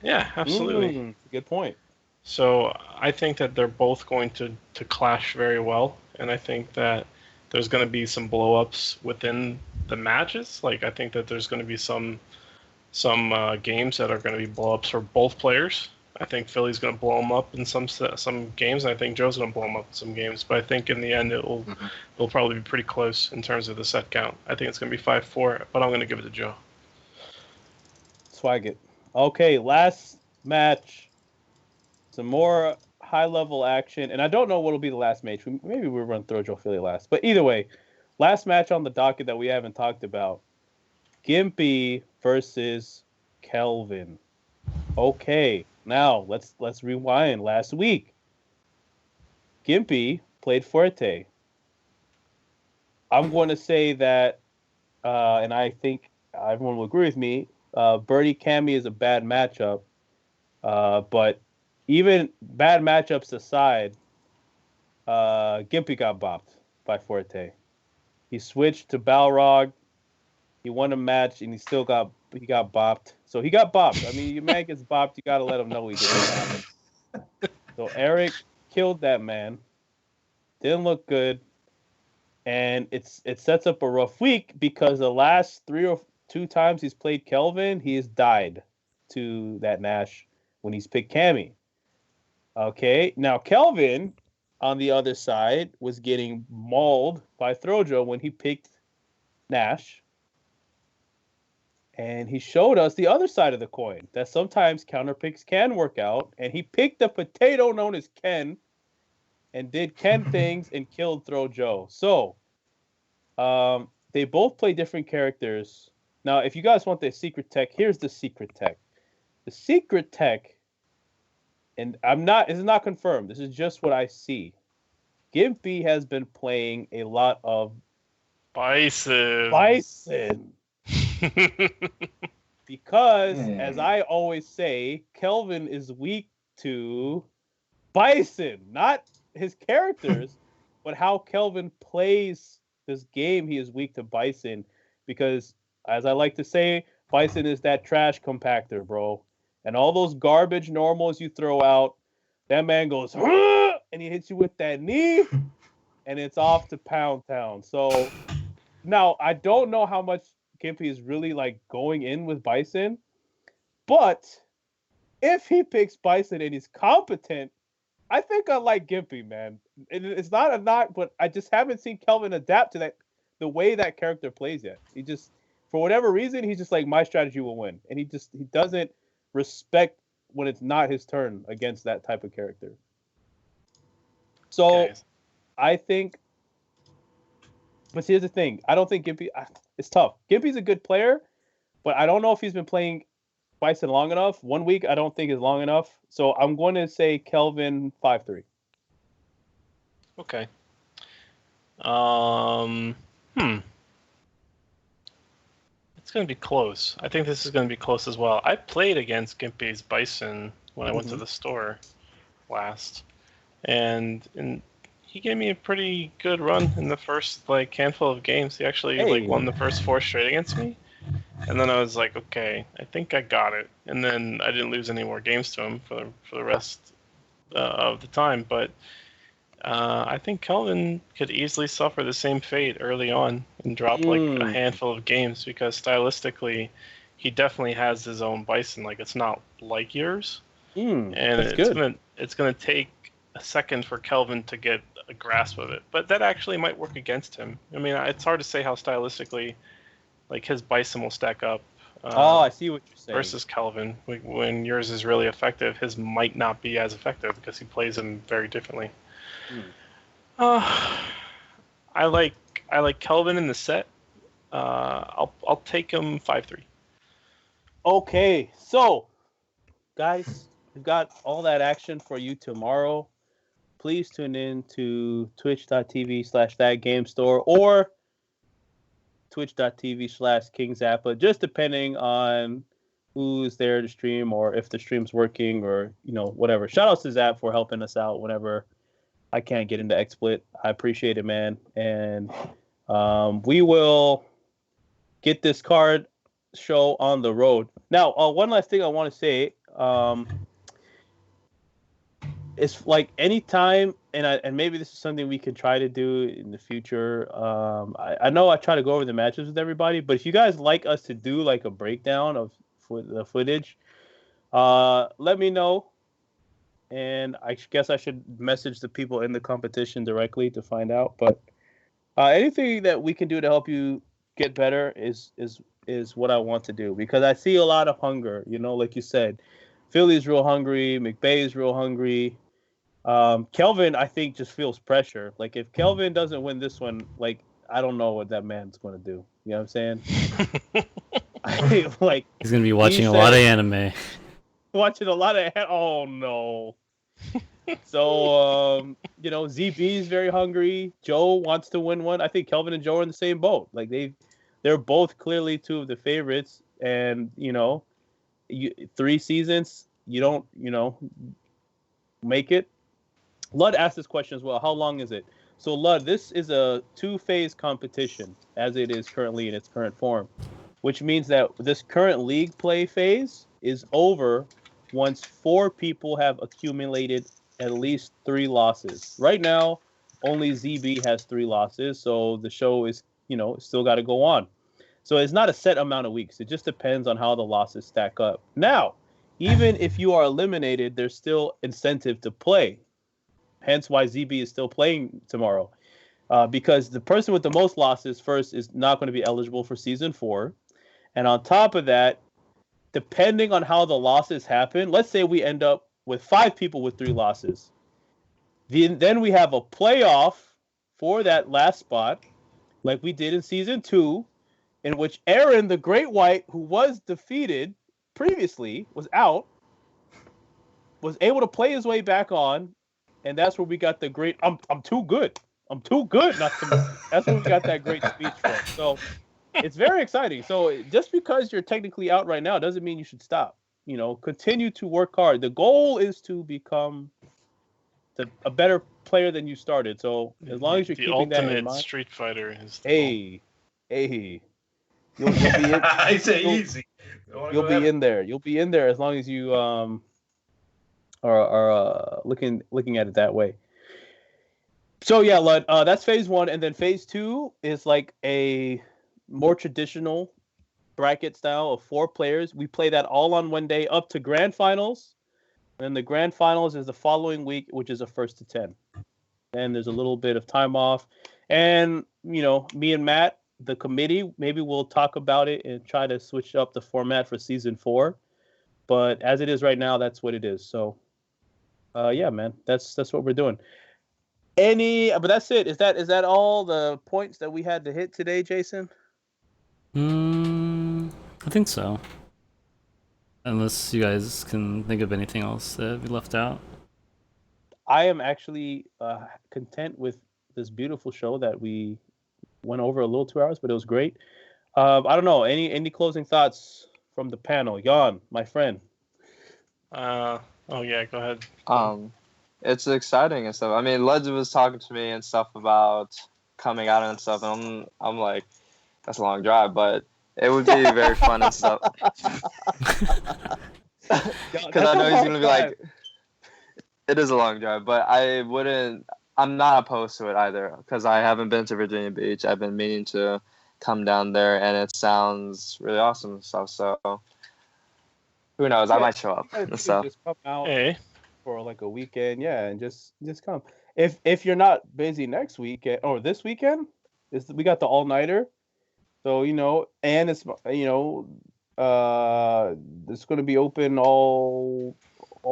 Yeah, absolutely. Good point. So I think that they're both going to clash very well, and I think that there's going to be some blow-ups within the matches. Like I think that there's going to be some games that are going to be blow-ups for both players. I think Philly's going to blow them up in some games, and I think Joe's going to blow them up in some games. But I think in the end, it'll probably be pretty close in terms of the set count. I think it's going to be 5-4, but I'm going to give it to Joe. Swag it. Okay, last match. Some more high-level action, and I don't know what'll be the last match. Maybe we're going to throw Joe Philly last. But either way, last match on the docket that we haven't talked about. Gimpy versus Kelvin. Okay, now let's rewind. Last week, Gimpy played Fuerte. I'm going to say that, and I think everyone will agree with me, Birdie Cammy is a bad matchup, but even bad matchups aside, Gimpy got bopped by Fuerte. He switched to Balrog. He won a match, and he got bopped. So he got bopped. I mean, your man gets bopped, you got to let him know he did it. So Eric killed that man. Didn't look good. And it sets up a rough week because the last 3 or 2 times he's played Kelvin, he has died to that Nash when he's picked Cammy. Okay, now Kelvin, on the other side, was getting mauled by Throjo when he picked Nash. And he showed us the other side of the coin, that sometimes counter picks can work out. And he picked a potato known as Ken and did Ken things and killed Throjo. So, they both play different characters. Now, if you guys want the secret tech, here's the secret tech. The secret tech, and this is not confirmed. This is just what I see. Gimpy has been playing a lot of Bison. Because, as I always say, Kelvin is weak to Bison. Not his characters, but how Kelvin plays this game. He is weak to Bison. Because, as I like to say, Bison is that trash compactor, bro. And all those garbage normals you throw out, that man goes, "Hurr!" and he hits you with that knee, and it's off to Pound Town. So, now, I don't know how much Gimpy is really like going in with Bison, but if he picks Bison and he's competent, I think I like Gimpy, man. It's not a knock, but I just haven't seen Kelvin adapt to the way that character plays yet. He just, for whatever reason, he's just like, my strategy will win, and he doesn't respect when it's not his turn against that type of character. So, okay. I think. But here's the thing. I don't think Gimpy... It's tough. Gimpy's a good player, but I don't know if he's been playing Bison long enough. 1 week, I don't think is long enough. So I'm going to say Kelvin 5-3. Okay. It's going to be close. I think this is going to be close as well. I played against Gimpy's Bison when I went to the store last. And he gave me a pretty good run in the first handful of games. He actually won the first 4 straight against me, and then I was like, okay, I think I got it. And then I didn't lose any more games to him for the rest of the time. But I think Kelvin could easily suffer the same fate early on and drop a handful of games because stylistically, he definitely has his own Bison. It's not like yours, and it's gonna take a second for Kelvin to get a grasp of it, but that actually might work against him. I mean, it's hard to say how stylistically, his Bison will stack up. I see what you're saying. Versus Kelvin, when yours is really effective, his might not be as effective because he plays him very differently. I like Kelvin in the set. I'll take him 5-3. Okay, so guys, we've got all that action for you tomorrow. Please tune in to twitch.tv/thatgamestore or twitch.tv/KingZappa, just depending on who's there to stream or if the stream's working or, whatever. Shout out to Zap for helping us out whenever I can't get into XSplit. I appreciate it, man. And we will get this card show on the road. Now, one last thing I want to say. It's like anytime, and maybe this is something we can try to do in the future. I know I try to go over the matches with everybody, but if you guys like us to do like a breakdown of the footage, let me know. And I guess I should message the people in the competition directly to find out. But anything that we can do to help you get better is what I want to do, because I see a lot of hunger. Like you said, Philly's real hungry. McBay's real hungry. Kelvin, I think, just feels pressure. Like, if Kelvin doesn't win this one, like, I don't know what that man's going to do. You know what I'm saying? Like, he's going to be watching a lot of anime. Watching a lot of... Oh, no. So, ZB is very hungry. Joe wants to win one. I think Kelvin and Joe are in the same boat. Like, they're both clearly two of the favorites. And, 3 seasons, you don't, make it. Lud asked this question as well. How long is it? So, Lud, this is a 2-phase competition as it is currently in its current form, which means that this current league play phase is over once 4 people have accumulated at least 3 losses. Right now, only ZB has 3 losses, so the show is, still got to go on. So it's not a set amount of weeks. It just depends on how the losses stack up. Now, even if you are eliminated, there's still incentive to play. Hence why ZB is still playing tomorrow. Because the person with the most losses first is not going to be eligible for Season 4. And on top of that, depending on how the losses happen, let's say we end up with 5 people with 3 losses. Then we have a playoff for that last spot, like we did in Season 2, in which Aaron, the Great White, who was defeated previously, was out, was able to play his way back on, and that's where we got the great, I'm too good. I'm too good not to. That's where we got that great speech from. So it's very exciting. So just because you're technically out right now doesn't mean you should stop. Continue to work hard. The goal is to become a better player than you started. So as long as you're keeping that in mind. The ultimate Street Fighter is the Hey. You'll be in, I say easy. You'll be in there. You'll be in there as long as you are looking at it that way. So yeah, Lud, that's phase 1, and then phase 2 is like a more traditional bracket style of 4 players. We play that all on one day up to grand finals, and the grand finals is the following week, which is a 1st to 10. And there's a little bit of time off, and me and Matt, the committee, maybe we'll talk about it and try to switch up the format for Season 4. But as it is right now, that's what it is. So, yeah, man, that's what we're doing. But that's it. Is that all the points that we had to hit today, Jason? I think so. Unless you guys can think of anything else that we left out. I am actually content with this beautiful show that we went over a little 2 hours, but it was great. I don't know. Any closing thoughts from the panel? Jan, my friend. Oh yeah, go ahead. It's exciting and stuff. I mean, Ledge was talking to me and stuff about coming out and stuff, and I'm like, that's a long drive, but it would be very fun and stuff. Because I know he's gonna be like, it is a long drive, but I'm not opposed to it either, because I haven't been to Virginia Beach. I've been meaning to come down there, and it sounds really awesome and stuff. So who knows? I might show up and stuff. Just come out for like a weekend, yeah, and just come. If you're not busy next weekend or this weekend, we got the all-nighter. So and it's it's going to be open all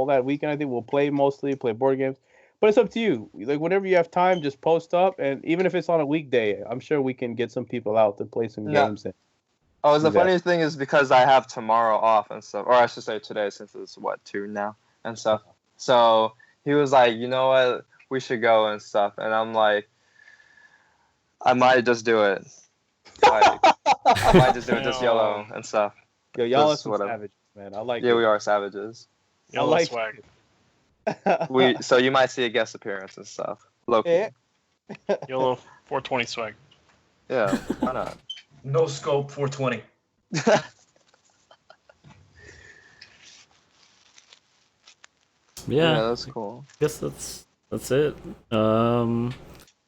that weekend. I think we'll play board games. But it's up to you. Like, whenever you have time, just post up, and even if it's on a weekday, I'm sure we can get some people out to play some games. Oh, the funniest thing is because I have tomorrow off and stuff, or I should say today, since it's 2 now and stuff. So he was like, you know what, we should go and stuff, and I'm like, I might just do it. Like, I might just do it just YOLO and stuff. Yo, y'all are Just some whatever. savages, man. I like Yeah, it. we are savages. Yellow like swag. So you might see a guest appearance and stuff. Loki. Yeah. Yellow 420 swag. Yeah, why not? No scope 420. Yeah, that's cool. guess that's it.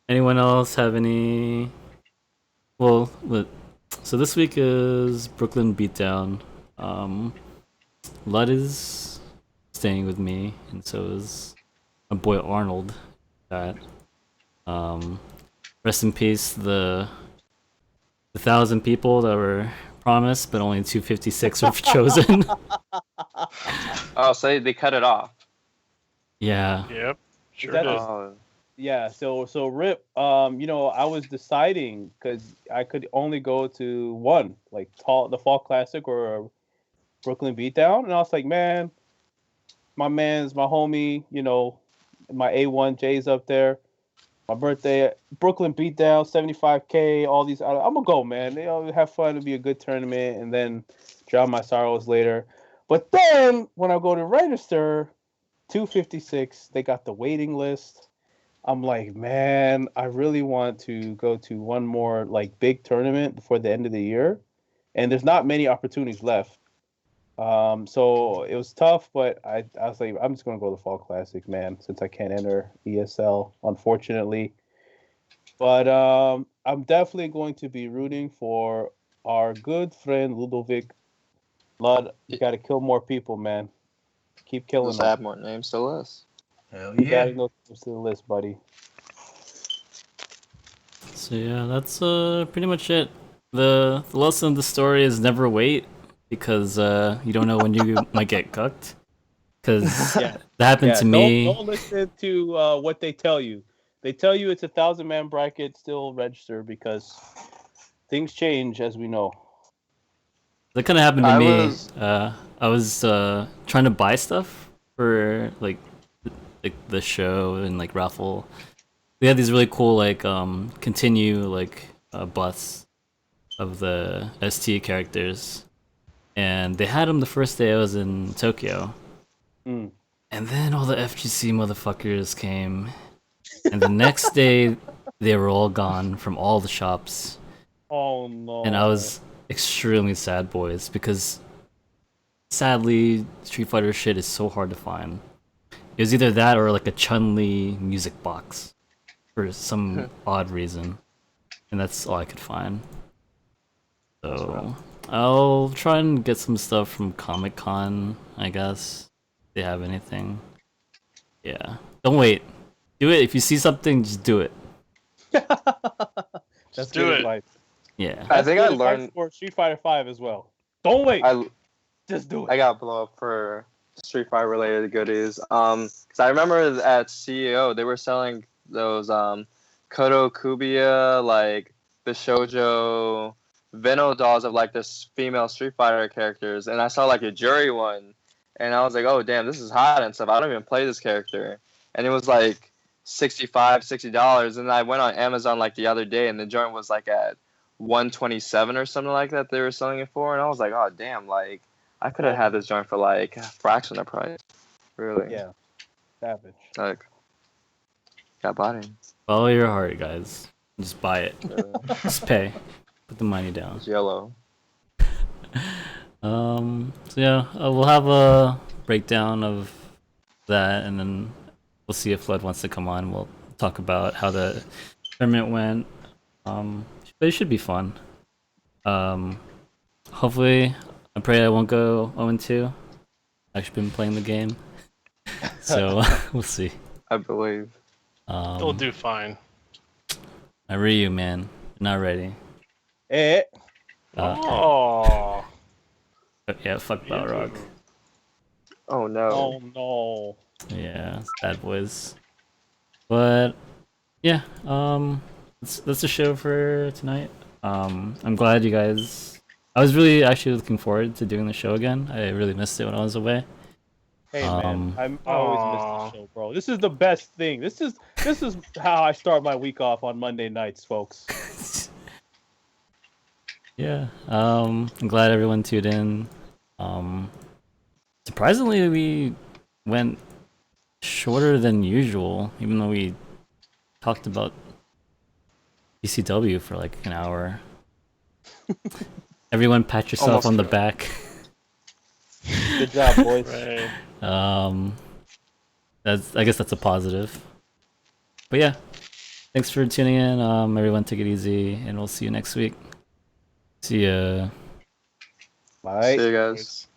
Anyone else have any? Well, so this week is Brooklyn Beatdown. Lud is staying with me, and so is my boy Arnold. That rest in peace the 1,000 people that were promised, but only 256 were chosen. Oh, so they cut it off. Yeah. Yep. Sure That did. is- Oh, Yeah, so Rip, I was deciding because I could only go to one, like the Fall Classic or Brooklyn Beatdown, and I was like, man, my homie, my A1 J's up there, my birthday, Brooklyn Beatdown, 75K, all these, I'm gonna go, man. Have fun, it'll be a good tournament, and then drown my sorrows later. But then when I go to register, 256, they got the waiting list. I'm like, man, I really want to go to one more like big tournament before the end of the year, and there's not many opportunities left. So it was tough, but I was like, I'm just gonna go to the Fall Classic, man, since I can't enter ESL, unfortunately. But I'm definitely going to be rooting for our good friend Ludovic. Lud, you got to kill more people, man. Keep killing just them. add more names to the list. Hell You yeah. gotta go to the list, buddy. So yeah, that's pretty much it. The lesson of the story is never wait, because you don't know when you might get cucked. Because Yeah. that happened to me. Don't listen to what they tell you. They tell you it's a 1,000-man bracket. Still register because things change, as we know. That kind of happened to I me. was- I was trying to buy stuff for like the show and like raffle. They had these really cool continue busts of the ST characters, and they had them the first day I was in Tokyo. Mm. And then all the FGC motherfuckers came, and the next day they were all gone from all the shops. Oh no! And I was extremely sad, boys, because sadly Street Fighter shit is so hard to find. It was either that or like a Chun-Li music box for some odd reason, and that's all I could find. So I'll try and get some stuff from Comic-Con, I guess. If they have anything. Yeah. Don't wait. Do it. If you see something, just do it. That's do good it. advice. Yeah. I think I That's good advice learned. for Street Fighter 5 as well. Don't wait. Just do it. I got blow up for Street Fighter related goodies. 'Cause I remember at CEO they were selling those Kodo Kubiya, like the shoujo Veno dolls of like this female Street Fighter characters, and I saw like a jury one, and I was like, oh damn, this is hot and stuff. I don't even play this character, and it was like $60, and I went on Amazon like the other day, and the joint was like at $127 or something like that they were selling it for, and I was like, oh damn, like I could have had this joint for like a fraction of price. Really. Yeah. Savage. Like, got bought it. Follow your heart, guys. Just buy it. Just pay. Put the money down. It's yellow. So yeah, we'll have a breakdown of that, and then we'll see if Flood wants to come on. We'll talk about how the tournament went. But it should be fun. Hopefully, I pray I won't go 0-2. I've actually been playing the game, so we'll see. I believe. They'll do fine. I read you, man. You're not ready. Eh. Oh. Yeah, fuck Balrog. Oh no. Oh no. Yeah, bad boys. But yeah, that's the show for tonight. I'm glad you guys. I was really actually looking forward to doing the show again. I really missed it when I was away. Hey man, I always miss Aw. the show, bro. This is the best thing. This is how I start my week off on Monday nights, folks. Yeah. I'm glad everyone tuned in. Surprisingly, we went shorter than usual, even though we talked about ECW for like an hour. Everyone pat yourself Almost on the there. back. Good job, boys. Right. I guess that's a positive. But yeah, thanks for tuning in. Everyone take it easy, and we'll see you next week. See ya. Bye. See you guys. Boys.